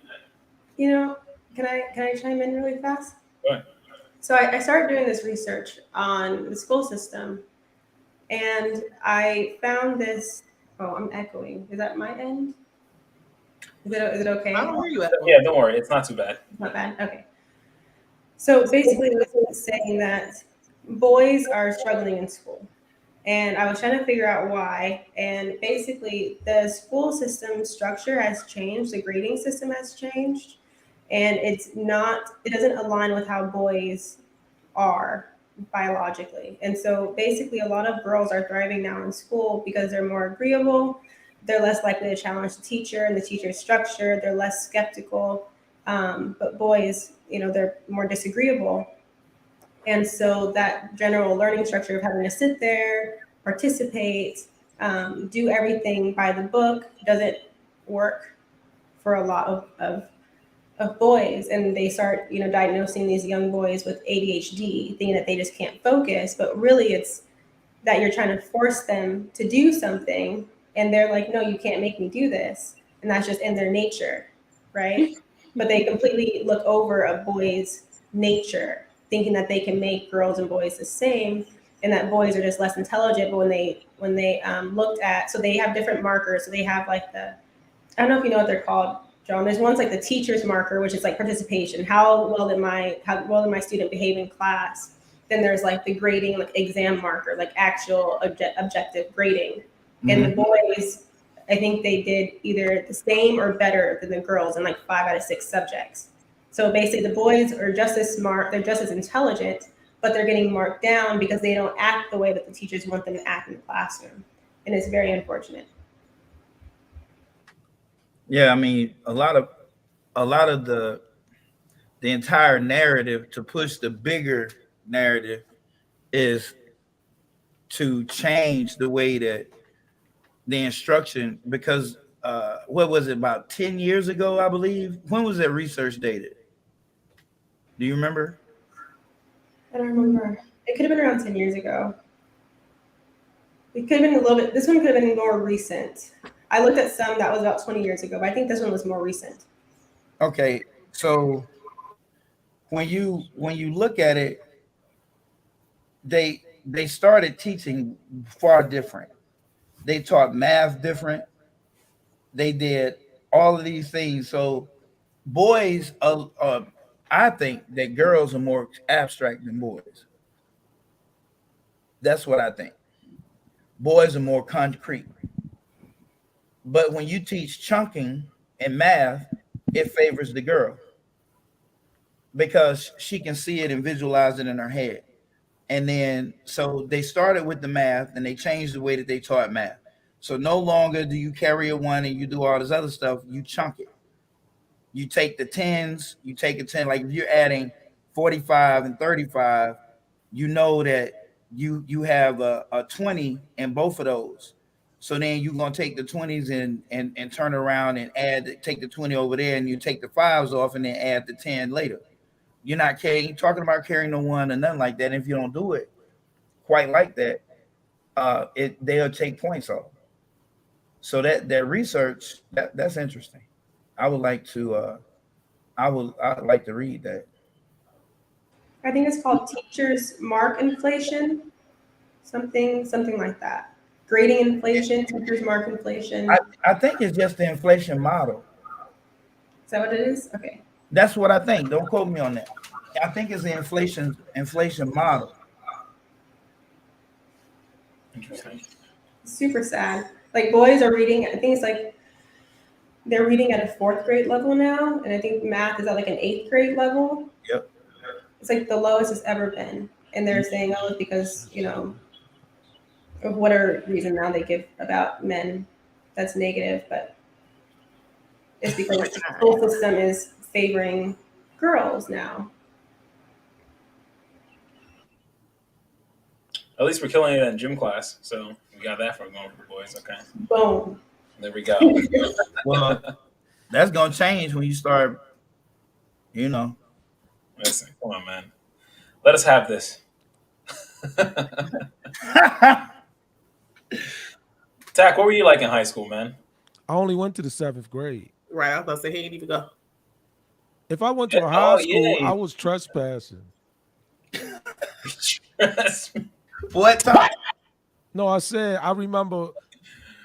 [SPEAKER 5] Can I chime in really fast?
[SPEAKER 10] Go ahead.
[SPEAKER 5] So I started doing this research on the school system, and I found this. Oh, I'm echoing. Is that my end? Is it okay?
[SPEAKER 11] I don't hear you.
[SPEAKER 10] Yeah, don't worry. It's not too bad.
[SPEAKER 5] Not bad. Okay. So basically, this is saying that boys are struggling in school. And I was trying to figure out why. And basically, the school system structure has changed. The grading system has changed. And it doesn't align with how boys are biologically. And so basically, a lot of girls are thriving now in school because they're more agreeable. They're less likely to challenge the teacher and the teacher's structure. They're less skeptical. But boys, they're more disagreeable. And so that general learning structure of having to sit there, participate, do everything by the book doesn't work for a lot of boys. And they start, diagnosing these young boys with ADHD, thinking that they just can't focus. But really, it's that you're trying to force them to do something. And they're like, no, you can't make me do this. And that's just in their nature, right? But they completely look over a boy's nature, thinking that they can make girls and boys the same, and that boys are just less intelligent. But when they looked at, so they have different markers. So they have like I don't know if you know what they're called, John. There's one's like the teacher's marker, which is like participation. How well did my student behave in class? Then there's like the grading, like exam marker, like actual objective grading. Mm-hmm. And the boys, I think they did either the same or better than the girls in like 5 out of 6 subjects. So basically, the boys are just as smart, they're just as intelligent, but they're getting marked down because they don't act the way that the teachers want them to act in the classroom. And it's very unfortunate.
[SPEAKER 2] Yeah, I mean, a lot of the entire narrative to push the bigger narrative is to change the way that the instruction, because what was it, about 10 years ago, I believe? When was that research dated? Do you remember?
[SPEAKER 5] I don't remember. It could have been around 10 years ago. It could have been a little bit, this one could have been more recent. I looked at some that was about 20 years ago, but I think this one was more recent.
[SPEAKER 2] Okay, so when you look at it, they started teaching far different. They taught math different. They did all of these things. So boys, I think that girls are more abstract than boys. That's what I think. Boys are more concrete. But when you teach chunking and math, it favors the girl because she can see it and visualize it in her head. And then, so they started with the math and they changed the way that they taught math. So no longer do you carry a one and you do all this other stuff, you chunk it. You take the tens, you take a 10, like if you're adding 45 and 35, you know that you have a 20 in both of those. So then you're gonna take the 20s and turn around and take the 20 over there, and you take the fives off and then add the 10 later. You're not talking about carrying no one or nothing like that. And if you don't do it quite like that, they'll take points off. So that research that's interesting. I'd like to read that.
[SPEAKER 5] I think it's called teachers mark inflation, something like that. Grading inflation, teachers mark inflation.
[SPEAKER 2] I think it's just the inflation model.
[SPEAKER 5] Is that what it is? Okay.
[SPEAKER 2] That's what I think. Don't quote me on that. I think it's the inflation model.
[SPEAKER 10] Interesting.
[SPEAKER 5] Super sad. Like boys are reading, I think it's like they're reading at a 4th grade level now, and I think math is at like an 8th grade level.
[SPEAKER 2] Yep.
[SPEAKER 5] It's like the lowest it's ever been. And they're saying, oh, it's because, of whatever reason now they give about men that's negative, but it's because the school system is favoring girls now.
[SPEAKER 10] At least we're killing it in gym class, so we got that from going for boys. Okay.
[SPEAKER 5] Boom.
[SPEAKER 10] There we go.
[SPEAKER 2] Well, that's gonna change when you start.
[SPEAKER 10] Listen, come on, man. Let us have this. Tack, what were you like in high school, man?
[SPEAKER 13] I only went to the 7th grade.
[SPEAKER 11] Right, I was about to say he ain't even go.
[SPEAKER 13] If I went to a high school, I was trespassing.
[SPEAKER 2] What time?
[SPEAKER 13] No, I said I remember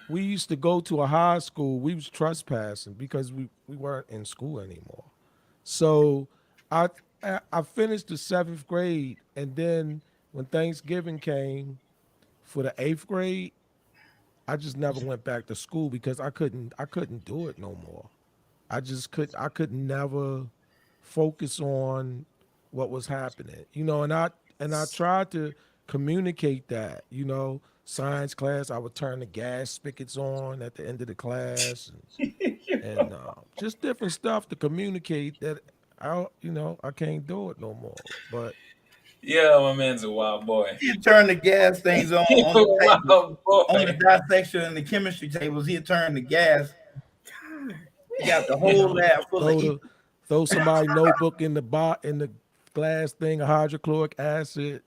[SPEAKER 13] we used to go to a high school. We was trespassing because we weren't in school anymore. So I finished the 7th grade, and then when Thanksgiving came for the 8th grade, I just never went back to school because I couldn't do it no more. I could never focus on what was happening, and I tried to communicate that, science class, I would turn the gas spigots on at the end of the class and just different stuff to communicate that I can't do it no more. But
[SPEAKER 10] yeah, my man's a wild boy.
[SPEAKER 2] You turn the gas things on the dissection and the chemistry tables. He'd turn the gas. You got the whole lab full of
[SPEAKER 13] throw somebody's notebook in the glass thing of hydrochloric acid,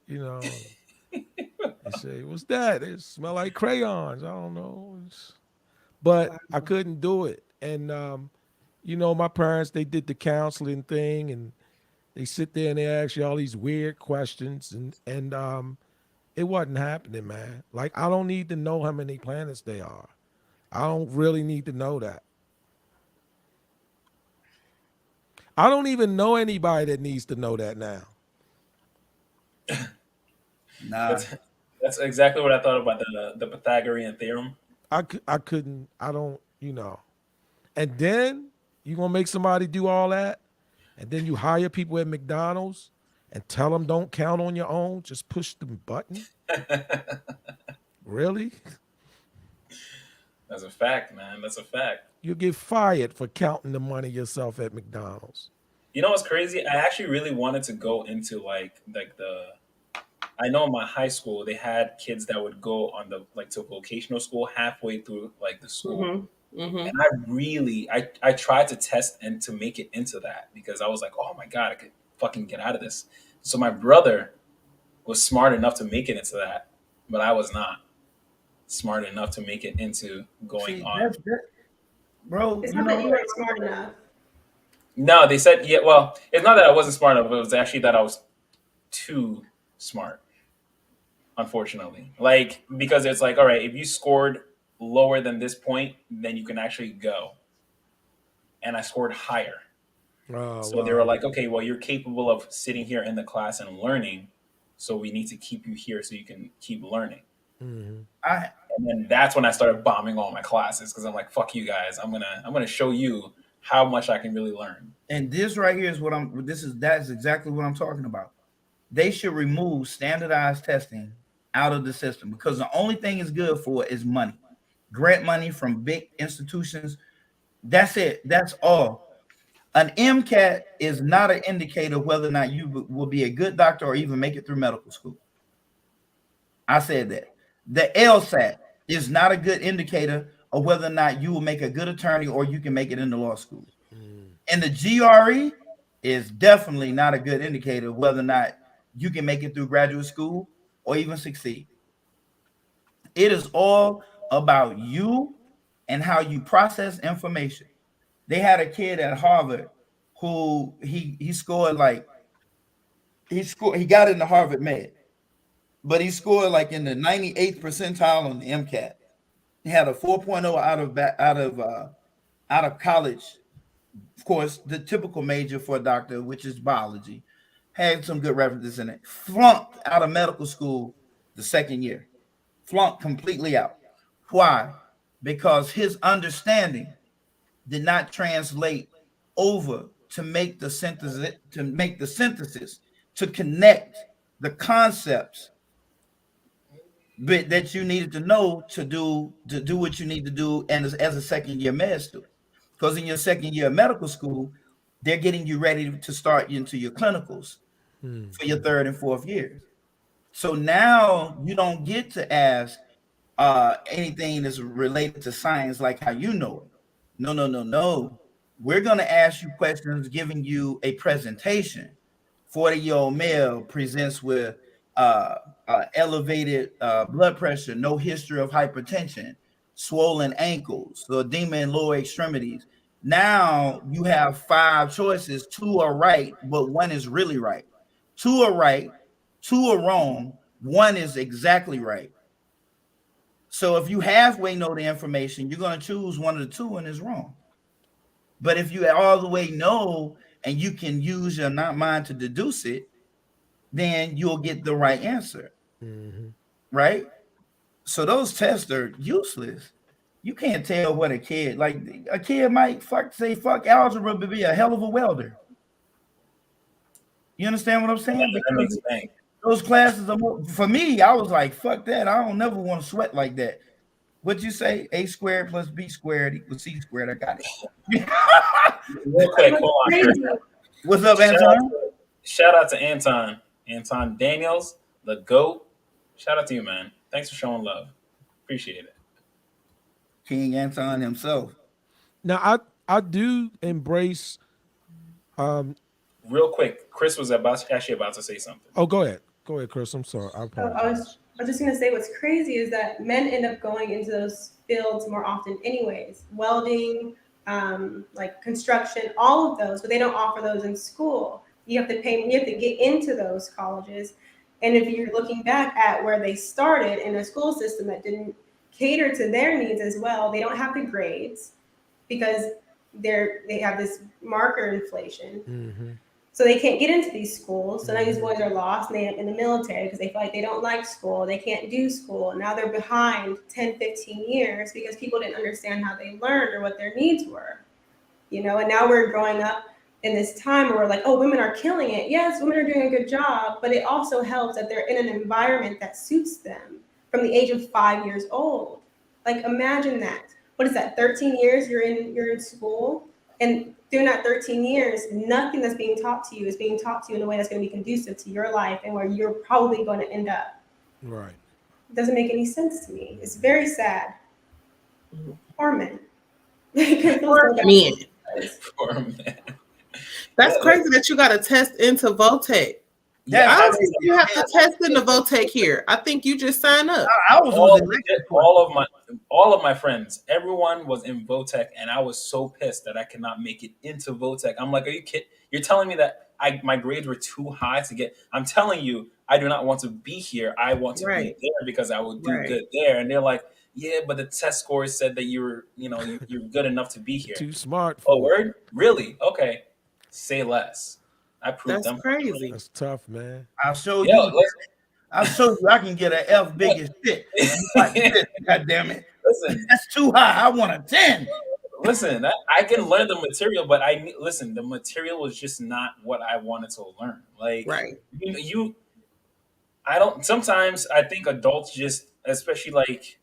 [SPEAKER 13] They say, what's that? It smell like crayons. I don't know. But I couldn't do it. And, my parents, they did the counseling thing, and they sit there and they ask you all these weird questions, and it wasn't happening, man. Like, I don't need to know how many planets there are. I don't really need to know that. I don't even know anybody that needs to know that now.
[SPEAKER 2] Nah.
[SPEAKER 10] That's exactly what I thought about the Pythagorean theorem.
[SPEAKER 13] I couldn't, And then you going to make somebody do all that? And then you hire people at McDonald's and tell them don't count on your own, just push the button? Really?
[SPEAKER 10] That's a fact, man. That's a fact.
[SPEAKER 13] You get fired for counting the money yourself at McDonald's.
[SPEAKER 10] You know what's crazy? I actually really wanted to go into I know in my high school they had kids that would go on to vocational school halfway through the school.
[SPEAKER 11] Mm-hmm. Mm-hmm.
[SPEAKER 10] And I tried to test and to make it into that because I was like, oh my God, I could fucking get out of this. So my brother was smart enough to make it into that, but I was not smart enough to make it into going on.
[SPEAKER 2] Bro,
[SPEAKER 5] it's not that you weren't smart enough.
[SPEAKER 10] No, they said, yeah, well, it's not that I wasn't smart enough. It was actually that I was too smart. unfortunately. Like, because it's like, all right, if you scored lower than this point, then you can actually go. And I scored higher.
[SPEAKER 13] Oh,
[SPEAKER 10] So they
[SPEAKER 13] wow.
[SPEAKER 10] were like, okay, well, you're capable of sitting here in the class and learning. So we need to keep you here so you can keep learning.
[SPEAKER 13] Mhm.
[SPEAKER 10] And then that's when I started bombing all my classes because I'm like, fuck you guys. I'm gonna show you how much I can really learn.
[SPEAKER 2] And this right here is what that's exactly what I'm talking about. They should remove standardized testing out of the system because the only thing it's good for is money. Grant money from big institutions. That's it. That's all. An MCAT is not an indicator whether or not you will be a good doctor or even make it through medical school. I said that. The LSAT is not a good indicator of whether or not you will make a good attorney or you can make it into law school. And the GRE is definitely not a good indicator of whether or not you can make it through graduate school or even succeed. It is all about you and how you process information. They had a kid at Harvard who he scored like he got into Harvard Med, but he scored like in the 98th percentile on the MCAT. He had a 4.0 out of college. Of course, the typical major for a doctor, which is biology, had some good references in it. Flunked out of medical school the second year. Flunked completely out. Why? Because his understanding did not translate over to make the synthesis, to connect the concepts that you needed to know to do what you need to do and as a second year med student. Because in your second year of medical school, they're getting you ready to start into your clinicals for your third and fourth years. So now you don't get to ask anything that's related to science like how you know it. No. We're going to ask you questions giving you a presentation. 40-year-old male presents with elevated blood pressure, no history of hypertension, swollen ankles, so edema in lower extremities. Now you have 5 choices. 2 are right, but 1 is really right. 2 are right, 2 are wrong, 1 is exactly right. So if you halfway know the information, you're going to choose 1 of the 2 and it's wrong. But if you all the way know and you can use your mind to deduce it, then you'll get the right answer. Right? So those tests are useless. You can't tell what a kid might fuck algebra but be a hell of a welder. You understand what I'm saying? Because those classes are more, for me, I was like, fuck that. I don't never want to sweat like that. What'd you say? A squared plus B squared equals C squared. I got it.
[SPEAKER 10] Real quick, hold on.
[SPEAKER 2] What's up, Anton?
[SPEAKER 10] Shout out to Anton. Anton Daniels, the GOAT. Shout out to you, man. Thanks for showing love. Appreciate it.
[SPEAKER 2] King Anton himself.
[SPEAKER 13] Now I do embrace
[SPEAKER 10] real quick, Chris was actually about to say something.
[SPEAKER 13] Oh, go ahead, Chris. I'm sorry. I apologize.
[SPEAKER 5] I was just gonna say what's crazy is that men end up going into those fields more often, anyways. Welding, like construction, all of those, but they don't offer those in school. You have to pay. You have to get into those colleges, and if you're looking back at where they started in a school system that didn't cater to their needs as well, they don't have the grades because they have this marker inflation.
[SPEAKER 13] Mm-hmm.
[SPEAKER 5] So they can't get into these schools. So now these boys are lost and they end up in the military because they feel like they don't like school. They can't do school. And now they're behind 10, 15 years because people didn't understand how they learned or what their needs were. You know, and now we're growing up in this time where we're like, oh, women are killing it. Yes, women are doing a good job, but it also helps that they're in an environment that suits them from the age of 5 years old. Like, imagine that. What is that, 13 years you're in school? And during that 13 years, nothing that's being taught to you is being taught to you in a way that's going to be conducive to your life and where you're probably going to end up.
[SPEAKER 13] Right.
[SPEAKER 5] It doesn't make any sense to me. It's very sad. Poor men.
[SPEAKER 11] Poor men.
[SPEAKER 10] Poor men.
[SPEAKER 11] That's crazy that you got to test into Votech. Yeah, I don't think you have to test into Votech here. I think you just sign up.
[SPEAKER 2] I was
[SPEAKER 10] all of my friends, everyone was in Votech, and I was so pissed that I could not make it into Votech. I'm like, are you kidding? You're telling me that my grades were too high to get? I'm telling you, I do not want to be here. I want to be there because I will do good there. And they're like, yeah, but the test scores said that you're good enough to be here.
[SPEAKER 13] Too smart
[SPEAKER 10] Oh,
[SPEAKER 13] for
[SPEAKER 10] word? Really? Okay. Say less. I proved them.
[SPEAKER 11] Crazy.
[SPEAKER 13] That's tough, man.
[SPEAKER 2] I'll show
[SPEAKER 10] Yo,
[SPEAKER 2] you. I'll show you. I can get an F big as shit. Like this, God damn it!
[SPEAKER 10] Listen,
[SPEAKER 2] that's too high. I want a 10.
[SPEAKER 10] Listen, I can learn the material, but the material was just not what I wanted to learn. Like, I don't. Sometimes I think adults just, especially like,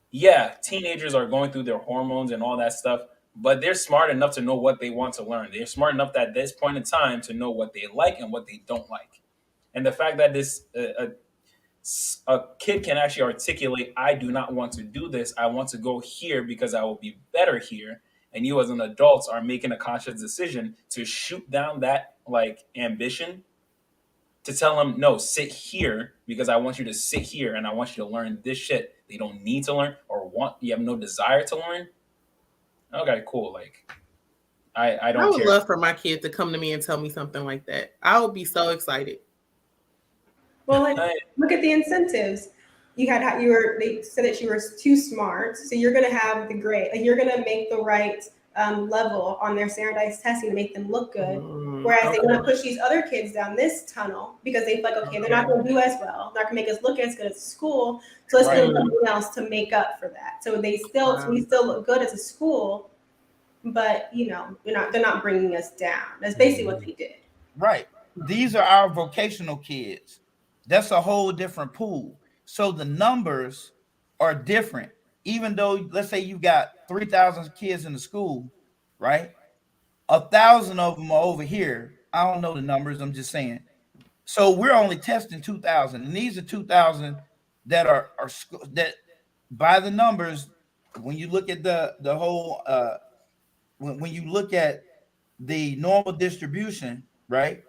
[SPEAKER 10] yeah, teenagers are going through their hormones and all that stuff, but they're smart enough to know what they want to learn. They're smart enough at this point in time to know what they like and what they don't like. And the fact that a kid can actually articulate, I do not want to do this. I want to go here because I will be better here. And you as an adult are making a conscious decision to shoot down that like ambition to tell them, no, sit here because I want you to sit here and I want you to learn this shit they don't need to learn or you have no desire to learn. Okay, cool. Like, I don't care.
[SPEAKER 11] I would love for my kid to come to me and tell me something like that. I would be so excited.
[SPEAKER 5] Well, look at the incentives. They said that you were too smart, so you're going to have the grade. Like, you're going to make the right level on their standardized testing to make them look good. Whereas they want to push these other kids down this tunnel because they feel like, okay, they're not going to do as well. They're not going to make us look as good as school. So let's do something else to make up for that. So we still look good as a school, but they're not bringing us down. That's basically what they did.
[SPEAKER 2] Right. These are our vocational kids. That's a whole different pool. So the numbers are different. Even though, let's say you've got 3,000 kids in the school, right? 1,000 of them are over here. I don't know the numbers. I'm just saying. So we're only testing 2,000, and these are 2,000 that are that by the numbers. When you look at the whole, when you look at the normal distribution, right?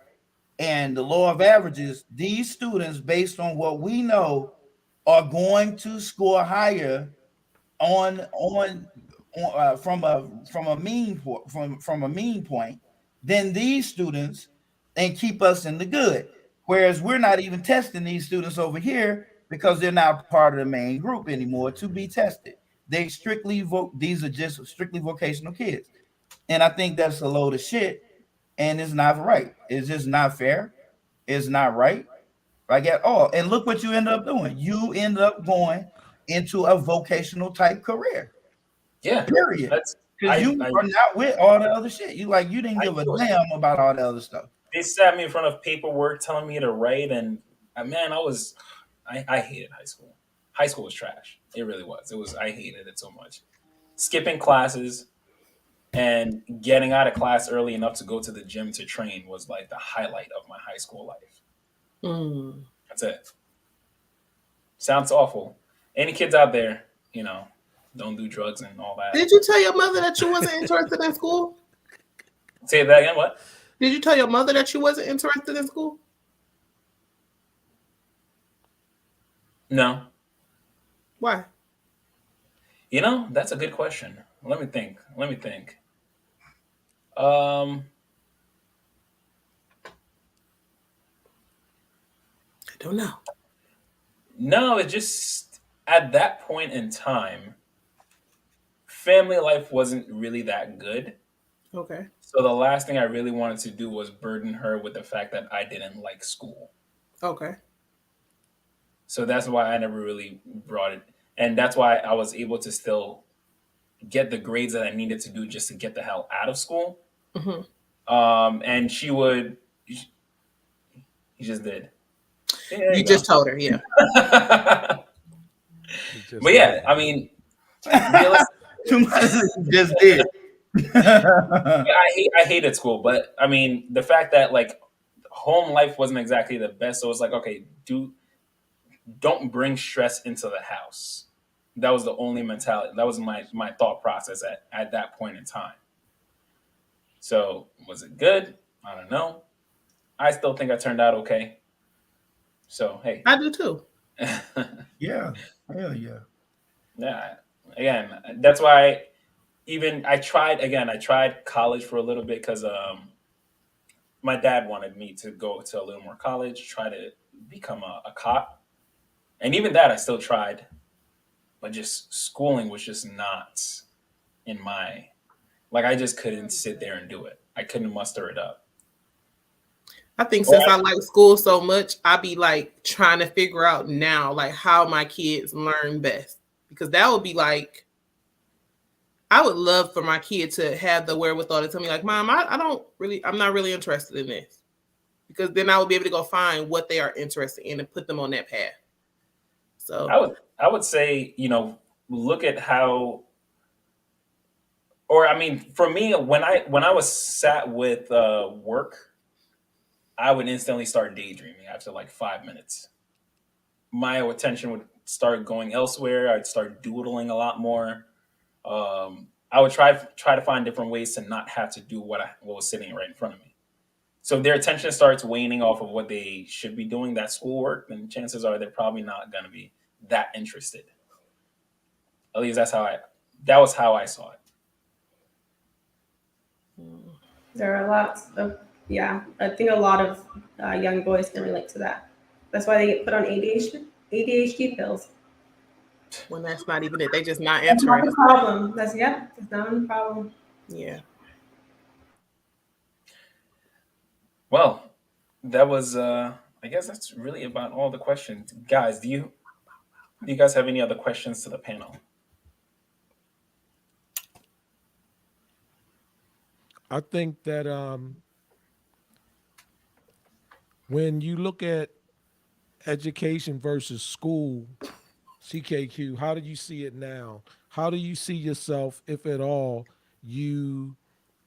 [SPEAKER 2] And the law of averages, these students, based on what we know, are going to score higher from a mean point than these students and keep us in the good. Whereas we're not even testing these students over here because they're not part of the main group anymore to be tested. These are just strictly vocational kids. And I think that's a load of shit. And it's not right. It's just not fair. It's not right. Like at all. And look what you end up doing. You end up going into a vocational type career.
[SPEAKER 10] Yeah.
[SPEAKER 2] Period. Because you are not with all the other shit. You didn't give a damn about all the other stuff.
[SPEAKER 10] They sat me in front of paperwork telling me to write, and man, I hated high school. High school was trash. It really was. I hated it so much. Skipping classes and getting out of class early enough to go to the gym to train was like the highlight of my high school life. That's it. Sounds awful. Any kids out there, don't do drugs and all that.
[SPEAKER 11] Did you tell your mother that you wasn't interested in school?
[SPEAKER 10] Say that again, what?
[SPEAKER 11] Did you tell your mother that you wasn't interested in school?
[SPEAKER 10] No.
[SPEAKER 11] Why?
[SPEAKER 10] That's a good question. Let me think. I
[SPEAKER 11] don't know.
[SPEAKER 10] No, it just at that point in time, family life wasn't really that good.
[SPEAKER 11] Okay.
[SPEAKER 10] So the last thing I really wanted to do was burden her with the fact that I didn't like school.
[SPEAKER 11] Okay.
[SPEAKER 10] So that's why I never really brought it. And that's why I was able to still get the grades that I needed to do just to get the hell out of school.
[SPEAKER 11] Mm-hmm.
[SPEAKER 10] And she just did. Yeah,
[SPEAKER 11] you just told her, yeah.
[SPEAKER 10] But yeah, I mean,
[SPEAKER 2] just did.
[SPEAKER 10] I hated school, but I mean, the fact that like home life wasn't exactly the best, so it's like, okay, don't bring stress into the house. That was the only mentality. That was my thought process at that point in time. So was it good? I don't know. I still think I turned out okay. So hey,
[SPEAKER 11] I do too.
[SPEAKER 2] Yeah, hell yeah.
[SPEAKER 10] Yeah. Again, that's why I tried college for a little bit because my dad wanted me to go to a little more college, try to become a cop. And even that I still tried, but just schooling was just not in my, like, I just couldn't sit there and do it. I couldn't muster it up.
[SPEAKER 11] I think since I like school so much, I be like trying to figure out now like how my kids learn best, because that would be like, I would love for my kid to have the wherewithal to tell me like, Mom, I'm not really interested in this, because then I would be able to go find what they are interested in and put them on that path. So
[SPEAKER 10] I would say, look at how, or I mean, for me, when I was sat with work, I would instantly start daydreaming after like 5 minutes. My attention would start going elsewhere. I'd start doodling a lot more. I would try to find different ways to not have to do what was sitting right in front of me. So if their attention starts waning off of what they should be doing, that schoolwork, then chances are they're probably not going to be that interested. At least that was how I saw it.
[SPEAKER 5] There are lots of, I think a lot of young boys can relate to that. That's why they get put on ADHD pills.
[SPEAKER 11] When that's not even it. They just not
[SPEAKER 5] That's not
[SPEAKER 11] interested.
[SPEAKER 5] the problem. That's not the problem.
[SPEAKER 11] Yeah.
[SPEAKER 10] Well, that was, I guess that's really about all the questions. Guys, do you guys have any other questions to the panel?
[SPEAKER 13] I think that when you look at education versus school, CKQ, how do you see it now? How do you see yourself, if at all, you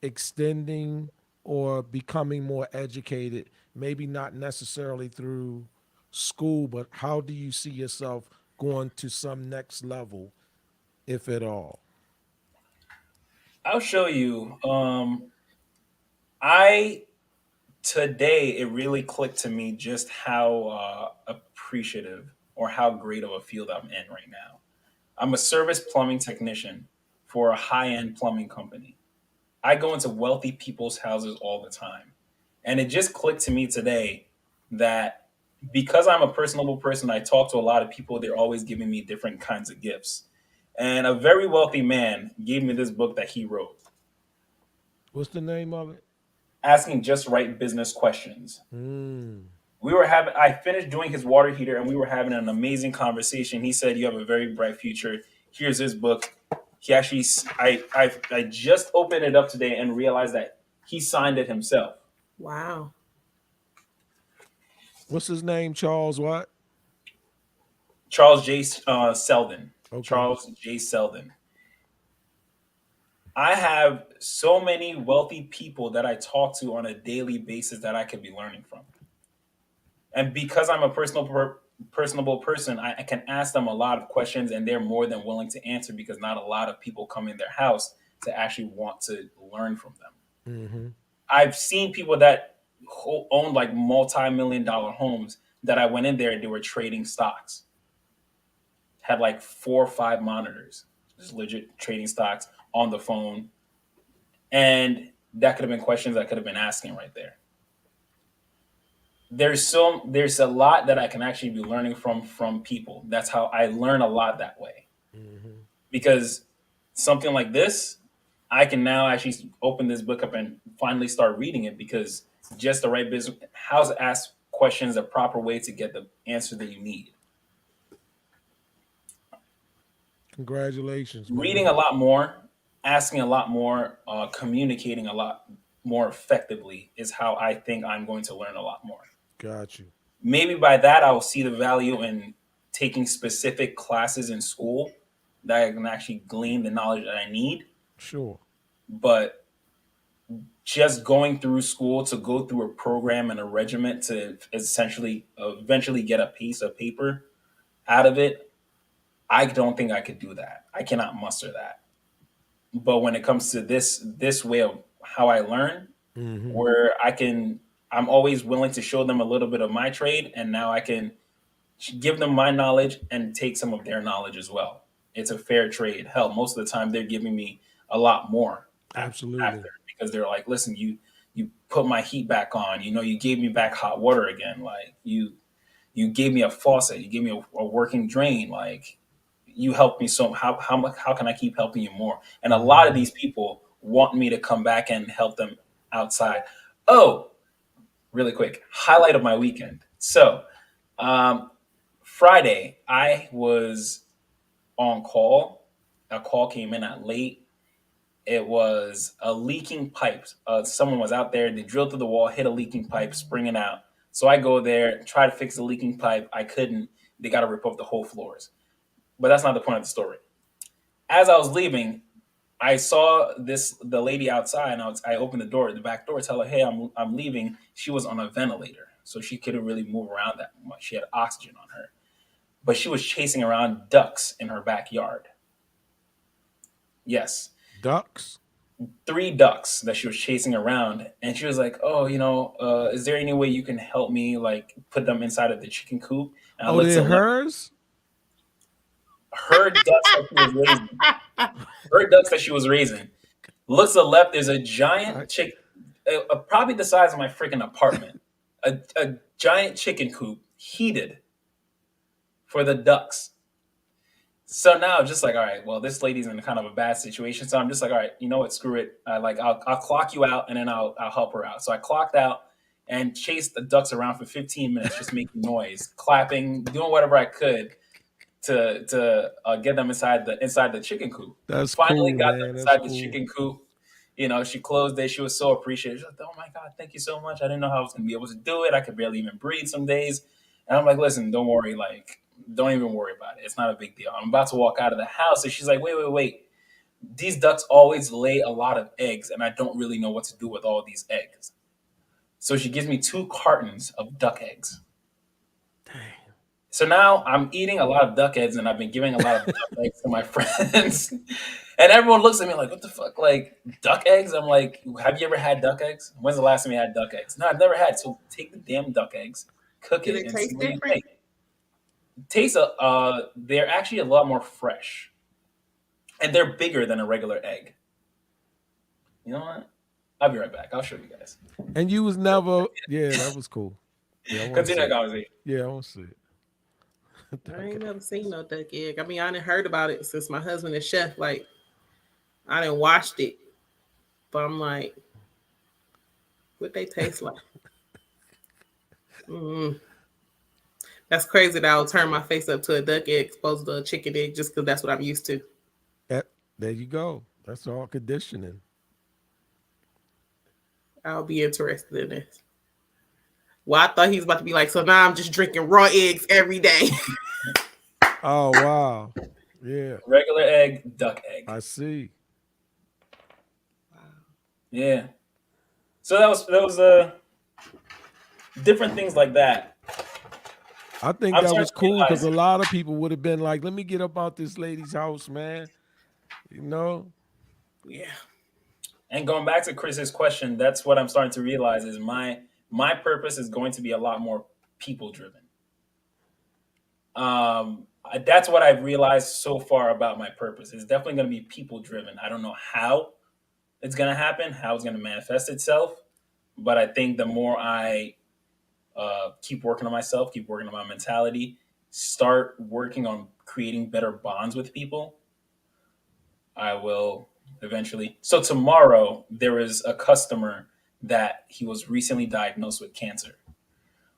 [SPEAKER 13] extending or becoming more educated? Maybe not necessarily through school, but how do you see yourself going to some next level, if at all?
[SPEAKER 10] I'll show you. Today it really clicked to me just how appreciative or how great of a field I'm in right now. I'm a service plumbing technician for a high-end plumbing company. I go into wealthy people's houses all the time. And it just clicked to me today that because I'm a personable person, I talk to a lot of people, they're always giving me different kinds of gifts. And a very wealthy man gave me this book that he wrote.
[SPEAKER 13] What's the name of it?
[SPEAKER 10] Asking Just Right Business Questions. I finished doing his water heater and we were having an amazing conversation. He said, "You have a very bright future. Here's his book." He actually, I just opened it up today and realized that he signed it himself.
[SPEAKER 11] Wow.
[SPEAKER 13] What's his name? Charles what?
[SPEAKER 10] Charles J. Selden.
[SPEAKER 13] Okay.
[SPEAKER 10] Charles J. Selden. I have so many wealthy people that I talk to on a daily basis that I could be learning from. And because I'm a personable person, I can ask them a lot of questions and they're more than willing to answer, because not a lot of people come in their house to actually want to learn from them.
[SPEAKER 13] Mm-hmm.
[SPEAKER 10] I've seen people that own like multi-million-dollar homes that I went in there and they were trading stocks. Had like 4 or 5 monitors, just legit trading stocks on the phone. And that could have been questions I could have been asking right there. There's a lot that I can actually be learning from people. That's how I learn a lot that way.
[SPEAKER 13] Mm-hmm.
[SPEAKER 10] Because something like this, I can now actually open this book up and finally start reading it, because just the right business, how to ask questions the proper way to get the answer that you need.
[SPEAKER 13] Congratulations, man.
[SPEAKER 10] Reading a lot more, asking a lot more, communicating a lot more effectively is how I think I'm going to learn a lot more.
[SPEAKER 13] Got you.
[SPEAKER 10] Maybe by that, I'll see the value in taking specific classes in school that I can actually glean the knowledge that I need.
[SPEAKER 13] Sure.
[SPEAKER 10] But just going through school to go through a program and a regiment to essentially eventually get a piece of paper out of it, I don't think I could do that. I cannot muster that. But when it comes to this way of how I learn,
[SPEAKER 13] mm-hmm.
[SPEAKER 10] where I'm always willing to show them a little bit of my trade, and now I can give them my knowledge and take some of their knowledge as well. It's a fair trade. Hell, most of the time they're giving me a lot more.
[SPEAKER 13] Absolutely.
[SPEAKER 10] After, because they're like, "Listen, you put my heat back on. You gave me back hot water again. Like you You gave me a faucet. You gave me a working drain. Like, you helped me so. How can I keep helping you more? And a lot of these people want me to come back and help them outside. Oh, really quick highlight of my weekend. So, Friday I was on call. A call came in at late. It was a leaking pipe. Someone was out there. They drilled through the wall, hit a leaking pipe, springing out. So I go there, try to fix the leaking pipe. I couldn't. They got to rip up the whole floors. But that's not the point of the story. As I was leaving, I saw the lady outside, and I opened the back door, tell her, "Hey, I'm leaving." She was on a ventilator, so she couldn't really move around that much. She had oxygen on her, but she was chasing around ducks in her backyard. Yes,
[SPEAKER 13] ducks.
[SPEAKER 10] 3 ducks that she was chasing around, and she was like, "Oh, is there any way you can help me, like, put them inside of the chicken coop?" And I
[SPEAKER 13] Oh,
[SPEAKER 10] looked
[SPEAKER 13] they're
[SPEAKER 10] to
[SPEAKER 13] hers?
[SPEAKER 10] her ducks that she was raising. Her ducks that she was raising. Looks to the left, there's a giant chick, probably the size of my freaking apartment. A giant chicken coop heated for the ducks. So now I'm just like, all right, well, this lady's in kind of a bad situation. So I'm just like, all right, you know what? Screw it. I'll clock you out, and then I'll help her out. So I clocked out and chased the ducks around for 15 minutes, just making noise, clapping, doing whatever I could to get them inside the chicken coop.
[SPEAKER 13] That's
[SPEAKER 10] Finally
[SPEAKER 13] cool,
[SPEAKER 10] got
[SPEAKER 13] man.
[SPEAKER 10] them
[SPEAKER 13] That's
[SPEAKER 10] inside the
[SPEAKER 13] cool.
[SPEAKER 10] chicken coop. She closed it. She was so appreciative. She's like, "Oh my God, thank you so much. I didn't know how I was gonna be able to do it. I could barely even breathe some days." And I'm like, "Listen, don't worry. Like, don't even worry about it. It's not a big deal." I'm about to walk out of the house, and she's like, "Wait. These ducks always lay a lot of eggs, and I don't really know what to do with all these eggs." So she gives me 2 cartons of duck eggs. So now I'm eating a lot of duck eggs, and I've been giving a lot of duck eggs to my friends. And everyone looks at me like, "What the fuck? Like, duck eggs?" I'm like, "Have you ever had duck eggs? When's the last time you had duck eggs?" "No, I've never had." So take the damn duck eggs, cook
[SPEAKER 11] Did
[SPEAKER 10] it,
[SPEAKER 11] it
[SPEAKER 10] and
[SPEAKER 11] taste
[SPEAKER 10] see what you
[SPEAKER 11] different?
[SPEAKER 10] think. They're actually a lot more fresh. And they're bigger than a regular egg. You know what? I'll be right back. I'll show you guys.
[SPEAKER 13] And you was never, yeah, that was cool. Yeah, I wanna
[SPEAKER 10] Continue
[SPEAKER 13] see
[SPEAKER 10] the
[SPEAKER 13] it.
[SPEAKER 10] conversation.
[SPEAKER 13] Yeah, I want to see it.
[SPEAKER 11] I ain't never seen no duck egg. I mean, I didn't heard about it since my husband is chef. Like, I didn't watched it, but I'm like, what they taste like? That's crazy that I would turn my face up to a duck egg opposed to a chicken egg just because that's what I'm used to.
[SPEAKER 13] There you go. That's all conditioning.
[SPEAKER 11] I'll be interested in this. Well, I thought he was about to be like, so now I'm just drinking raw eggs every day.
[SPEAKER 13] Oh, wow. Yeah.
[SPEAKER 10] Regular egg, duck egg.
[SPEAKER 13] I see.
[SPEAKER 10] Yeah. So that was different things like that.
[SPEAKER 13] I think that was cool because a lot of people would have been like, "Let me get up out this lady's house, man." You know?
[SPEAKER 10] Yeah. And going back to Chris's question, that's what I'm starting to realize is my purpose is going to be a lot more people driven. That's what I've realized so far about my purpose. It's definitely going to be people driven. I don't know how it's going to happen, how it's going to manifest itself, but I think the more I keep working on myself, keep working on my mentality, start working on creating better bonds with people, I will eventually. So tomorrow there is a customer that he was recently diagnosed with cancer.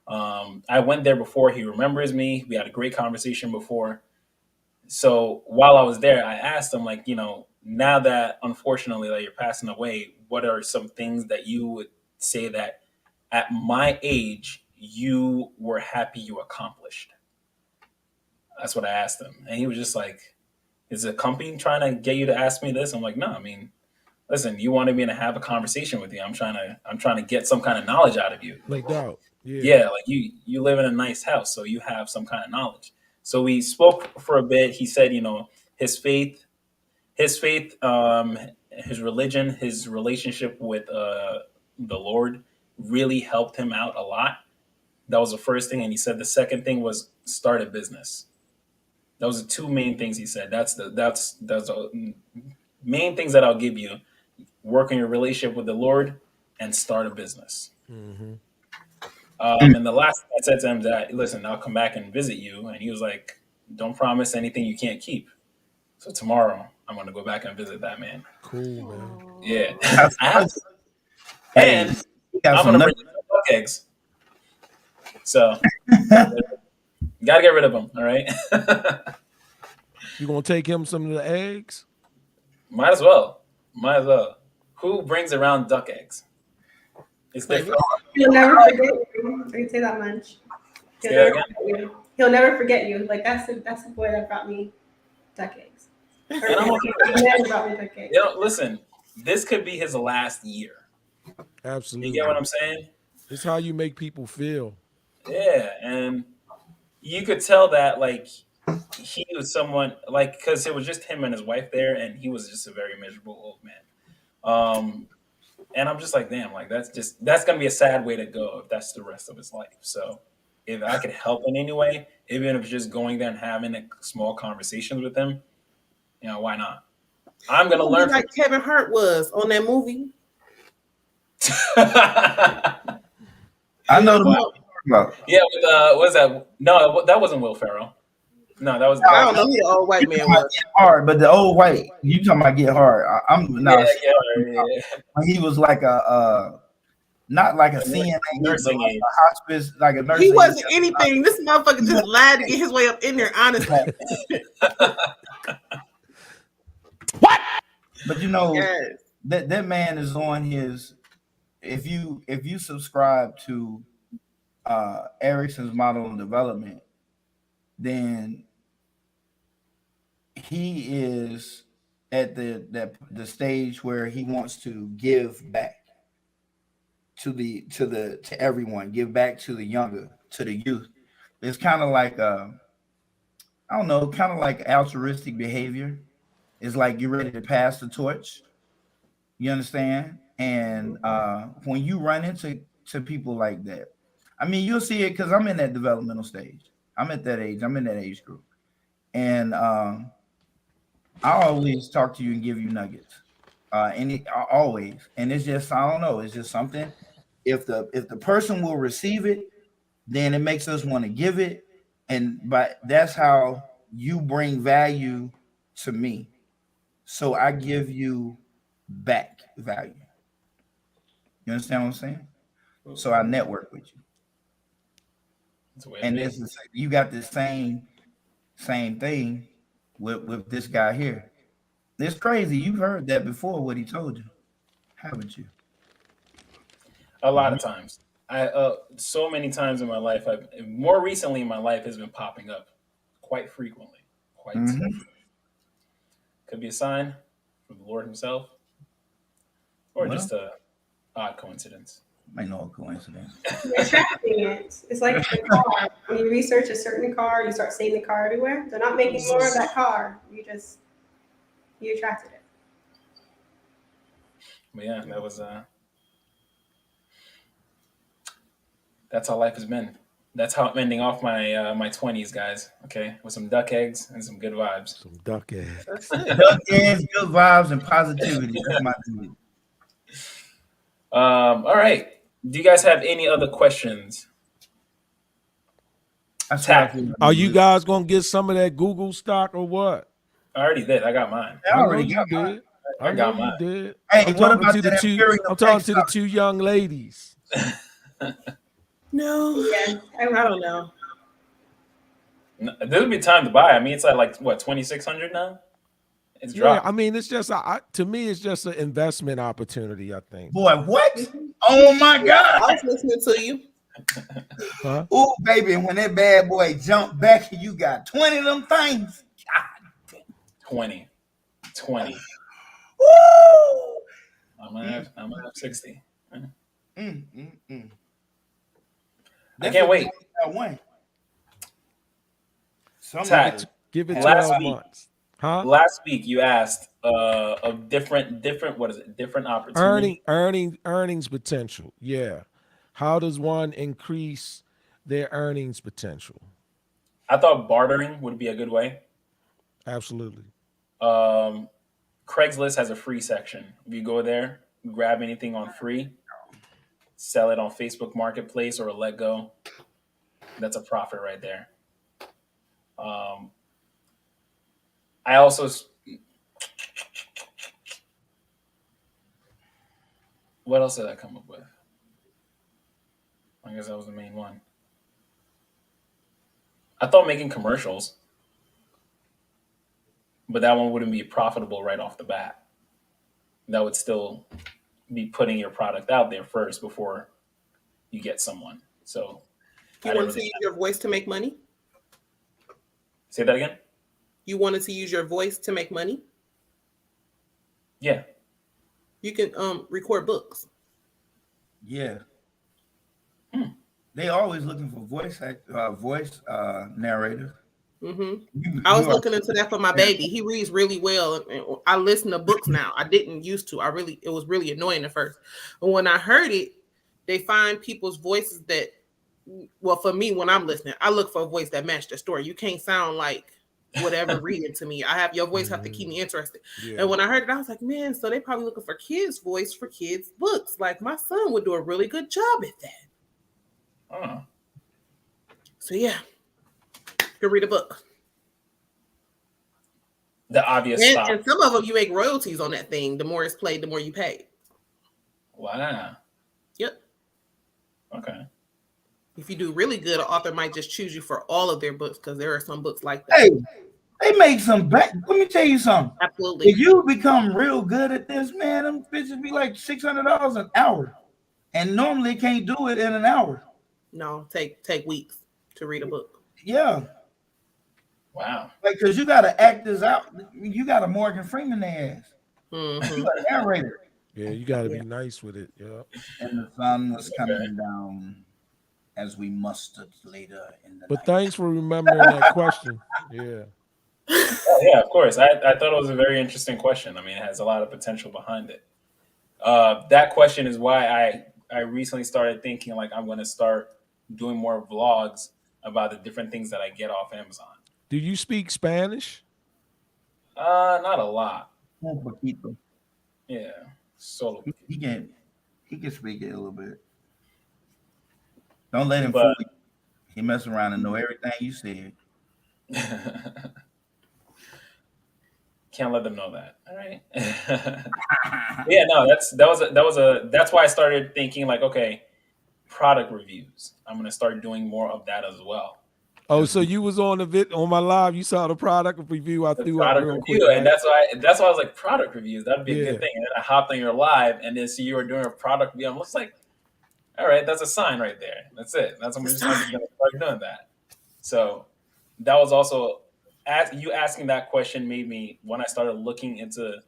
[SPEAKER 10] I went there before. He remembers me. We had a great conversation before. So while I was there, I asked him, like, now that unfortunately that you're passing away, what are some things that you would say that at my age you were happy you accomplished? That's what I asked him. And he was just like, "Is the company trying to get you to ask me this?" I'm like, "No, I mean, listen, you wanted me to have a conversation with you. I'm trying to get some kind of knowledge out of you."
[SPEAKER 13] No doubt.
[SPEAKER 10] Yeah, like you live in a nice house, so you have some kind of knowledge. So we spoke for a bit. He said, his faith, his religion, his relationship with the Lord really helped him out a lot. That was the first thing. And he said the second thing was start a business. Those are 2 main things he said. That's the main things that I'll give you. Work on your relationship with the Lord and start a business.
[SPEAKER 13] Mm-hmm.
[SPEAKER 10] And the last thing I said to him that, listen, I'll come back and visit you. And he was like, don't promise anything you can't keep. So tomorrow I'm going to go back and visit that man.
[SPEAKER 13] Cool, man.
[SPEAKER 10] Yeah. I have to.
[SPEAKER 2] Hey,
[SPEAKER 10] And
[SPEAKER 2] you got
[SPEAKER 10] I'm
[SPEAKER 2] some
[SPEAKER 10] going to bring you some duck eggs. So gotta get rid of them. All right.
[SPEAKER 13] You gonna take him some of the eggs?
[SPEAKER 10] Might as well. Might as well. Who brings around duck eggs? It's different.
[SPEAKER 5] He'll never forget you. I can say that much. He'll
[SPEAKER 10] Say that
[SPEAKER 5] never
[SPEAKER 10] again?
[SPEAKER 5] forget you. He'll never forget you. Like that's the boy that brought me duck eggs.
[SPEAKER 10] And I'm okay with
[SPEAKER 5] He
[SPEAKER 10] that.
[SPEAKER 5] never brought me duck eggs.
[SPEAKER 10] You know, listen, this could be his last year.
[SPEAKER 13] Absolutely.
[SPEAKER 10] You get what I'm saying?
[SPEAKER 13] It's how you make people feel.
[SPEAKER 10] Yeah, and you could tell that like he was someone like because it was just him and his wife there, and he was just a very miserable old man. And I'm just like, damn, like that's gonna be a sad way to go if that's the rest of his life. So if I could help in any way, even if it's just going there and having a small conversations with him, you know, why not? I'm gonna learn.
[SPEAKER 11] Like Kevin Hart was on that movie.
[SPEAKER 2] I know the movie you're talking about.
[SPEAKER 10] Yeah, with what is that? No, that wasn't Will Ferrell. No, that was.
[SPEAKER 11] I don't know who the old white man was.
[SPEAKER 2] Get hard, but the old white, you talking about Get Hard? I'm not.
[SPEAKER 10] Yeah.
[SPEAKER 2] He was like a not like a CNA,
[SPEAKER 10] nursing
[SPEAKER 2] like
[SPEAKER 10] aide.
[SPEAKER 2] a hospice, like a nurse.
[SPEAKER 11] He wasn't anything. This motherfucker just lied to get his way up in there. Honestly.
[SPEAKER 2] But you know
[SPEAKER 11] Yes.
[SPEAKER 2] that man is on his. If you subscribe to Erickson's model of development, then he is at the stage where he wants to give back to everyone, give back to the younger, to the youth. It's kind of like I don't know, kind of like altruistic behavior. It's like you're ready to pass the torch. You understand? And when you run into people like that, I mean, you'll see it because I'm in that developmental stage. I'm at that age. I'm in that age group, and I always talk to you and give you nuggets. Always, and it's just I don't know. It's just something. If the person will receive it, then it makes us want to give it, but that's how you bring value to me. So I give you back value. You understand what I'm saying? So I network with you. And this is you got the same thing with this guy here. It's crazy. You've heard that before, what he told you, haven't you?
[SPEAKER 10] A lot of times. I so many times in my life, more recently in my life has been popping up quite frequently. Could be a sign from the Lord himself, or just a odd coincidence.
[SPEAKER 2] I know a coincidence.
[SPEAKER 5] You're attracting it. It's like the car. When you research a certain car, you start seeing the car everywhere. They're not making more of that car. You attracted it.
[SPEAKER 10] But yeah, that was that's how life has been. That's how I'm ending off my my 20s, guys. Okay, with some duck eggs and some good vibes.
[SPEAKER 13] Some duck eggs.
[SPEAKER 2] Duck eggs, good vibes, and positivity. That's my dude.
[SPEAKER 10] All right. Do you guys have any other questions?
[SPEAKER 13] Are you guys gonna get some of that Google stock or what?
[SPEAKER 10] I already did. I got mine.
[SPEAKER 2] I already got
[SPEAKER 13] you
[SPEAKER 2] mine.
[SPEAKER 13] did.
[SPEAKER 10] I got mine.
[SPEAKER 13] You did.
[SPEAKER 2] Hey,
[SPEAKER 13] I'm
[SPEAKER 2] what
[SPEAKER 13] talking
[SPEAKER 2] about
[SPEAKER 13] to the
[SPEAKER 2] that
[SPEAKER 13] two?
[SPEAKER 2] Imperial
[SPEAKER 13] I'm talking to the
[SPEAKER 2] X
[SPEAKER 13] two young ladies.
[SPEAKER 11] No, I don't know.
[SPEAKER 10] This would be time to buy. I mean, it's at like what 2,600 now. It's dropped.
[SPEAKER 13] I mean, it's just to me, it's just an investment opportunity. I think.
[SPEAKER 2] Boy, what? Oh my God!
[SPEAKER 11] I was listening to you.
[SPEAKER 13] Huh?
[SPEAKER 2] Oh, baby, when that bad boy jumped back, you got 20 of them things. God.
[SPEAKER 10] 20.
[SPEAKER 2] Woo!
[SPEAKER 10] I'm gonna have 60. I
[SPEAKER 2] That's
[SPEAKER 10] can't wait.
[SPEAKER 13] Give it
[SPEAKER 10] last
[SPEAKER 13] 12
[SPEAKER 10] week,
[SPEAKER 13] months. Huh?
[SPEAKER 10] Last week you asked of different what is it? Different opportunity.
[SPEAKER 13] Earnings potential. Yeah. How does one increase their earnings potential?
[SPEAKER 10] I thought bartering would be a good way.
[SPEAKER 13] Absolutely.
[SPEAKER 10] Craigslist has a free section. If you go there, grab anything on free, sell it on Facebook Marketplace or let go, that's a profit right there. I also, what else did I come up with? I guess that was the main one. I thought making commercials, but that one wouldn't be profitable right off the bat. That would still be putting your product out there first before you get someone. So
[SPEAKER 11] you wanted to use your voice to make money?
[SPEAKER 10] Say that again?
[SPEAKER 11] You wanted to use your voice to make money?
[SPEAKER 10] Yeah.
[SPEAKER 11] You can record books.
[SPEAKER 2] Yeah. They always looking for voice narrator.
[SPEAKER 11] I was looking into that for my baby. He reads really well, and I listen to books now. I didn't used to. It was really annoying at first, but when I heard it, they find people's voices that, well, for me, when I'm listening, I look for a voice that matched the story. You can't sound like whatever reading to me. I have your voice have to keep me interested. Yeah. And when I heard it, I was like, man, so they probably looking for kids' voice for kids' books. Like my son would do a really good job at that. So yeah, you can read a book.
[SPEAKER 10] The obvious stop.
[SPEAKER 11] And some of them you make royalties on that thing. The more it's played, the more you pay.
[SPEAKER 10] Wow.
[SPEAKER 11] Yep.
[SPEAKER 10] Okay.
[SPEAKER 11] If you do really good, an author might just choose you for all of their books because there are some books like that.
[SPEAKER 2] Hey, they make some back. Let me tell you something.
[SPEAKER 11] Absolutely.
[SPEAKER 2] If you become real good at this, man, them bitches be like $600 an hour, and normally can't do it in an hour.
[SPEAKER 11] No, take weeks to read a book.
[SPEAKER 2] Yeah.
[SPEAKER 10] Wow.
[SPEAKER 2] Like, because you got to act this out. You got a Morgan Freeman ass. You got a narrator.
[SPEAKER 13] Yeah, you got to be nice with it. Yeah.
[SPEAKER 2] And the sun was coming down as we mustered later in the night.
[SPEAKER 13] Thanks for remembering that question. Yeah.
[SPEAKER 10] Yeah, of course. I thought it was a very interesting question. I mean, it has a lot of potential behind it. That question is why I recently started thinking like I'm going to start doing more vlogs about the different things that I get off Amazon.
[SPEAKER 13] Do you speak Spanish?
[SPEAKER 10] Not a lot.
[SPEAKER 2] Un poquito.
[SPEAKER 10] Yeah, solo.
[SPEAKER 2] He can speak it a little bit. Don't let him fool you. He mess around and know everything you said.
[SPEAKER 10] Can't let them know that. All right. Yeah, no, that's why I started thinking like, okay, product reviews. I'm gonna start doing more of that as well.
[SPEAKER 13] Oh, so you was on on my live, you saw the product review I threw out real quick.
[SPEAKER 10] And that's why I was like, product reviews, that'd be a good thing. And then I hopped on your live and then see you were doing a product review. I'm just like, all right, that's a sign right there. That's it. That's when we're just gonna start doing that. So that was also you asking that question made me, when I started looking into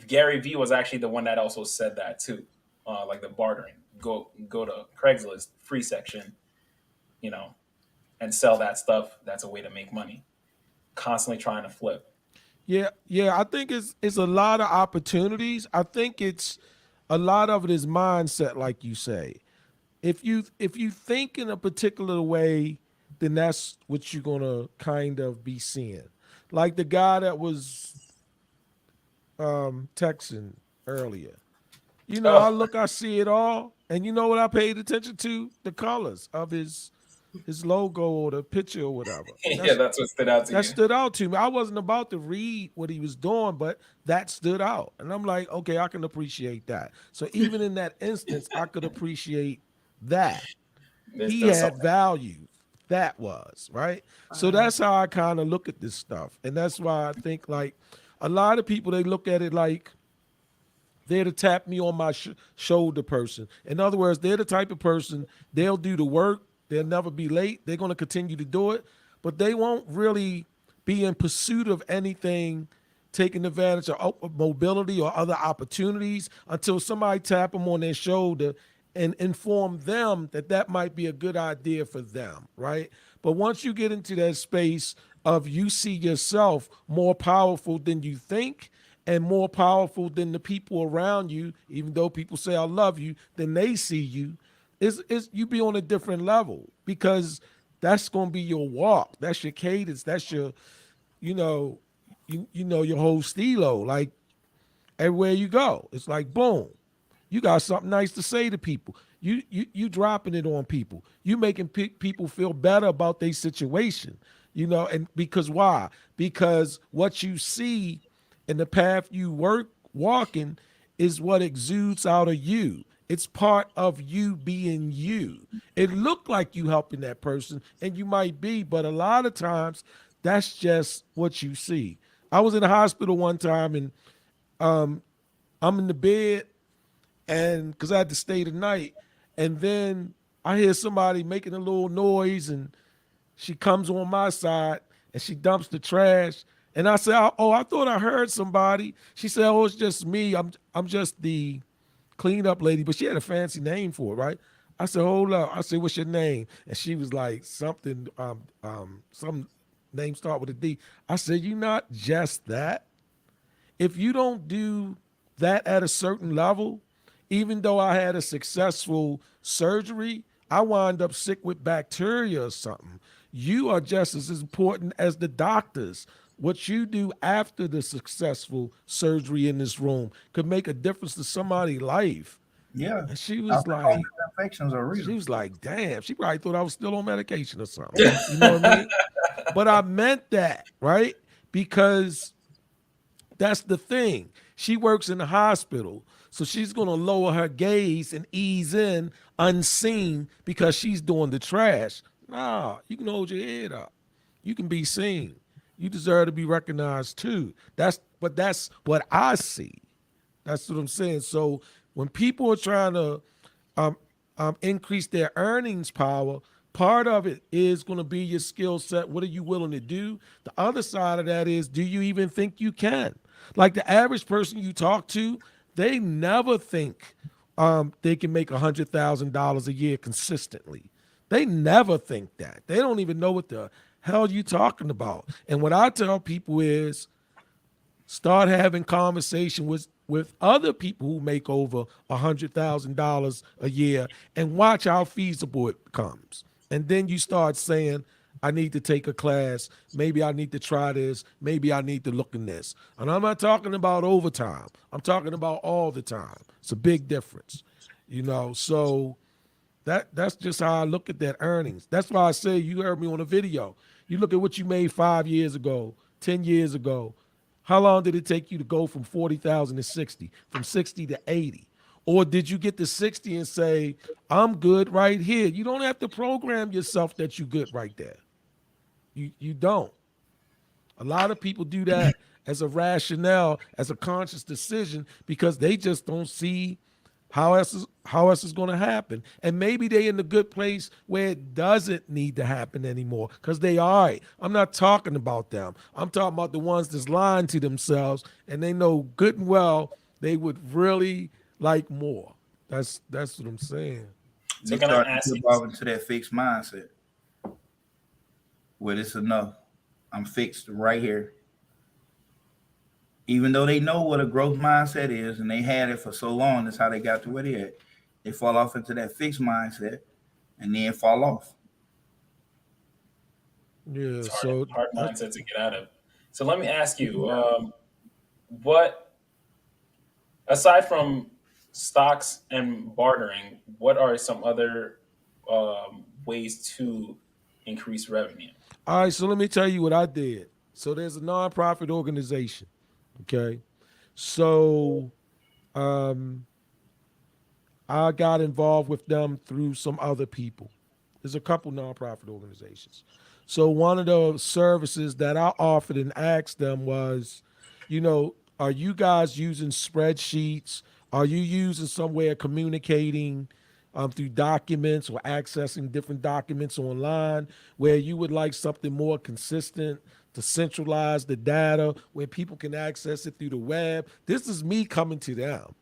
[SPEAKER 10] Gary Vee was actually the one that also said that too. Like the bartering. Go to Craigslist free section, and sell that stuff. That's a way to make money. Constantly trying to flip.
[SPEAKER 13] Yeah. I think it's a lot of opportunities. I think it's a lot of it is mindset, like you say. If you think in a particular way, then that's what you're gonna kind of be seeing. Like the guy that was texting earlier. I see it all. And you know what I paid attention to? The colors of his logo or the picture or whatever.
[SPEAKER 10] That's what stood out to you.
[SPEAKER 13] That stood out to me. I wasn't about to read what he was doing, but that stood out. And I'm like, okay, I can appreciate that. So even in that instance, I could appreciate that. He had value. That was, right? So that's how I kind of look at this stuff. And that's why I think like a lot of people, they look at it like they're to tap me on my shoulder person. In other words, they're the type of person, they'll do the work. They'll never be late. They're going to continue to do it, but they won't really be in pursuit of anything, taking advantage of mobility or other opportunities until somebody tap them on their shoulder and inform them that might be a good idea for them, right? But once you get into that space of you see yourself more powerful than you think, and more powerful than the people around you, even though people say I love you, then they see you, is you be on a different level because that's gonna be your walk. That's your cadence. That's your, your whole stilo. Like everywhere you go, it's like boom. You got something nice to say to people. You dropping it on people. You making people feel better about their situation. And because why? Because what you see in the path you walking is what exudes out of you. It's part of you being you. It look like you helping that person, and you might be, but a lot of times that's just what you see. I was in the hospital one time, and I'm in the bed, and because I had to stay the night, and then I hear somebody making a little noise, and she comes on my side and she dumps the trash. And I said, "Oh, I thought I heard somebody." She said, "Oh, it's just me. I'm just the cleanup lady," but she had a fancy name for it, right? I said, "Hold up." I said, "What's your name?" And she was like, something, some name start with a D. I said, "You not just that. If you don't do that at a certain level, even though I had a successful surgery, I wind up sick with bacteria or something. You are just as important as the doctors. What you do after the successful surgery in this room could make a difference to somebody's life."
[SPEAKER 2] Yeah.
[SPEAKER 13] And she was like,
[SPEAKER 2] infections are real.
[SPEAKER 13] she was like, damn, she probably thought I was still on medication or something. You know what I mean? But I meant that, right? Because that's the thing. She works in the hospital, so she's going to lower her gaze and ease in unseen because she's doing the trash. Nah, you can hold your head up. You can be seen. You deserve to be recognized too. That's what I see. That's what I'm saying. So when people are trying to increase their earnings power, part of it is going to be your skill set. What are you willing to do? The other side of that is, do you even think you can? Like the average person you talk to, they never think they can make $100,000 a year consistently. They never think that. They don't even know what the hell you talking about. And what I tell people is, start having conversation with other people who make over $100,000 a year and watch how feasible it becomes. And then you start saying, I need to take a class. Maybe I need to try this. Maybe I need to look in this. And I'm not talking about overtime. I'm talking about all the time. It's a big difference, So that's just how I look at that earnings. That's why I say, you heard me on a video. You look at what you made 5 years ago, 10 years ago. How long did it take you to go from 40,000 to 60, from 60 to 80? Or did you get to 60 and say, I'm good right here? You don't have to program yourself that you're good right there. You don't. A lot of people do that as a rationale, as a conscious decision, because they just don't see how else is going to happen. And maybe they're in the good place where it doesn't need to happen anymore because they are. I'm not talking about them. I'm talking about the ones that's lying to themselves, and they know good and well they would really like more. That's what I'm saying.
[SPEAKER 10] So
[SPEAKER 2] You
[SPEAKER 10] can I
[SPEAKER 2] start
[SPEAKER 10] ask
[SPEAKER 2] to
[SPEAKER 10] you?
[SPEAKER 2] evolve into that fixed mindset where it's enough. I'm fixed right here. Even though they know what a growth mindset is and they had it for so long, that's how they got to where they at. They fall off into that fixed mindset and then fall off.
[SPEAKER 13] Yeah,
[SPEAKER 10] It's
[SPEAKER 13] so
[SPEAKER 10] hard mindset to get out of. So let me ask you, what, aside from stocks and bartering, what are some other ways to increase revenue?
[SPEAKER 13] all right, so let me tell you what I did. So there's a nonprofit organization, okay? So I got involved with them through some other people. There's a couple nonprofit organizations. So one of the services that I offered and asked them was, are you guys using spreadsheets? Are you using some way of communicating through documents or accessing different documents online where you would like something more consistent to centralize the data where people can access it through the web? This is me coming to them.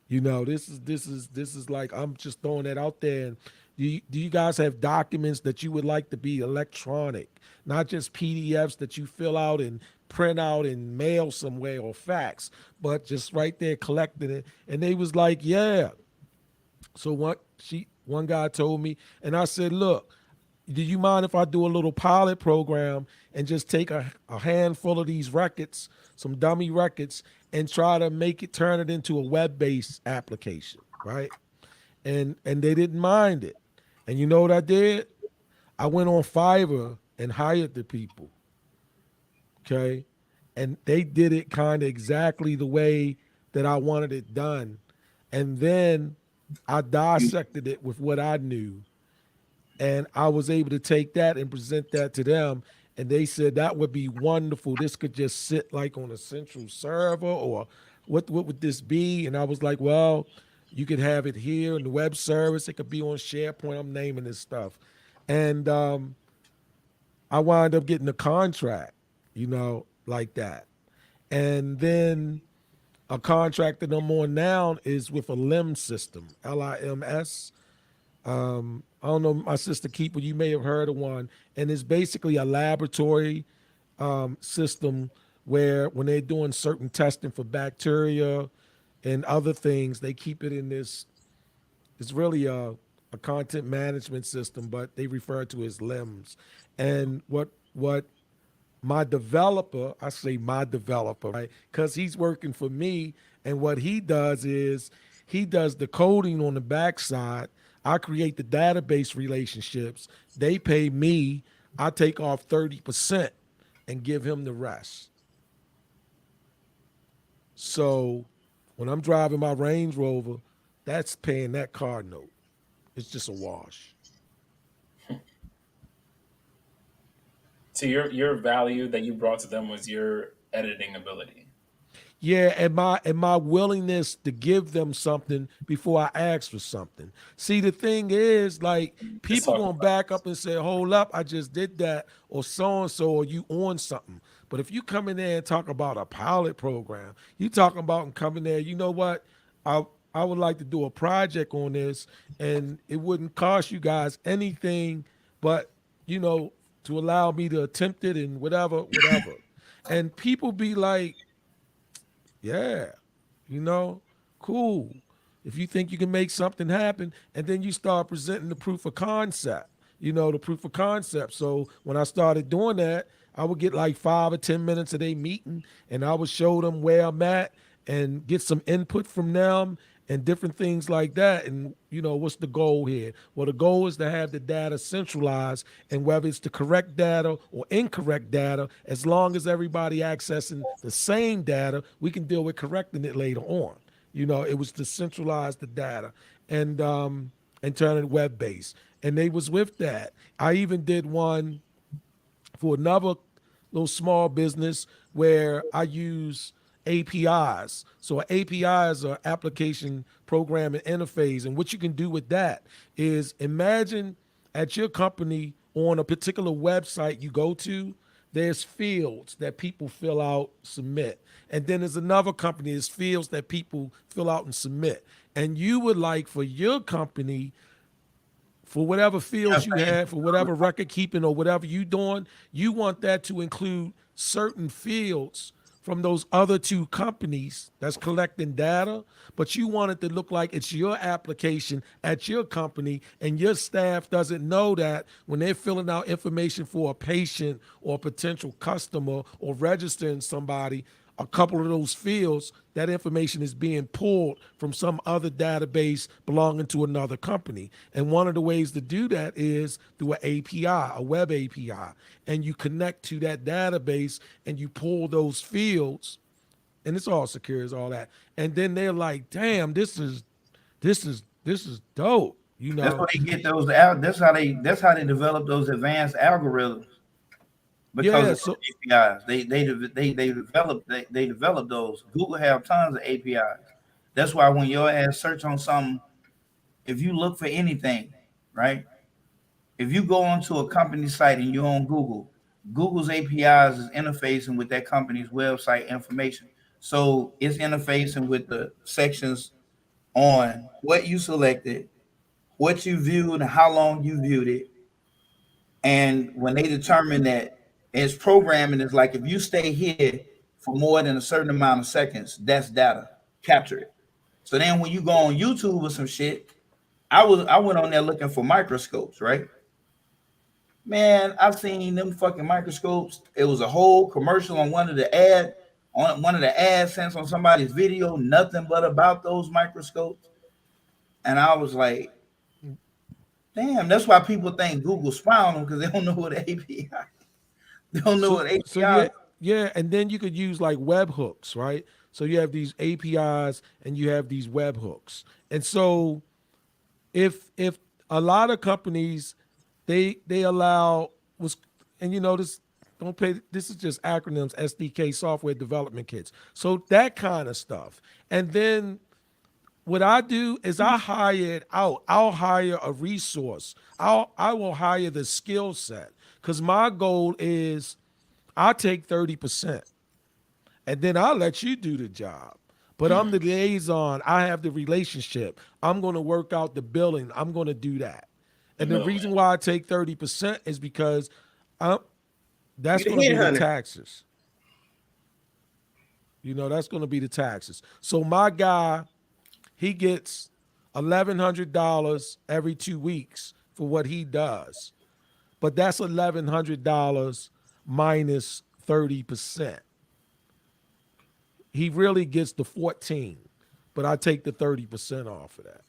[SPEAKER 13] This is like, I'm just throwing that out there. And do you guys have documents that you would like to be electronic, not just PDFs that you fill out and print out and mail somewhere or fax, but just right there collecting it? And they was like, yeah. So one guy told me, and I said, look, do you mind if I do a little pilot program and just take a handful of these records, some dummy records, and try to turn it into a web-based application? right? And they didn't mind it. And you know what I did? I went on Fiverr and hired the people. Okay. And they did it kind of exactly the way that I wanted it done. And then I dissected it with what I knew. And I was able to take that and present that to them. And they said that would be wonderful. This could just sit like on a central server, or what would this be? And I was like, well, you could have it here in the web service. It could be on SharePoint. I'm naming this stuff. And I wound up getting a contract, like that. And then a contract that I'm on now is with a LIMS system, LIMS. I don't know, my sister Keeper, you may have heard of one. And it's basically a laboratory system where when they're doing certain testing for bacteria and other things, they keep it in this. It's really a content management system, but they refer to it as LIMS. And what my developer, I say my developer, right? Because he's working for me, and what he does is he does the coding on the backside. I create the database relationships. They pay me. I take off 30% and give him the rest. So when I'm driving my Range Rover, that's paying that car note. It's just a wash.
[SPEAKER 10] So your value that you brought to them was your editing ability.
[SPEAKER 13] Yeah, and my willingness to give them something before I ask for something. See, the thing is, like, people gonna back up and say, "Hold up, I just did that," or so and so, or you on something. But if you come in there and talk about a pilot program, you talking about and come in there, you know what? I would like to do a project on this, and it wouldn't cost you guys anything, but to allow me to attempt it and whatever. And people be like, yeah, cool. If you think you can make something happen, and then you start presenting the proof of concept, the proof of concept. So when I started doing that, I would get like 5 or 10 minutes of their meeting, and I would show them where I'm at and get some input from them and different things like that. And, what's the goal here? Well, the goal is to have the data centralized, and whether it's the correct data or incorrect data, as long as everybody accessing the same data, we can deal with correcting it later on. It was to centralize the data and turn it web-based. And they was with that. I even did one for another little small business where I use APIs. So an API is an application programming interface. And what you can do with that is, imagine at your company on a particular website you go to, there's fields that people fill out, submit. And then there's another company, there's fields that people fill out and submit. And you would like for your company, for whatever fields you have, for whatever record keeping or whatever you doing, you want that to include certain fields from those other two companies that's collecting data, but you want it to look like it's your application at your company, and your staff doesn't know that when they're filling out information for a patient or a potential customer or registering somebody, a couple of those fields, that information is being pulled from some other database belonging to another company. And one of the ways to do that is through an API, a web API. And you connect to that database and you pull those fields, and it's all secure, it's all that. And then they're like, damn, this is dope.
[SPEAKER 2] That's why they get those out. That's how they develop those advanced algorithms. Because of APIs, they develop those. Google have tons of APIs. That's why when your ass search on something, if you look for anything, right? If you go onto a company site and you're on Google, Google's APIs is interfacing with that company's website information. So it's interfacing with the sections on what you selected, what you viewed, and how long you viewed it. And when they determine that, it's programming is like, if you stay here for more than a certain amount of seconds, that's data. Capture it. So then when you go on YouTube or some shit, I went on there looking for microscopes, right? Man, I've seen them fucking microscopes. It was a whole commercial on one of the AdSense on somebody's video, nothing but about those microscopes. And I was like, damn, that's why people think Google spy on them, because they don't know what API. They don't know what API.
[SPEAKER 13] So yeah, and then you could use like web hooks, right? So you have these APIs and you have these web hooks. And so if a lot of companies they allow was, and this don't pay, this is just acronyms, SDK, software development kits. So that kind of stuff. And then what I do is I hire it out. I'll hire a resource. I will hire the skill set, because my goal is I'll take 30% and then I'll let you do the job. But I'm the liaison. I have the relationship. I'm going to work out the billing. I'm going to do that. And the reason why I take 30% is because that's going to be the taxes. That's going to be the taxes. So my guy, he gets $1,100 every 2 weeks for what he does. But that's $1,100 minus 30%. He really gets the 14, but I take the 30% off of that.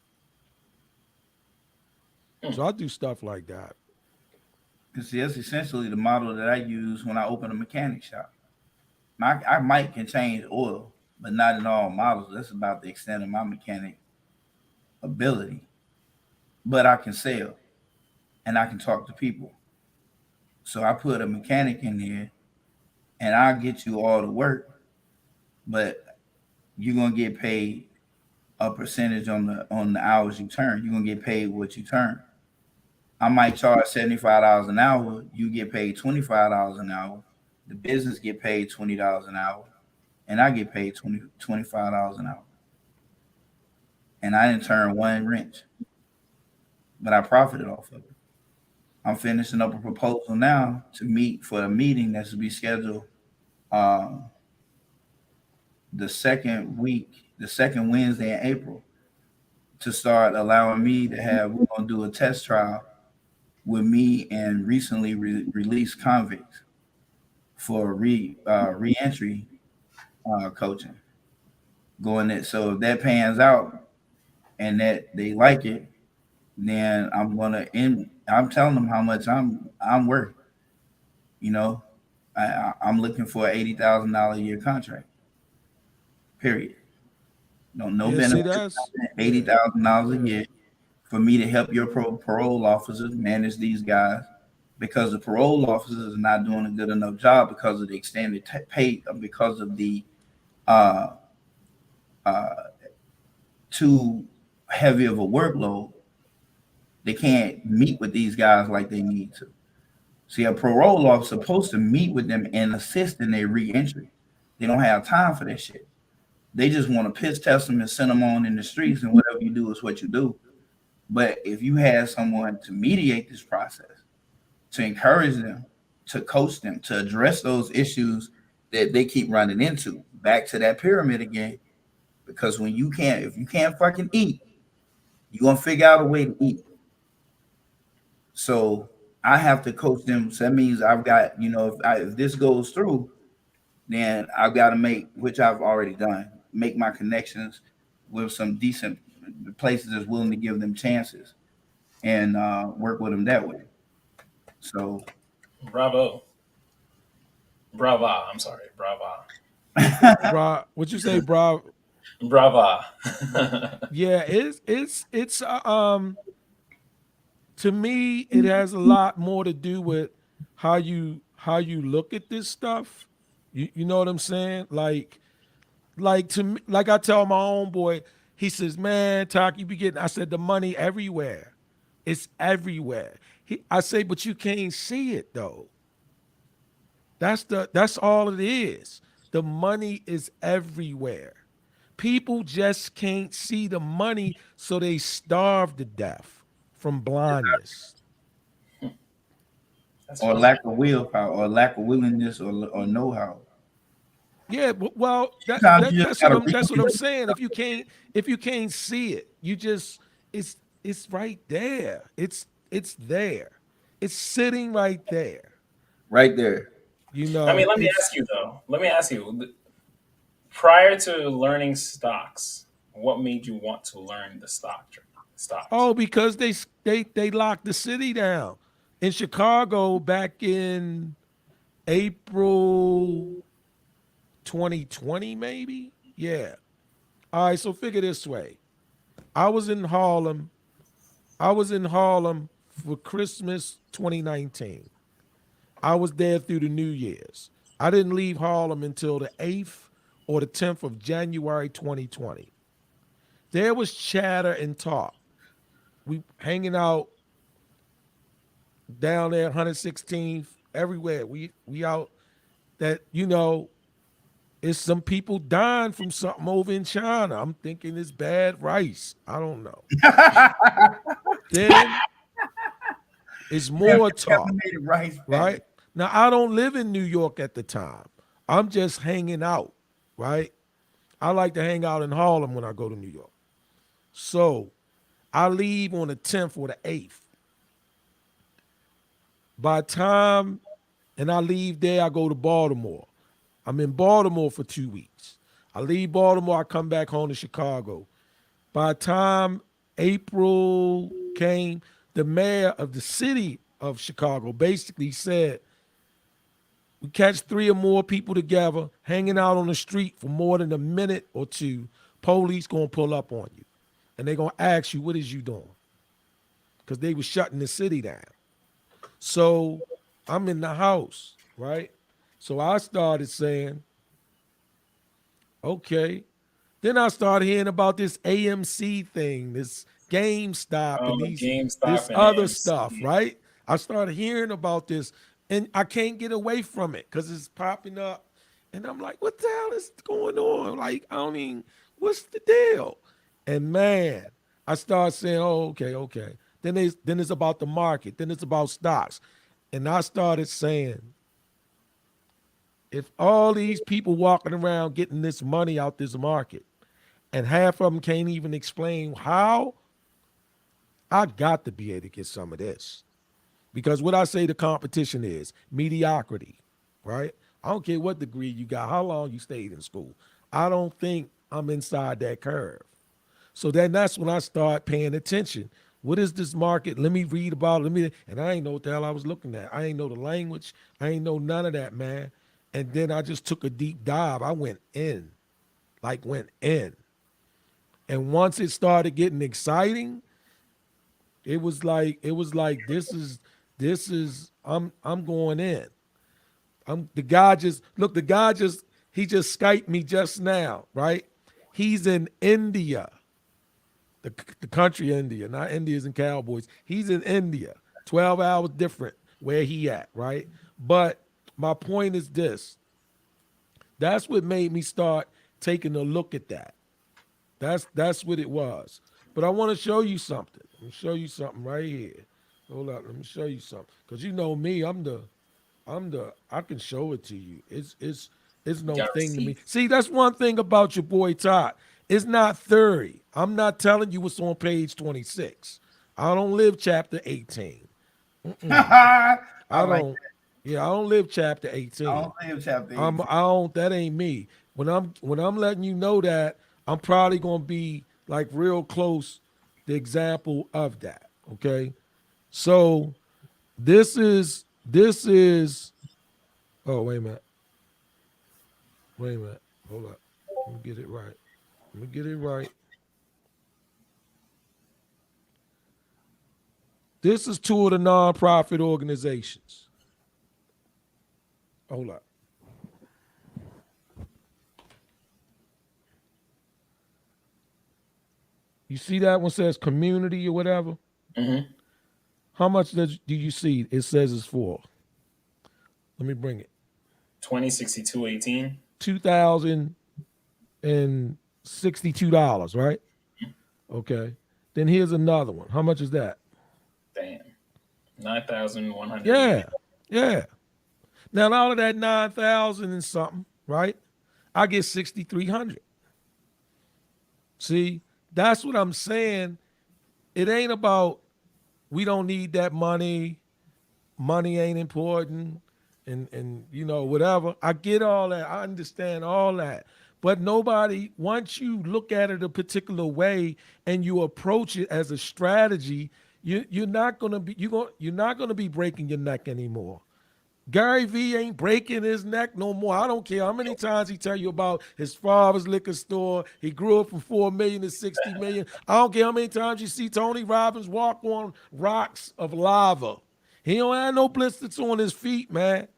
[SPEAKER 13] So I do stuff like that.
[SPEAKER 2] And see, that's essentially the model that I use when I open a mechanic shop. I might can change oil, but not in all models. That's about the extent of my mechanic ability. But I can sell and I can talk to people. So I put a mechanic in here and I'll get you all the work, but you're gonna get paid a percentage on the hours you turn. You're gonna get paid what you turn. I might charge $75 an hour. You get paid $25 an hour. The business get paid $20 an hour, and I get paid $25 an hour. And I didn't turn one wrench, but I profited off of it. I'm finishing up a proposal now to meet for a meeting that's to be scheduled the second Wednesday in April, to start allowing me to have, we're going to do a test trial with me and recently released convicts for re-entry coaching. Going it, so if that pans out and that they like it, then I'm telling them how much I'm worth. I'm looking for an $80,000 a year contract. Period. No benefits. $80,000 a year for me to help your parole officers manage these guys, because the parole officers are not doing a good enough job because of the extended pay, because of the too heavy of a workload. They can't meet with these guys like they need to. See, a parole officer is supposed to meet with them and assist in their re-entry. They don't have time for that shit. They just want to piss test them and send them on in the streets, and whatever you do is what you do. But if you have someone to mediate this process, to encourage them, to coach them, to address those issues that they keep running into, back to that pyramid again, because if you can't fucking eat, you're going to figure out a way to eat. So I have to coach them. So that means I've got, if this goes through, then I've got to make, which I've already done, make my connections with some decent places that's willing to give them chances and work with them that way. So
[SPEAKER 10] bravo. I'm sorry.
[SPEAKER 13] What'd you say, bro?
[SPEAKER 10] Brava.
[SPEAKER 13] Yeah, it's to me, it has a lot more to do with how you look at this stuff. You know what I'm saying? Like to me, like I tell my own boy, he says, "Man, Talk, you be getting." I said, "The money everywhere, it's everywhere." I say, "But you can't see it though." That's all it is. The money is everywhere. People just can't see the money, so they starve to death from blindness.
[SPEAKER 2] Or lack of willpower, or lack of willingness, or know-how.
[SPEAKER 13] Yeah, well, that's what I'm saying. If you can't see it, you just it's right there. It's there. It's sitting right there.
[SPEAKER 2] Right there.
[SPEAKER 10] I mean, let me ask you. Prior to learning stocks, what made you want to learn the stock trade? stopped?
[SPEAKER 13] Oh, because they locked the city down. In Chicago back in April 2020, maybe? Yeah. All right, so figure this way. I was in Harlem for Christmas 2019. I was there through the New Year's. I didn't leave Harlem until the 8th or the 10th of January 2020. There was chatter and talk. We hanging out down there, 116th, everywhere. We out that, it's some people dying from something over in China. I'm thinking it's bad rice. I don't know. Then it's more talk, right? Now, I don't live in New York at the time. I'm just hanging out, right? I like to hang out in Harlem when I go to New York. So I leave on the 10th or the 8th. By the time, and I leave there, I go to Baltimore. I'm in Baltimore for 2 weeks. I leave Baltimore, I come back home to Chicago. By the time April came, the mayor of the city of Chicago basically said, we catch 3 or more people together hanging out on the street for more than a minute or two, police gonna pull up on you. And they're gonna ask you, what is you doing? Because they were shutting the city down. So I'm in the house, right? So I started saying, okay. Then I started hearing about this AMC thing, this GameStop, and this other stuff, right? I started hearing about this, and I can't get away from it because it's popping up. And I'm like, what the hell is going on? Like, I don't even, what's the deal? And man, I started saying, oh, okay. Then it's about the market. Then it's about stocks. And I started saying, if all these people walking around getting this money out this market, and half of them can't even explain how, I got to be able to get some of this. Because what I say the competition is mediocrity, right? I don't care what degree you got, how long you stayed in school. I don't think I'm inside that curve. So then that's when I start paying attention. What is this market? Let me read about it. And I ain't know what the hell I was looking at. I ain't know the language. I ain't know none of that, man. And then I just took a deep dive. I went in. And once it started getting exciting, it was like this is I'm going in. He just Skyped me just now, right? He's in India. The country India, not Indians and cowboys. He's in India, 12 hours different where he at, right? But my point is this. That's what made me start taking a look at that. That's what it was. But I want to show you something. Let me show you something right here. Hold up, let me show you something. Because you know me, I can show it to you. It's no thing to me. See, that's one thing about your boy Todd. It's not theory. I'm not telling you what's on page 26. I don't live chapter 18. I don't live chapter 18.
[SPEAKER 2] I don't live chapter 18.
[SPEAKER 13] That ain't me. When I'm letting you know that, I'm probably gonna be like real close the example of that. Okay. So this is oh, wait a minute. Hold up. Let me get it right. This is 2 of the nonprofit organizations. Hold up. You see that one says community or whatever?
[SPEAKER 10] Mm-hmm.
[SPEAKER 13] How much do you see it says it's for? Let me bring it.
[SPEAKER 10] 2062.18.
[SPEAKER 13] $2,062, right? Okay. Then here's another one. How much is that?
[SPEAKER 10] Damn. 9,100.
[SPEAKER 13] Yeah. Now out of that 9,000 and something, right? I get 6,300. See, that's what I'm saying. It ain't about we don't need that money. Money ain't important. And whatever. I get all that. I understand all that. But nobody, once you look at it a particular way and you approach it as a strategy, you're not gonna be breaking your neck anymore. Gary V ain't breaking his neck no more. I don't care how many times he tell you about his father's liquor store. He grew up from 4 million to 60 million. I don't care how many times you see Tony Robbins walk on rocks of lava. He don't have no blisters on his feet, man.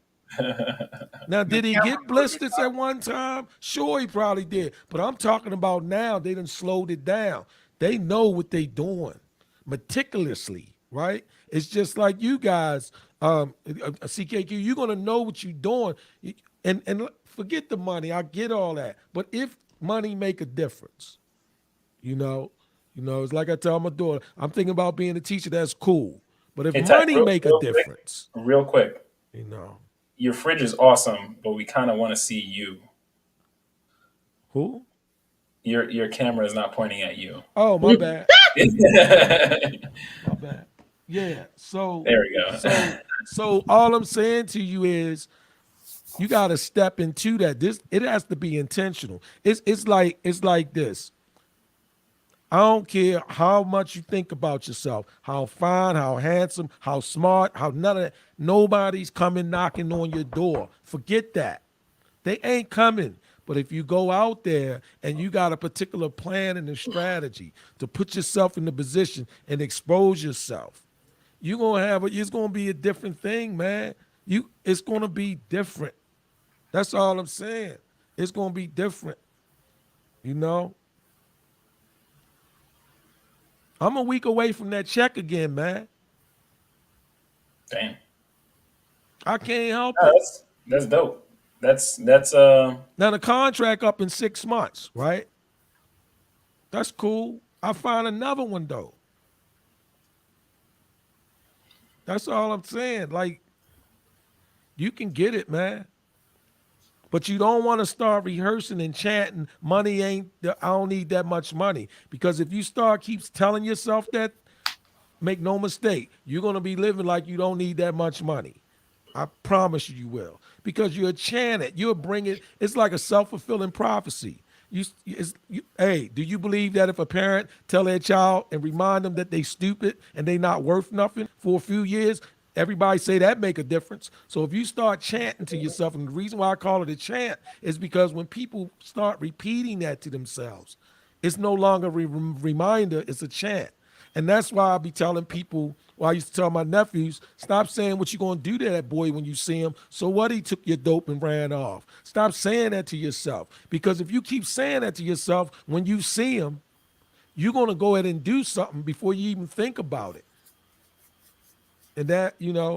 [SPEAKER 13] Now, did he get blisters at one time? Sure, he probably did. But I'm talking about now, they done slowed it down. They know what they doing meticulously, right? It's just like you guys, CKQ, you're going to know what you're doing. And forget the money. I get all that. But if money make a difference, it's like I tell my daughter, I'm thinking about being a teacher, that's cool. But if money make a difference.
[SPEAKER 10] Real quick.
[SPEAKER 13] Your
[SPEAKER 10] fridge is awesome, but we kind of want to see you.
[SPEAKER 13] Who?
[SPEAKER 10] Your camera is not pointing at you.
[SPEAKER 13] Oh, my bad. My bad. Yeah. So
[SPEAKER 10] there we go.
[SPEAKER 13] So all I'm saying to you is you got to step into that. It has to be intentional. It's like this. I don't care how much you think about yourself, how fine, how handsome, how smart, how none of that. Nobody's coming knocking on your door. Forget that. They ain't coming. But if you go out there and you got a particular plan and a strategy to put yourself in the position and expose yourself, it's gonna be a different thing, man. It's gonna be different. That's all I'm saying. It's gonna be different. I'm a week away from that check again, man.
[SPEAKER 10] Damn.
[SPEAKER 13] I can't help it.
[SPEAKER 10] That's dope. That's
[SPEAKER 13] Now the contract up in 6 months, right? That's cool. I'll find another one though. That's all I'm saying. Like, you can get it, man. But you don't want to start rehearsing and chanting, I don't need that much money. Because if you keeps telling yourself that, make no mistake, you're going to be living like you don't need that much money. I promise you will. Because you'll chant it. You'll bring it. It's like a self-fulfilling prophecy. Hey, do you believe that if a parent tell their child and remind them that they stupid and they not worth nothing for a few years, everybody say that make a difference. So if you start chanting to yourself, and the reason why I call it a chant is because when people start repeating that to themselves, it's no longer a reminder, it's a chant. And that's why I be telling people, I used to tell my nephews, stop saying what you're going to do to that boy when you see him. So what, he took your dope and ran off. Stop saying that to yourself. Because if you keep saying that to yourself when you see him, you're going to go ahead and do something before you even think about it. And that,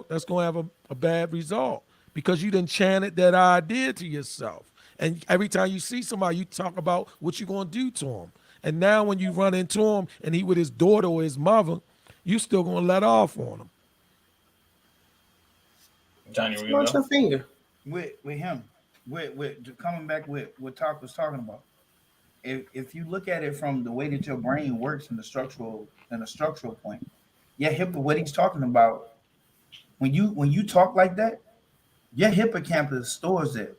[SPEAKER 13] that's going to have a bad result because you done chanted that idea to yourself. And every time you see somebody, you talk about what you're going to do to them. And now when you run into him and he with his daughter or his mother, you still going to let off on him.
[SPEAKER 10] Johnny,
[SPEAKER 2] what's your finger? With him, with coming back with what Talk was talking about. If you look at it from the way that your brain works in the structural point, what he's talking about, when you talk like that, your hippocampus stores it.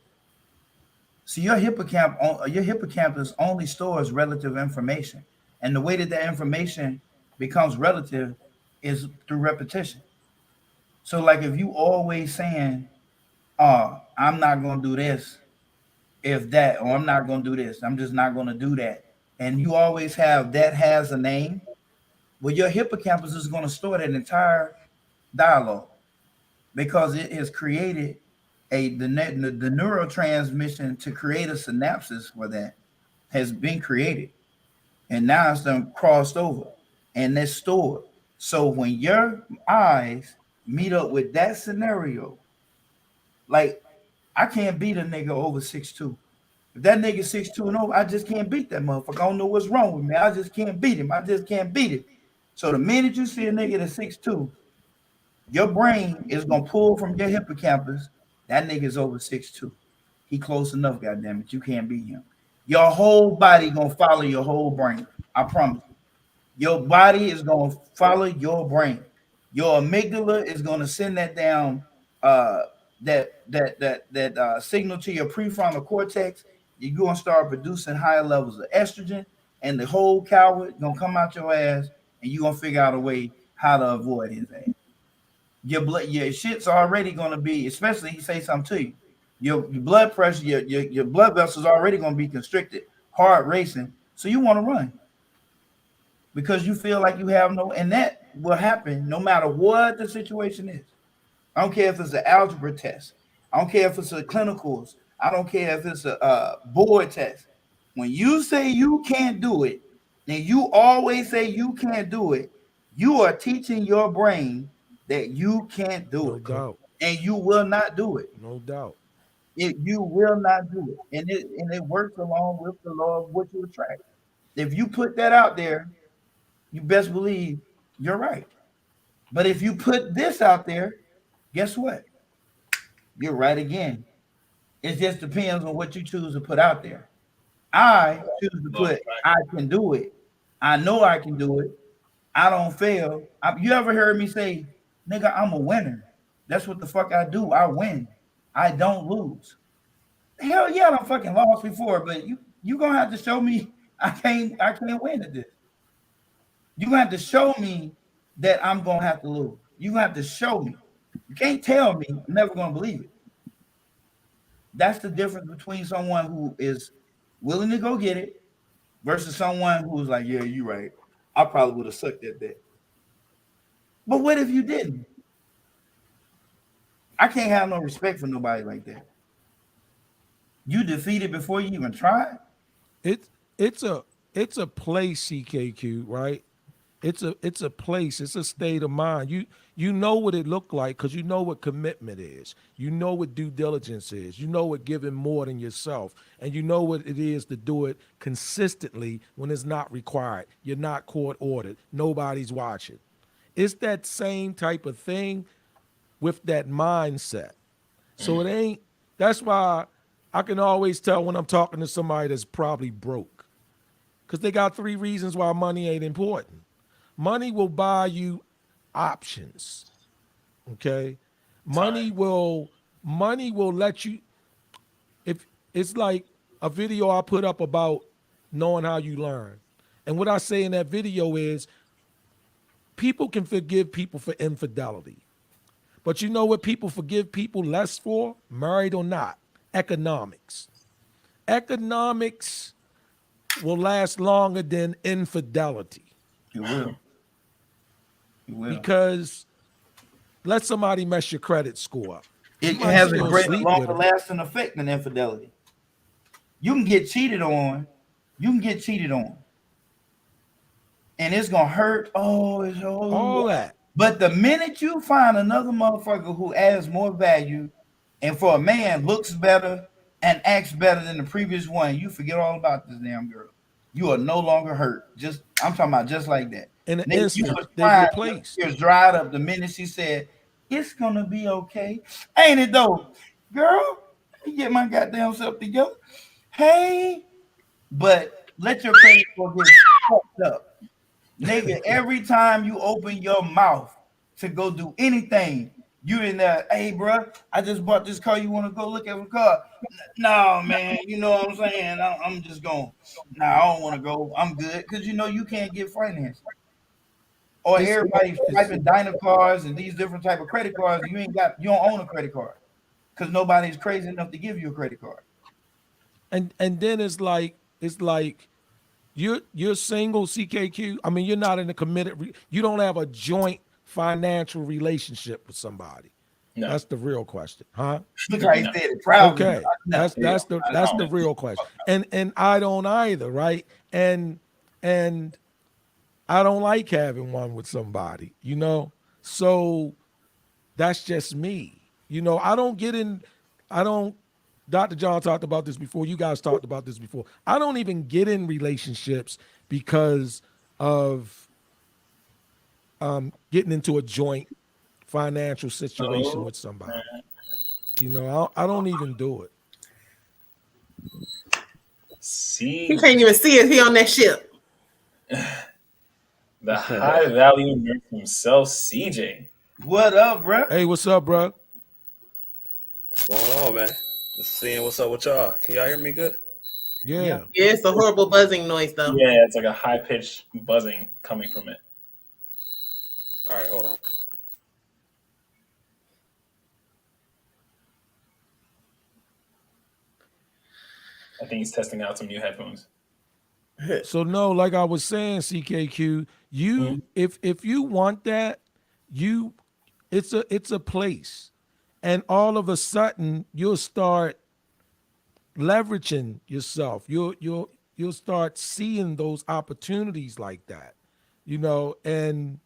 [SPEAKER 2] So your hippocampus only stores relative information, and the way that information becomes relative is through repetition. So, like if you always saying, "Oh, I'm not gonna do this, if that," or "I'm not gonna do this, I'm just not gonna do that," and you always have that has a name. Well, your hippocampus is going to store that entire dialogue because it has created the neurotransmission to create a synapses for that has been created. And now it's done crossed over and it's stored. So when your eyes meet up with that scenario, like I can't beat a nigga over 6'2". If that nigga 6'2" and over, I just can't beat that motherfucker. I don't know what's wrong with me. I just can't beat him. So the minute you see a nigga that's 6'2", your brain is gonna pull from your hippocampus. That nigga's over 6'2". He close enough, goddammit. You can't beat him. Your whole body gonna follow your whole brain. I promise you. Your body is gonna follow your brain. Your amygdala is gonna send that down, that signal to your prefrontal cortex. you're gonna start producing higher levels of estrogen, and the whole coward gonna come out your ass, and you're gonna figure out a way how to avoid his ass. Your shit's already gonna be, especially he say something to you. Your blood pressure, your blood vessels already gonna be constricted, heart racing. So you want to run because you feel like you have no, and that will happen no matter what the situation is. I don't care if it's an algebra test. I don't care if it's a clinicals. I don't care if it's a board test. When you say you can't do it, and you always say you can't do it, you are teaching your brain that you can't do it.
[SPEAKER 13] No doubt.
[SPEAKER 2] And you will not do it.
[SPEAKER 13] No doubt.
[SPEAKER 2] You will not do it. And it works along with the law of what you attract. If you put that out there, you best believe you're right. But if you put this out there, guess what? You're right again. It just depends on what you choose to put out there. I choose to put, I can do it. I know I can do it. I don't fail. You ever heard me say, nigga, I'm a winner. That's what the fuck I do. I win. I don't lose. Hell yeah, I done fucking lost before, but you gonna have to show me I can't win at this. You gonna have to show me that I'm gonna have to lose. You gonna have to show me. You can't tell me. I'm never gonna believe it. That's the difference between someone who is willing to go get it versus someone who's like, yeah, you're right. I probably would have sucked that bet. But what if you didn't? I can't have no respect for nobody like that. You defeated before you even tried.
[SPEAKER 13] It's a place, CKQ, right? It's a place. It's a state of mind. You know what it looked like because you know what commitment is. You know what due diligence is. You know what giving more than yourself, and you know what it is to do it consistently when it's not required. You're not court ordered. Nobody's watching. It's that same type of thing with that mindset. So it ain't. That's why I can always tell when I'm talking to somebody that's probably broke, because they got 3 reasons why money ain't important. Money will buy you options. Okay? Money will let you, if it's like a video I put up about knowing how you learn. And what I say in that video is people can forgive people for infidelity. But you know what people forgive people less for, married or not? Economics. Economics will last longer than infidelity.
[SPEAKER 2] It will. It will.
[SPEAKER 13] Because let somebody mess your credit score up.
[SPEAKER 2] It has a great longer lasting effect than infidelity. You can get cheated on. And it's gonna hurt. All
[SPEAKER 13] that.
[SPEAKER 2] But the minute you find another motherfucker who adds more value, and for a man looks better and acts better than the previous one, you forget all about this damn girl. You are no longer hurt. I'm talking about just like that.
[SPEAKER 13] In an
[SPEAKER 2] Nigga,
[SPEAKER 13] instant, they replaced.
[SPEAKER 2] You're dried up the minute she said, it's gonna be okay. Ain't it though? Girl, let me get my goddamn self together. Hey, but let your credit score get fucked up. Nigga, every time you open your mouth to go do anything, you in there, hey, bro, I just bought this car. You want to go look at the car? No, man, you know what I'm saying? I'm just going, nah, I don't want to go. I'm good. Because you know you can't get financed. Or everybody's typing Dyna cards and these different type of credit cards. You don't own a credit card because nobody's crazy enough to give you a credit card.
[SPEAKER 13] And then it's like you're single, CKQ. I mean, you're not in a committed. You don't have a joint financial relationship with somebody. No. That's the real question, huh?
[SPEAKER 2] Look how he said it proudly.
[SPEAKER 13] Okay, that's the real question. And I don't either, right? And I don't like having one with somebody, you know. So that's just me, you know. Dr. John talked about this before. You guys talked about this before. I don't even get in relationships because of getting into a joint financial situation with somebody. You know, I don't even do it.
[SPEAKER 11] See, he can't even see it. He on that ship.
[SPEAKER 10] The high value nerd himself, CJ.
[SPEAKER 2] What up, bro?
[SPEAKER 13] Hey, what's up, bro?
[SPEAKER 16] What's going on, man? Just seeing what's up with y'all. Can y'all hear me good?
[SPEAKER 13] Yeah.
[SPEAKER 11] Yeah, it's a horrible buzzing noise though.
[SPEAKER 10] Yeah, it's like a high pitched buzzing coming from it. All right, hold on. I think he's testing out some new headphones.
[SPEAKER 13] So no, like I was saying, CKQ, you if you want that, it's a place, and all of a sudden you'll start leveraging yourself. You'll start seeing those opportunities like that, and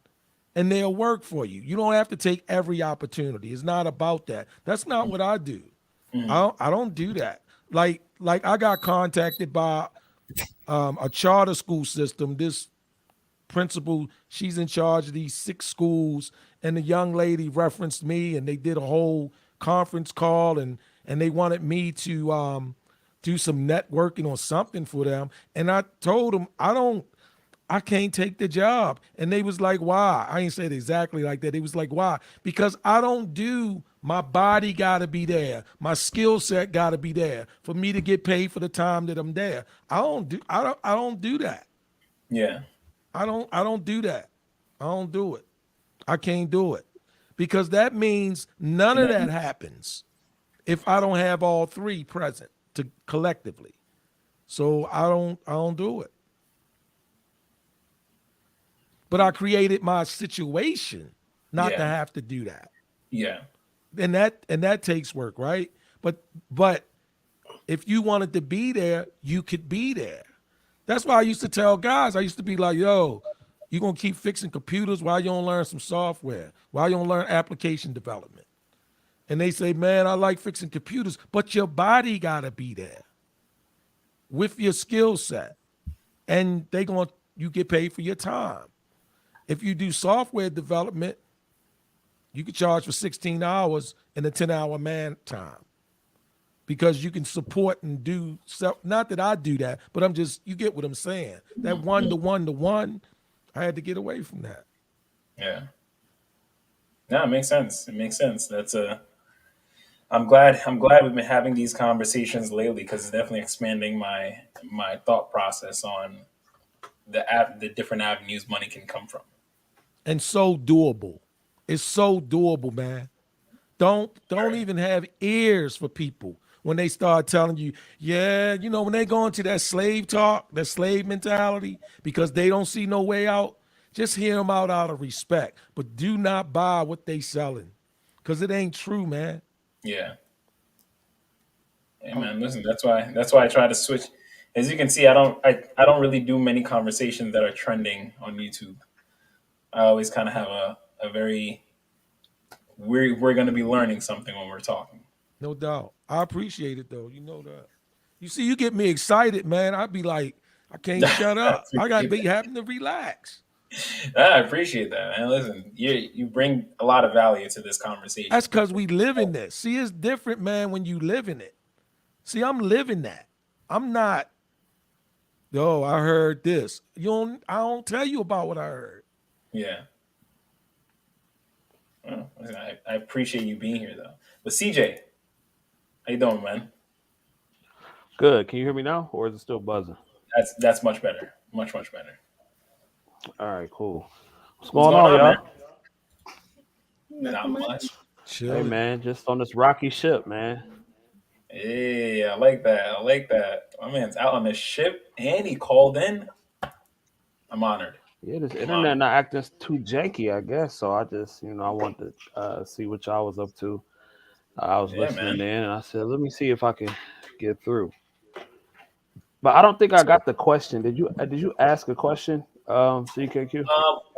[SPEAKER 13] they'll work for you. You don't have to take every opportunity. It's not about that. That's not what I do. I don't do that. Like I got contacted by a charter school system. This principal, she's in charge of these 6 schools, and the young lady referenced me, and they did a whole conference call, and they wanted me to do some networking or something for them. And I told them I can't take the job. And they was like, why? I ain't said exactly like that. They was like, why? Because I don't do, my body gotta be there. My skill set gotta be there for me to get paid for the time that I'm there. I don't do that.
[SPEAKER 10] Yeah.
[SPEAKER 13] I don't do that. I don't do it. I can't do it. Because that means none of that happens if I don't have all 3 present to collectively. So I don't do it. But I created my situation not to have to do that.
[SPEAKER 10] Yeah.
[SPEAKER 13] And that takes work, right? But if you wanted to be there, you could be there. That's why I used to tell guys, I used to be like, yo, you gonna keep fixing computers while you don't learn some software, while you don't learn application development. And they say, man, I like fixing computers, but your body gotta be there with your skill set. And you get paid for your time. If you do software development, you can charge for 16 hours in a 10-hour man time, because you can support and do stuff. Not that I do that, but you get what I'm saying. That 1-to-1, I had to get away from that.
[SPEAKER 10] Yeah. No, it makes sense. It makes sense. I'm glad we've been having these conversations lately, because it's definitely expanding my thought process on the different avenues money can come from.
[SPEAKER 13] And so doable. It's so doable, man. Don't even have ears for people when they start telling you, yeah, when they go into that slave talk, that slave mentality, because they don't see no way out. Just hear them out of respect, but do not buy what they selling, because it ain't true, man.
[SPEAKER 10] Yeah. Hey, man, listen, that's why I try to switch. As you can see, I don't really do many conversations that are trending on YouTube. I always kind of have a very, we're going to be learning something when we're talking.
[SPEAKER 13] No doubt. I appreciate it, though. You know that. You see, you get me excited, man. I'd be like, I can't shut up. I got to be having to relax.
[SPEAKER 10] I appreciate that, man. Listen, you bring a lot of value to this conversation.
[SPEAKER 13] That's because we live in this. See, it's different, man, when you live in it. See, I'm living that. I'm not, I heard this. I don't tell you about what I heard.
[SPEAKER 10] Yeah. Well, listen, I appreciate you being here, though. But CJ, how you doing, man?
[SPEAKER 16] Good. Can you hear me now, or is it still buzzing?
[SPEAKER 10] That's much better. Much better.
[SPEAKER 16] All right, cool. What's going on, y'all?
[SPEAKER 10] Not much.
[SPEAKER 16] Hey, man, just on this rocky ship, man.
[SPEAKER 10] Hey, I like that. My man's out on the ship, and he called in. I'm honored.
[SPEAKER 16] Yeah, this internet not acting too janky, I guess. So I just, I wanted to see what y'all was up to. I was listening in, and I said, let me see if I can get through. But I don't think I got the question. Did you ask a question, CKQ?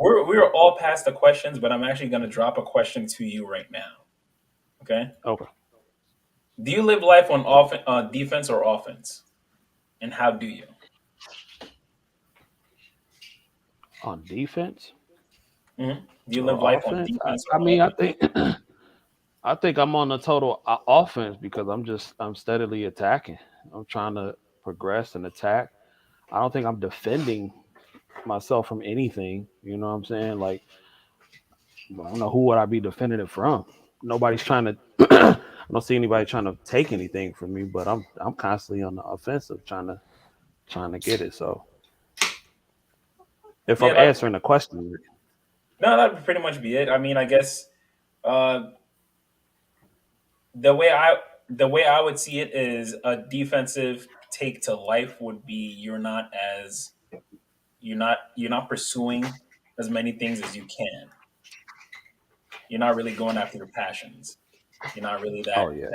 [SPEAKER 10] We're all past the questions, but I'm actually going to drop a question to you right now. Okay.
[SPEAKER 16] Okay.
[SPEAKER 10] Do you live life on defense or offense, and how do you?
[SPEAKER 16] On defense?
[SPEAKER 10] Mm-hmm. Do you live life on defense?
[SPEAKER 16] I think I'm on the total offense, because I'm steadily attacking. I'm trying to progress and attack. I don't think I'm defending myself from anything. You know what I'm saying? Like, I don't know, who would I be defending it from? Nobody's trying to. I don't see anybody trying to take anything from me, but I'm constantly on the offensive, trying to trying to get it. So if
[SPEAKER 10] Yeah,
[SPEAKER 16] I'm answering the question,
[SPEAKER 10] no, that would pretty much be it. I mean, I guess uh, the way I would see it is a defensive take to life would be you're not pursuing as many things as you can. You're not really going after your passions. You're not really
[SPEAKER 16] oh
[SPEAKER 10] that
[SPEAKER 16] yeah,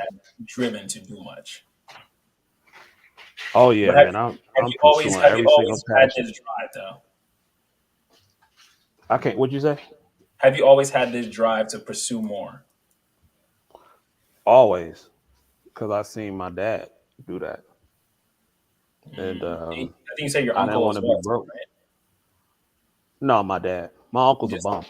[SPEAKER 10] driven to do much.
[SPEAKER 16] oh
[SPEAKER 10] But
[SPEAKER 16] yeah, man, I'm pursuing
[SPEAKER 10] have you
[SPEAKER 16] every single
[SPEAKER 10] always had
[SPEAKER 16] passion.
[SPEAKER 10] this drive though?
[SPEAKER 16] I can't. What'd you say?
[SPEAKER 10] Have you always had this drive to pursue more?
[SPEAKER 16] Always, because I seen my dad do that, and
[SPEAKER 10] I think you said your
[SPEAKER 16] I didn't
[SPEAKER 10] uncle
[SPEAKER 16] want
[SPEAKER 10] as
[SPEAKER 16] to be
[SPEAKER 10] well,
[SPEAKER 16] broke.
[SPEAKER 10] right?
[SPEAKER 16] No, my dad. My uncle's a
[SPEAKER 10] Just
[SPEAKER 16] bum.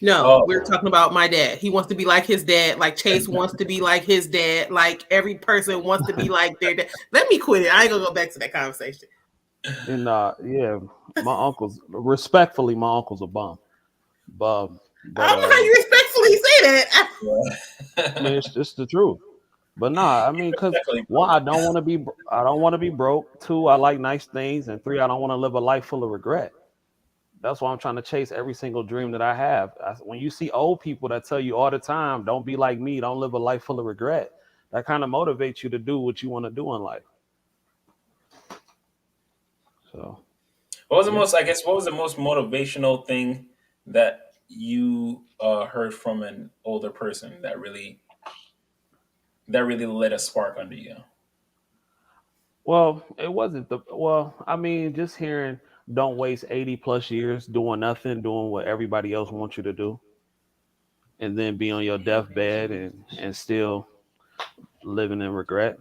[SPEAKER 11] No,
[SPEAKER 10] oh,
[SPEAKER 11] we're talking about my dad. He wants to be like his dad. Like Chase wants to be like his dad. Like every person wants to be like their dad. Let me quit it. I ain't gonna go back to that conversation.
[SPEAKER 16] And yeah, respectfully, my uncle's a bum. But
[SPEAKER 11] I don't know how you respectfully say that.
[SPEAKER 16] I mean, it's the truth. But nah, I mean, because one, I don't want to be broke. Two, I like nice things, and three, I don't want to live a life full of regret. That's why I'm trying to chase every single dream that I have. When you see old people that tell you all the time, "Don't be like me. Don't live a life full of regret," that kind of motivates you to do what you want to do in life. So,
[SPEAKER 10] what was the most motivational thing that you heard from an older person that really lit a spark under you?
[SPEAKER 16] well, it wasn't I mean, just hearing, "Don't waste 80 plus years doing nothing, doing what everybody else wants you to do, and then be on your deathbed and still living in regret."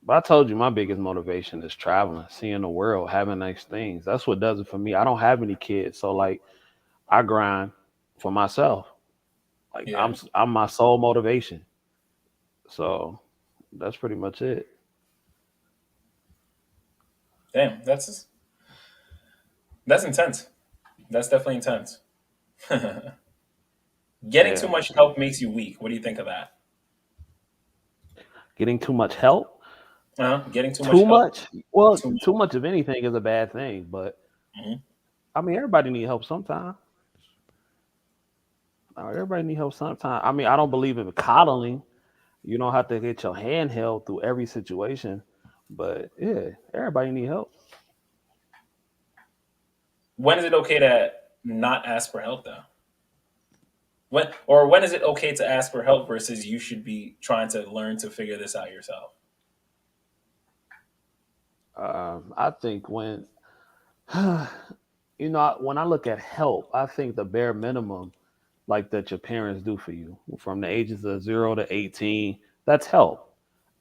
[SPEAKER 16] But I told you my biggest motivation is traveling, seeing the world, having nice things. That's what does it for me. I don't have any kids, so like I grind for myself. Like
[SPEAKER 10] Yeah.
[SPEAKER 16] I'm my sole motivation. So that's pretty much it.
[SPEAKER 10] Damn, that's intense. That's definitely intense. Getting too
[SPEAKER 16] Yeah.
[SPEAKER 10] much help makes you weak. What do you think of that?
[SPEAKER 16] Getting too much help?
[SPEAKER 10] Getting too much
[SPEAKER 16] Too
[SPEAKER 10] help.
[SPEAKER 16] much? Well, too much of anything is a bad thing, but
[SPEAKER 10] Mhm.
[SPEAKER 16] I mean everybody need help sometime. Everybody need help sometime. I mean, I don't believe in coddling. You don't have to get your hand held through every situation. But yeah, everybody need help.
[SPEAKER 10] When is it okay to not ask for help though? When is it okay to ask for help versus you should be trying to learn to figure this out yourself?
[SPEAKER 16] I think when when I look at help, I think the bare minimum, like that your parents do for you from the ages of 0 to 18, that's help.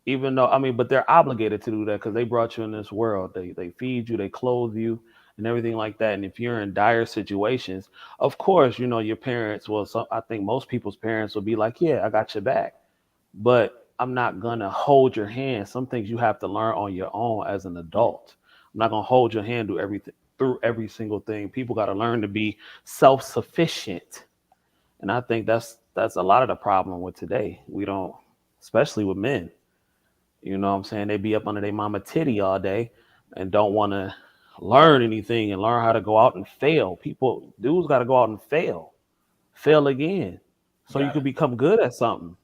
[SPEAKER 16] Even though, I mean, but they're obligated to do that because they brought you in this world. They feed you, they clothe you, and everything like that. And if you're in dire situations, of course, your parents will. So I think most people's parents will be like, "Yeah, I got your back," but I'm not gonna hold your hand. Some things you have to learn on your own as an adult. I'm not gonna hold your hand through every single thing. People got to learn to be self-sufficient, and I think that's a lot of the problem with today. We don't, especially with men. You know what I'm saying? They be up under their mama titty all day and don't want to learn anything and learn how to go out and fail. Dudes got to go out and fail again, so you can become good at something.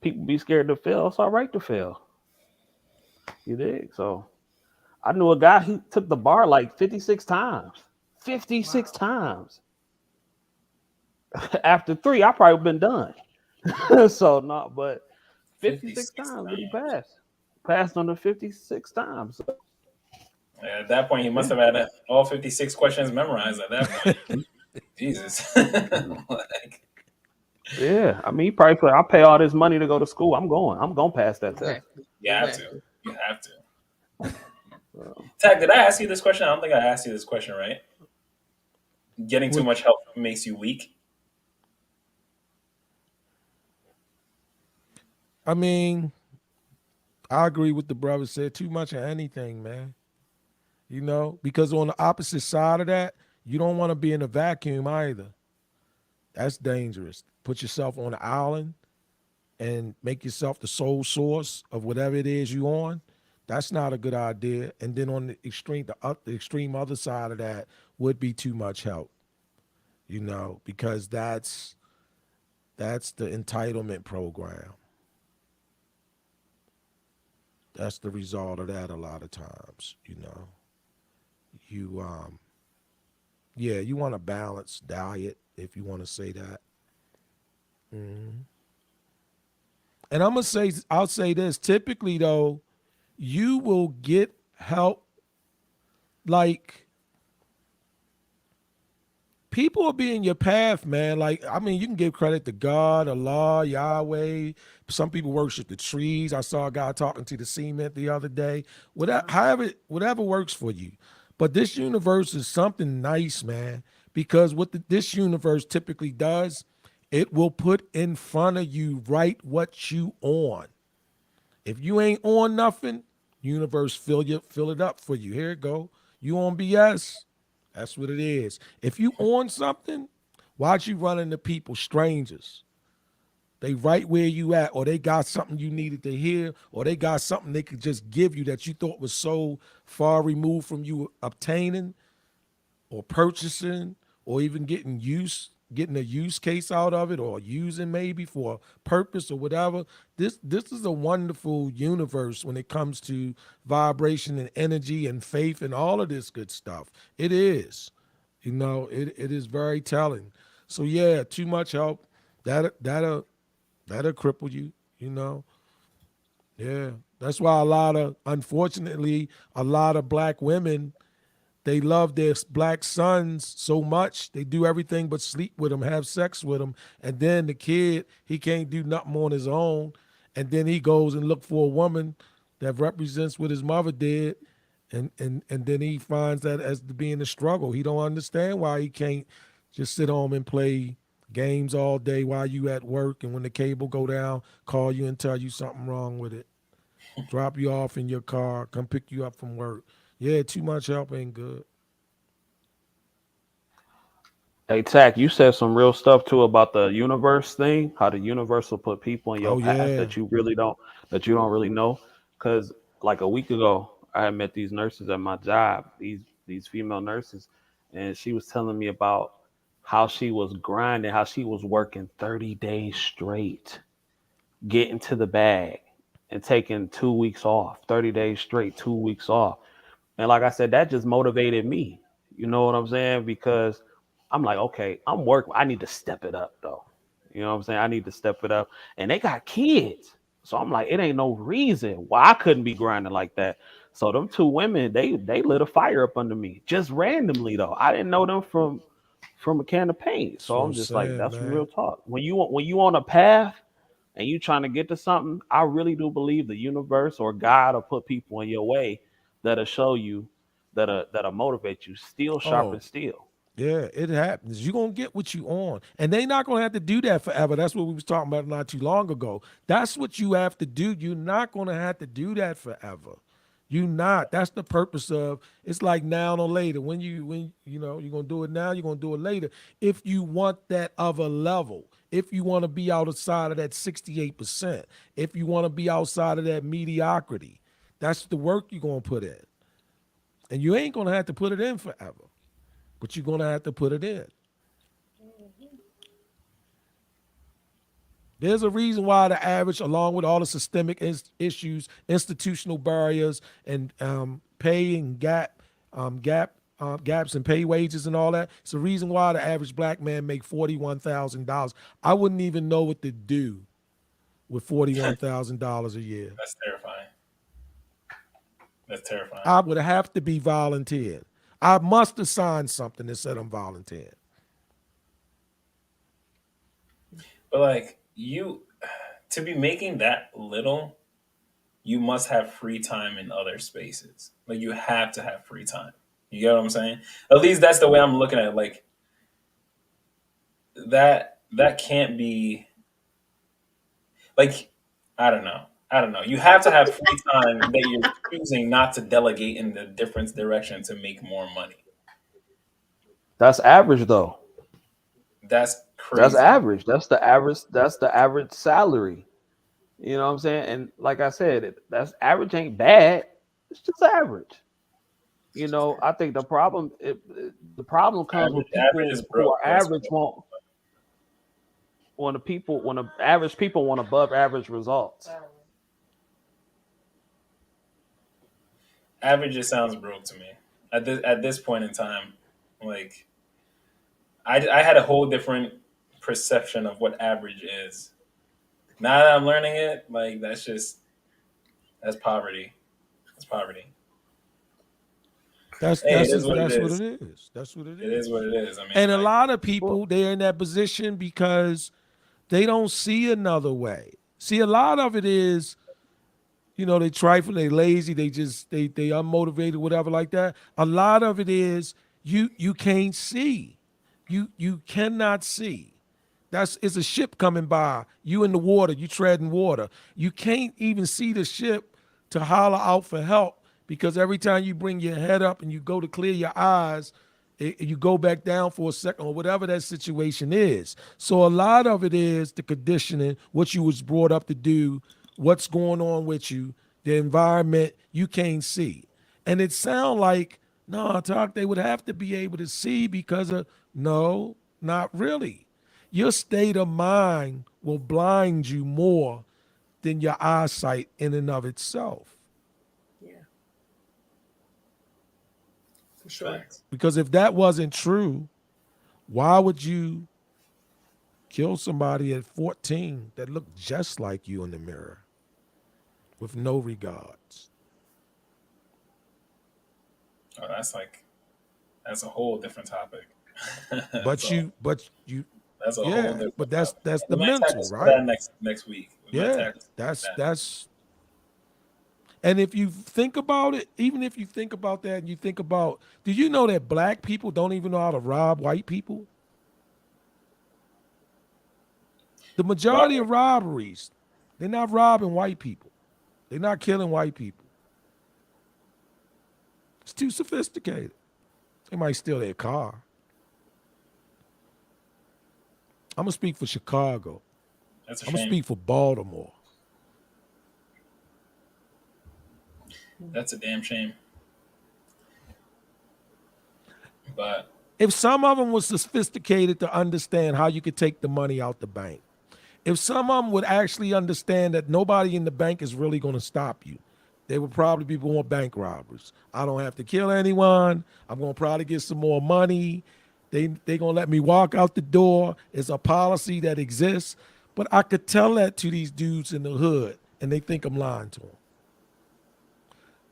[SPEAKER 16] People be scared to fail. It's all right to fail. You dig? So I knew a guy, he took the bar like 56 times. 56 times. After 3, I probably been done. So not, but 56 times did he pass? Passed on the 56 times. So,
[SPEAKER 10] At that point, he must have had all 56 questions memorized at that point. Jesus.
[SPEAKER 16] yeah, I mean, he probably put, "I'll pay all this money to go to school. I'm going to pass that test."
[SPEAKER 10] You have to. You have to. Tag, did I ask you this question? I don't think I asked you this question, right? Getting too much help makes you weak?
[SPEAKER 13] I mean, I agree with the brother said. Too much of anything, man. Because on the opposite side of that, you don't want to be in a vacuum either. That's dangerous. Put yourself on an island and make yourself the sole source of whatever it is you on. That's not a good idea. And then on the extreme other side of that would be too much help, because that's the entitlement program. That's the result of that a lot of times, You you want a balanced diet, if you want to say that. Mm-hmm. And I'll say this, typically though, you will get help. Like, people will be in your path, man. Like, I mean, you can give credit to God, Allah, Yahweh. Some people worship the trees. I saw a guy talking to the cement the other day. Whatever works for you. But this universe is something nice, man, because what this universe typically does, it will put in front of you right what you on. If you ain't on nothing, universe fill it up for you. Here it go. You on BS? That's what it is. If you on something, why'd you run into people, strangers? They right where you at, or they got something you needed to hear, or they got something they could just give you that you thought was so far removed from you obtaining or purchasing or even getting a use case out of it, or using maybe for a purpose or whatever. This is a wonderful universe when it comes to vibration and energy and faith and all of this good stuff. It is. It is very telling. So yeah, too much help, that'll cripple you, Yeah. That's why unfortunately, a lot of black women, they love their black sons so much, they do everything but sleep with them, have sex with them, and then the kid, he can't do nothing on his own, and then he goes and look for a woman that represents what his mother did, and then he finds that as being a struggle. He don't understand why he can't just sit home and play games all day while you at work, and when the cable go down, call you and tell you something wrong with it, drop you off in your car, come pick you up from work. Yeah, too much help ain't good.
[SPEAKER 16] Hey, Tack, you said some real stuff too about the universe thing, how the universe will put people in your path that you don't really know. Because like a week ago, I had met these nurses at my job, these female nurses, and she was telling me about how she was grinding, how she was working 30 days straight, getting to the bag and taking 2 weeks off, 30 days straight, 2 weeks off. And like I said, that just motivated me. You know what I'm saying? Because I'm like, okay, I'm working. I need to step it up though. You know what I'm saying? I need to step it up. And they got kids. So I'm like, it ain't no reason why I couldn't be grinding like that. So them two women, they lit a fire up under me just randomly though. I didn't know them from a can of paint. So I'm just like, that's real talk. When you on a path and you trying to get to something, I really do believe the universe or God will put people in your way that'll show you, that'll motivate you. Steel sharpens steel.
[SPEAKER 13] Yeah, it happens. You're going to get what you on. And they not going to have to do that forever. That's what we was talking about not too long ago. That's what you have to do. You're not going to have to do that forever. You not. That's the purpose of, it's like now or later. When you're going to do it now, you're going to do it later. If you want that other level, if you want to be outside of that 68%, if you want to be outside of that mediocrity, that's the work you're going to put in. And you ain't going to have to put it in forever, but you're going to have to put it in. There's a reason why the average, along with all the systemic issues, institutional barriers, and pay and gaps in pay wages and all that. It's the reason why the average black man make $41,000. I wouldn't even know what to do with $41,000 a year.
[SPEAKER 10] That's terrifying. That's terrifying.
[SPEAKER 13] I would have to be volunteered. I must have signed something that said I'm volunteering.
[SPEAKER 10] But like, to be making that little, you must have free time in other spaces. Like, you have to have free time. You get what I'm saying? At least that's the way I'm looking at it. Like, that can't be, like, I don't know. You have to have free time that you're choosing not to delegate in the different direction to make more money.
[SPEAKER 16] That's average though.
[SPEAKER 10] That's crazy.
[SPEAKER 16] That's average. That's the average salary. You know what I'm saying? And like I said, that's average ain't bad. It's just average. You know, I think the problem comes with people who are average when the average people want above average results.
[SPEAKER 10] Average just sounds broke to me at this point in time. Like I had a whole different perception of what average is. Now that I'm learning it, like that's poverty. That's poverty.
[SPEAKER 13] That's
[SPEAKER 10] Hey,
[SPEAKER 13] that's
[SPEAKER 10] it is what
[SPEAKER 13] that's
[SPEAKER 10] it
[SPEAKER 13] what
[SPEAKER 10] is.
[SPEAKER 13] it is. That's what it is.
[SPEAKER 10] It is what it is. I mean,
[SPEAKER 13] and a lot of people they're in that position because they don't see another way. See, a lot of it is, they trifle, they lazy, they unmotivated, whatever like that. A lot of it is you can't see. You cannot see. It's a ship coming by. You in the water, you treading water. You can't even see the ship to holler out for help because every time you bring your head up and you go to clear your eyes, you go back down for a second or whatever that situation is. So a lot of it is the conditioning, what you was brought up to do, what's going on with you, the environment you can't see. And it sounds like, no, Talk, they would have to be able to see because of, no, not really. Your state of mind will blind you more than your eyesight in and of itself.
[SPEAKER 11] Yeah. For sure.
[SPEAKER 13] Because if that wasn't true, why would you kill somebody at 14 that looked just like you in the mirror with no regards?
[SPEAKER 10] Oh, that's a whole different topic.
[SPEAKER 13] But
[SPEAKER 10] that's a whole different
[SPEAKER 13] but that's
[SPEAKER 10] topic.
[SPEAKER 13] the
[SPEAKER 10] We might
[SPEAKER 13] mental,
[SPEAKER 10] tackle
[SPEAKER 13] right?
[SPEAKER 10] that next week.
[SPEAKER 13] That's and if you think about it, even if you think about that and you think about, do you know that black people don't even know how to rob white people? The majority of robberies, they're not robbing white people. They're not killing white people. It's too sophisticated. They might steal their car. I'm going to speak for Chicago. I'm going to speak for Baltimore.
[SPEAKER 10] That's a damn shame. But
[SPEAKER 13] if some of them was sophisticated to understand how you could take the money out the bank, if some of them would actually understand that nobody in the bank is really going to stop you, they would probably be more bank robbers. I don't have to kill anyone. I'm going to probably get some more money. They going to let me walk out the door. It's a policy that exists. But I could tell that to these dudes in the hood, and they think I'm lying to them.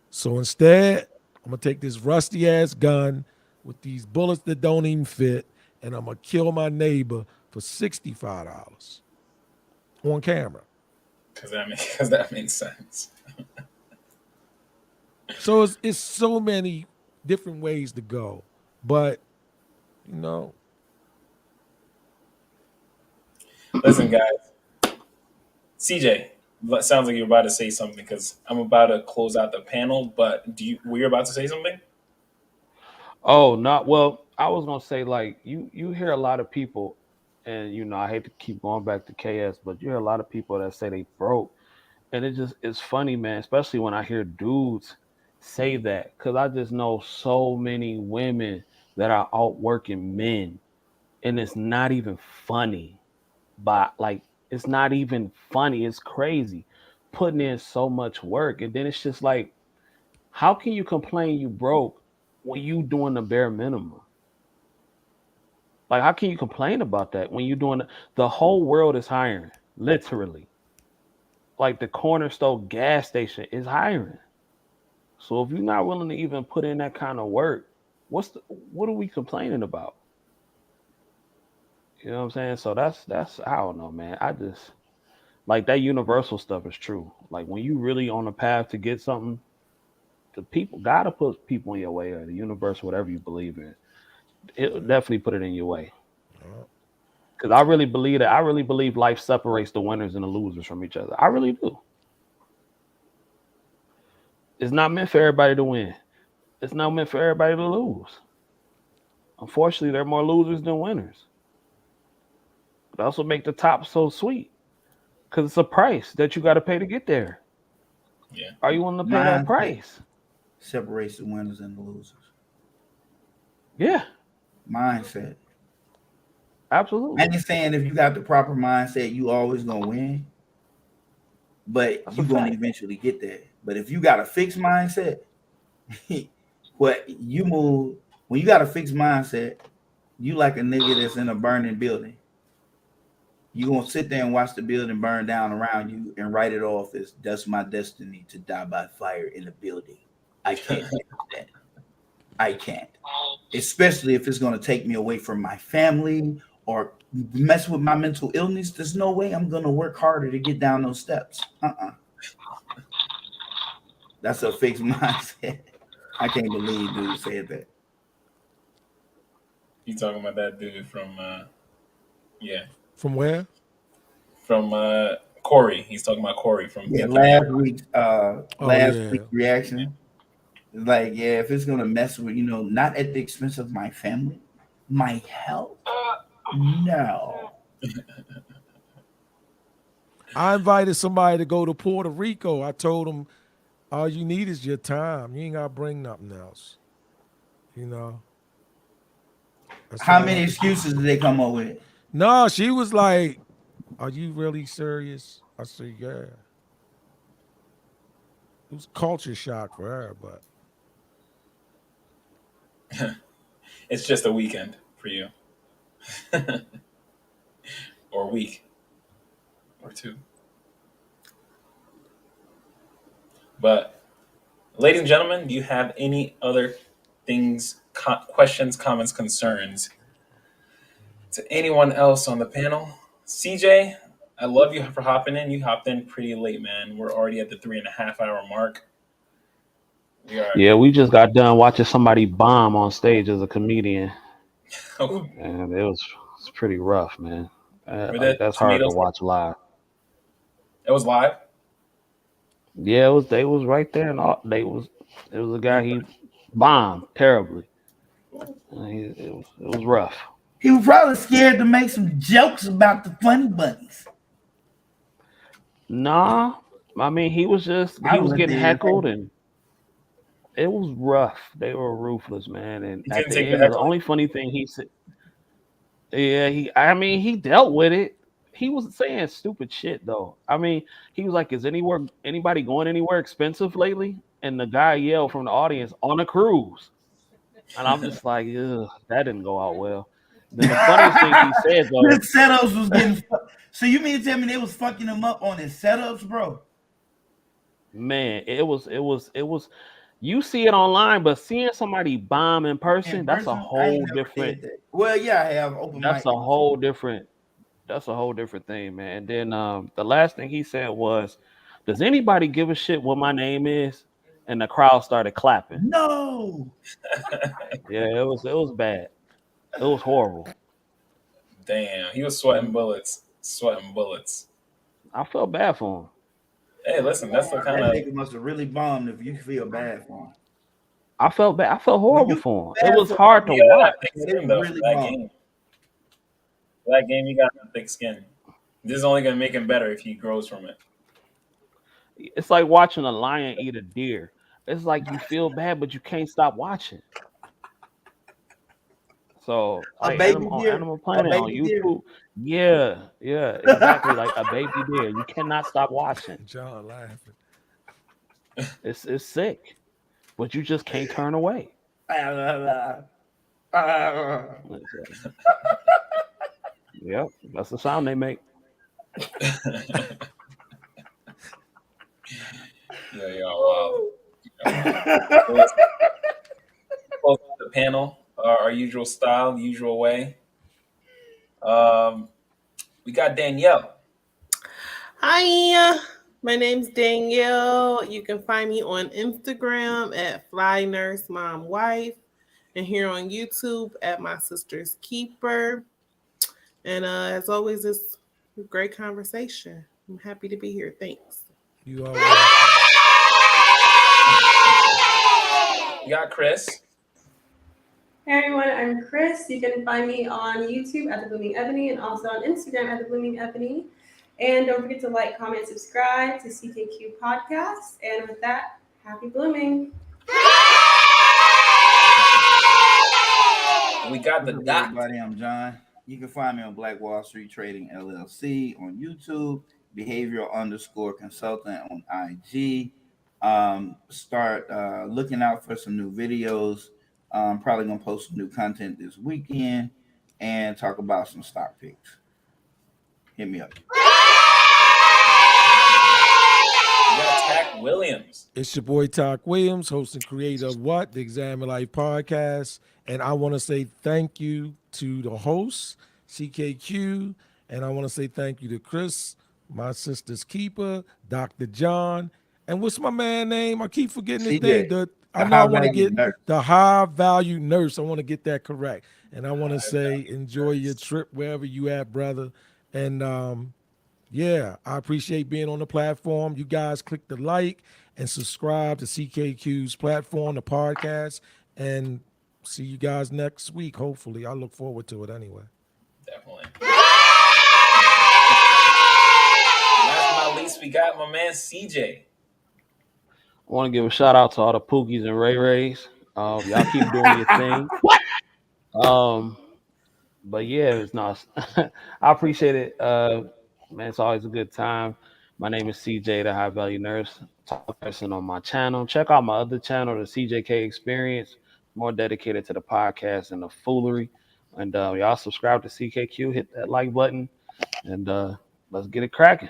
[SPEAKER 13] So instead, I'm going to take this rusty-ass gun with these bullets that don't even fit, and I'm going to kill my neighbor for $65 on camera.
[SPEAKER 10] Because that makes sense.
[SPEAKER 13] So it's so many different ways to go. But,
[SPEAKER 10] Listen, guys. CJ, sounds like you're about to say something because I'm about to close out the panel. But were you about to say something?
[SPEAKER 16] Oh, not well. I was gonna say, like, you hear a lot of people, and I hate to keep going back to KS, but you hear a lot of people that say they broke, and it's funny, man. Especially when I hear dudes say that, because I just know so many women that are out working men, and it's not even funny. But it's not even funny. It's crazy, putting in so much work, and then it's just like, how can you complain you broke when you doing the bare minimum? Like, how can you complain about that when you're doing the whole world is hiring, literally. Like the corner store gas station is hiring. So if you're not willing to even put in that kind of work, what are we complaining about? You know what I'm saying? So that's I don't know, man. I just like that universal stuff is true. Like when you really on a path to get something, the people gotta put people in your way, or the universe, whatever you believe in. It'll definitely put it in your way. Because I really believe that. I really believe life separates the winners and the losers from each other. I really do. It's not meant for everybody to win. It's not meant for everybody to lose. Unfortunately, there are more losers than winners. But also make the top so sweet. Because it's a price that you got to pay to get there.
[SPEAKER 10] Yeah.
[SPEAKER 16] Are you willing to pay that price?
[SPEAKER 2] separates the winners and the losers.
[SPEAKER 16] Yeah.
[SPEAKER 2] Mindset.
[SPEAKER 16] Absolutely.
[SPEAKER 2] I ain't saying if you got the proper mindset, you always gonna win, but
[SPEAKER 16] That's
[SPEAKER 2] you
[SPEAKER 16] a
[SPEAKER 2] gonna
[SPEAKER 16] fact.
[SPEAKER 2] eventually get there. But if you got a fixed mindset, what you move when you got a fixed mindset, you like a nigga that's in a burning building. You gonna sit there and watch the building burn down around you and write it off as that's my destiny to die by fire in a building. I can't handle that. I can't. Especially if it's gonna take me away from my family or mess with my mental illness. There's no way I'm gonna work harder to get down those steps. That's a fixed mindset. I can't believe dude said that.
[SPEAKER 10] You talking about that dude from
[SPEAKER 13] From where?
[SPEAKER 10] From Corey. He's talking about Corey from
[SPEAKER 2] Last week's
[SPEAKER 13] yeah.
[SPEAKER 2] week's reaction. Like, yeah, if it's gonna mess with, not at the expense of my family, my health, no.
[SPEAKER 13] I invited somebody to go to Puerto Rico. I told them, all you need is your time. You ain't gotta bring nothing else. That's
[SPEAKER 2] How
[SPEAKER 13] all
[SPEAKER 2] many excuses did they come up with?
[SPEAKER 13] No, she was like, are you really serious? I said, yeah. It was culture shock for her, but
[SPEAKER 10] it's just a weekend for you. Or a week. Or two. But, ladies and gentlemen, do you have any other things, questions, comments, concerns to anyone else on the panel? CJ, I love you for hopping in. You hopped in pretty late, man. We're already at the 3.5 hour mark.
[SPEAKER 16] We just got done watching somebody bomb on stage as a comedian. And it's pretty rough, man. That's hard to watch live.
[SPEAKER 10] It was live?
[SPEAKER 16] Yeah, they was right there, and it was a guy, he bombed terribly. It was rough.
[SPEAKER 2] He was probably scared to make some jokes about the funny bunnies.
[SPEAKER 16] Nah, I mean he was getting heckled, and it was rough. They were ruthless, man. And at the end, the only funny thing he said, he dealt with it. He was saying stupid shit though. I mean, he was like, "Is anybody going anywhere expensive lately?" And the guy yelled from the audience, "On a cruise." And I'm just like, ugh, that didn't go out well. Then the funniest thing he said though,
[SPEAKER 2] his setups was getting. So you mean to tell me they was fucking him up on his setups, bro?
[SPEAKER 16] Man, it was. You see it online, but seeing somebody bomb in person, that's a whole different.
[SPEAKER 2] Well, yeah, I have open.
[SPEAKER 16] That's a whole different thing, man. And then the last thing he said was, "Does anybody give a shit what my name is?" And the crowd started clapping.
[SPEAKER 2] No.
[SPEAKER 16] Yeah, it was bad. It was horrible.
[SPEAKER 10] Damn, he was sweating bullets.
[SPEAKER 16] I felt bad for him.
[SPEAKER 10] Hey, listen, that's the kind of
[SPEAKER 2] nigga must have really bombed if you feel bad for him.
[SPEAKER 16] I felt bad. I felt horrible for him. It was hard to watch.
[SPEAKER 10] That game, you got thick skin. This is only gonna make him better if he grows from it.
[SPEAKER 16] It's like watching a lion eat a deer. It's like you feel bad, but you can't stop watching. So like Animal Planet on YouTube. Deer. Yeah, exactly. Like a baby deer. You cannot stop watching.
[SPEAKER 13] John laughing.
[SPEAKER 16] It's sick, but you just can't turn away. Yep, that's the sound they make.
[SPEAKER 10] Wow. The panel, our usual style, usual way. We got Danielle.
[SPEAKER 11] Hi, my name's Danielle. You can find me on Instagram at Fly Nurse Mom Wife, and here on YouTube at My Sister's Keeper. And as always, it's a great conversation. I'm happy to be here. Thanks.
[SPEAKER 13] You are
[SPEAKER 10] welcome. You got Chris.
[SPEAKER 5] Hey everyone, I'm Chris. You can find me on YouTube at The Blooming Ebony and also on Instagram at The Blooming Ebony. And don't forget to like, comment, subscribe to CKQ Podcast. And with that, happy blooming.
[SPEAKER 10] we got the
[SPEAKER 2] What's up, everybody? I'm John. You can find me on Black Wall Street Trading LLC on YouTube, behavioral_consultant on IG. Start looking out for some new videos. I'm probably gonna post some new content this weekend and talk about some stock picks. Hit me up.
[SPEAKER 10] We got Tack Williams.
[SPEAKER 13] It's your boy Tack Williams, host and creator of What? The Examine Life podcast. And I want to say thank you to the host, CKQ, and I want to say thank you to Chris, my sister's keeper, Dr. John, and what's my man name? I keep forgetting his name. I want to get the high value nurse. I want to get that correct. And I want to say enjoy your trip wherever you at, brother. And yeah, I appreciate being on the platform. You guys click the like and subscribe to CKQ's platform, the podcast, and see you guys next week, hopefully. I look forward to it anyway.
[SPEAKER 10] Definitely. Last but not least, we got my man CJ.
[SPEAKER 16] I want to give a shout out to all the Pookies and Ray Rays. Y'all keep doing your thing. But yeah, it's not. I appreciate it. Man, it's always a good time. My name is CJ, the High Value Nurse, top person on my channel. Check out my other channel, the CJK Experience, more dedicated to the podcast and the foolery. And y'all subscribe to CKQ, hit that like button, and let's get it cracking.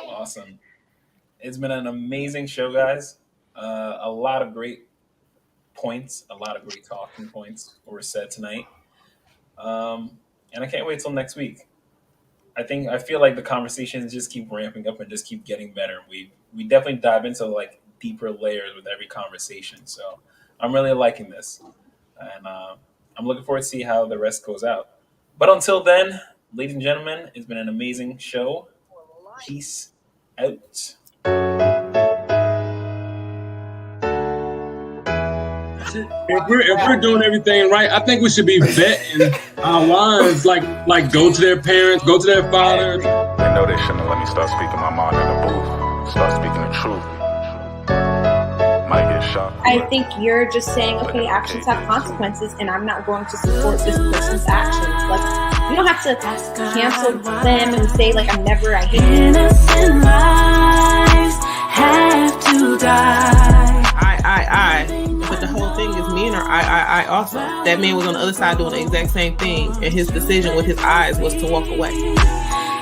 [SPEAKER 10] Awesome. It's been an amazing show, guys. A lot of great points, a lot of great talking points were said tonight. And I can't wait till next week. I feel like the conversations just keep ramping up and just keep getting better. We definitely dive into like deeper layers with every conversation. So I'm really liking this. And I'm looking forward to see how the rest goes out. But until then, ladies and gentlemen, it's been an amazing show. Peace out.
[SPEAKER 17] If we're doing everything right, I think we should be vetting our lines. Like go to their parents, go to their father.
[SPEAKER 18] They know they shouldn't let me start speaking my mind in the booth. Start speaking the truth. Might get shot.
[SPEAKER 19] I think you're just saying, okay, actions have consequences, and I'm not going to support this person's actions. Like, you don't have to cancel them and say, like, I hate you.
[SPEAKER 12] Innocent lives have to die.
[SPEAKER 11] But the whole thing is men are I also. That man was on the other side doing the exact same thing, and his decision with his eyes was to walk away.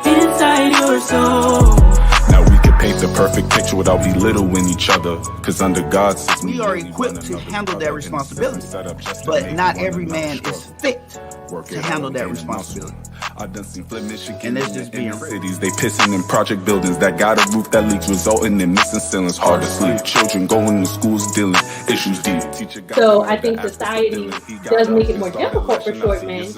[SPEAKER 12] Inside your soul.
[SPEAKER 18] Now we can paint the perfect picture without belittling each other. Because under God's system,
[SPEAKER 20] we are equipped to handle that responsibility. But not every man is fit to handle that responsibility.
[SPEAKER 18] I done seen Flint, Michigan,
[SPEAKER 20] and it's just being
[SPEAKER 18] cities. They pissing in project buildings that got a roof that leaks, resulting in missing ceilings. Hard to sleep. Children going to schools dealing issues deep.
[SPEAKER 21] So I think society does make it more difficult for short men,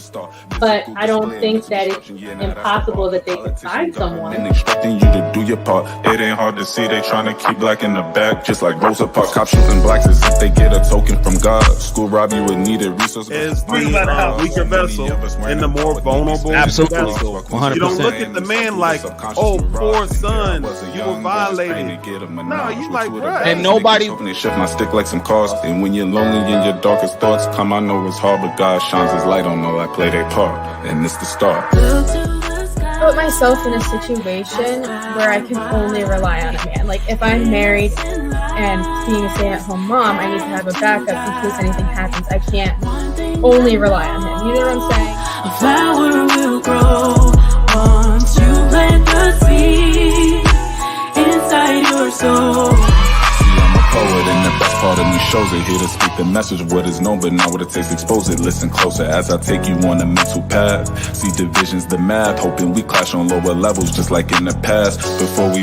[SPEAKER 21] but I don't think that it's impossible that they can find someone.
[SPEAKER 18] And expecting you to do your part. It ain't hard to see they trying to keep black in the back, just like Rosa Parks. Cops shooting blacks as if they get a token from God. School rob you with needed resources.
[SPEAKER 22] Is the weaker vessel and the more vulnerable.
[SPEAKER 23] Absolutely. 100%.
[SPEAKER 22] You don't look at the man like, oh, poor son, you were violated. No, you like, right.
[SPEAKER 23] And nobody.
[SPEAKER 18] They shift my stick like some cost. And when you're lonely in your darkest thoughts, come, I know it's hard, but God shines his light on all that play their part. And it's the start.
[SPEAKER 21] Put myself in a situation where I can only rely on a man. Like if I'm married and being a stay-at-home mom, I need to have a backup in case anything happens. I can't only rely on him. You know what I'm saying?
[SPEAKER 12] A flower will grow once you plant the seed inside your soul.
[SPEAKER 18] I'm a poet, and the best part of me shows it. Here to speak the message of what is known, but not what it takes. Expose it, listen closer as I take you on a mental path. See divisions, the math, hoping we clash on lower levels, just like in the past. Before we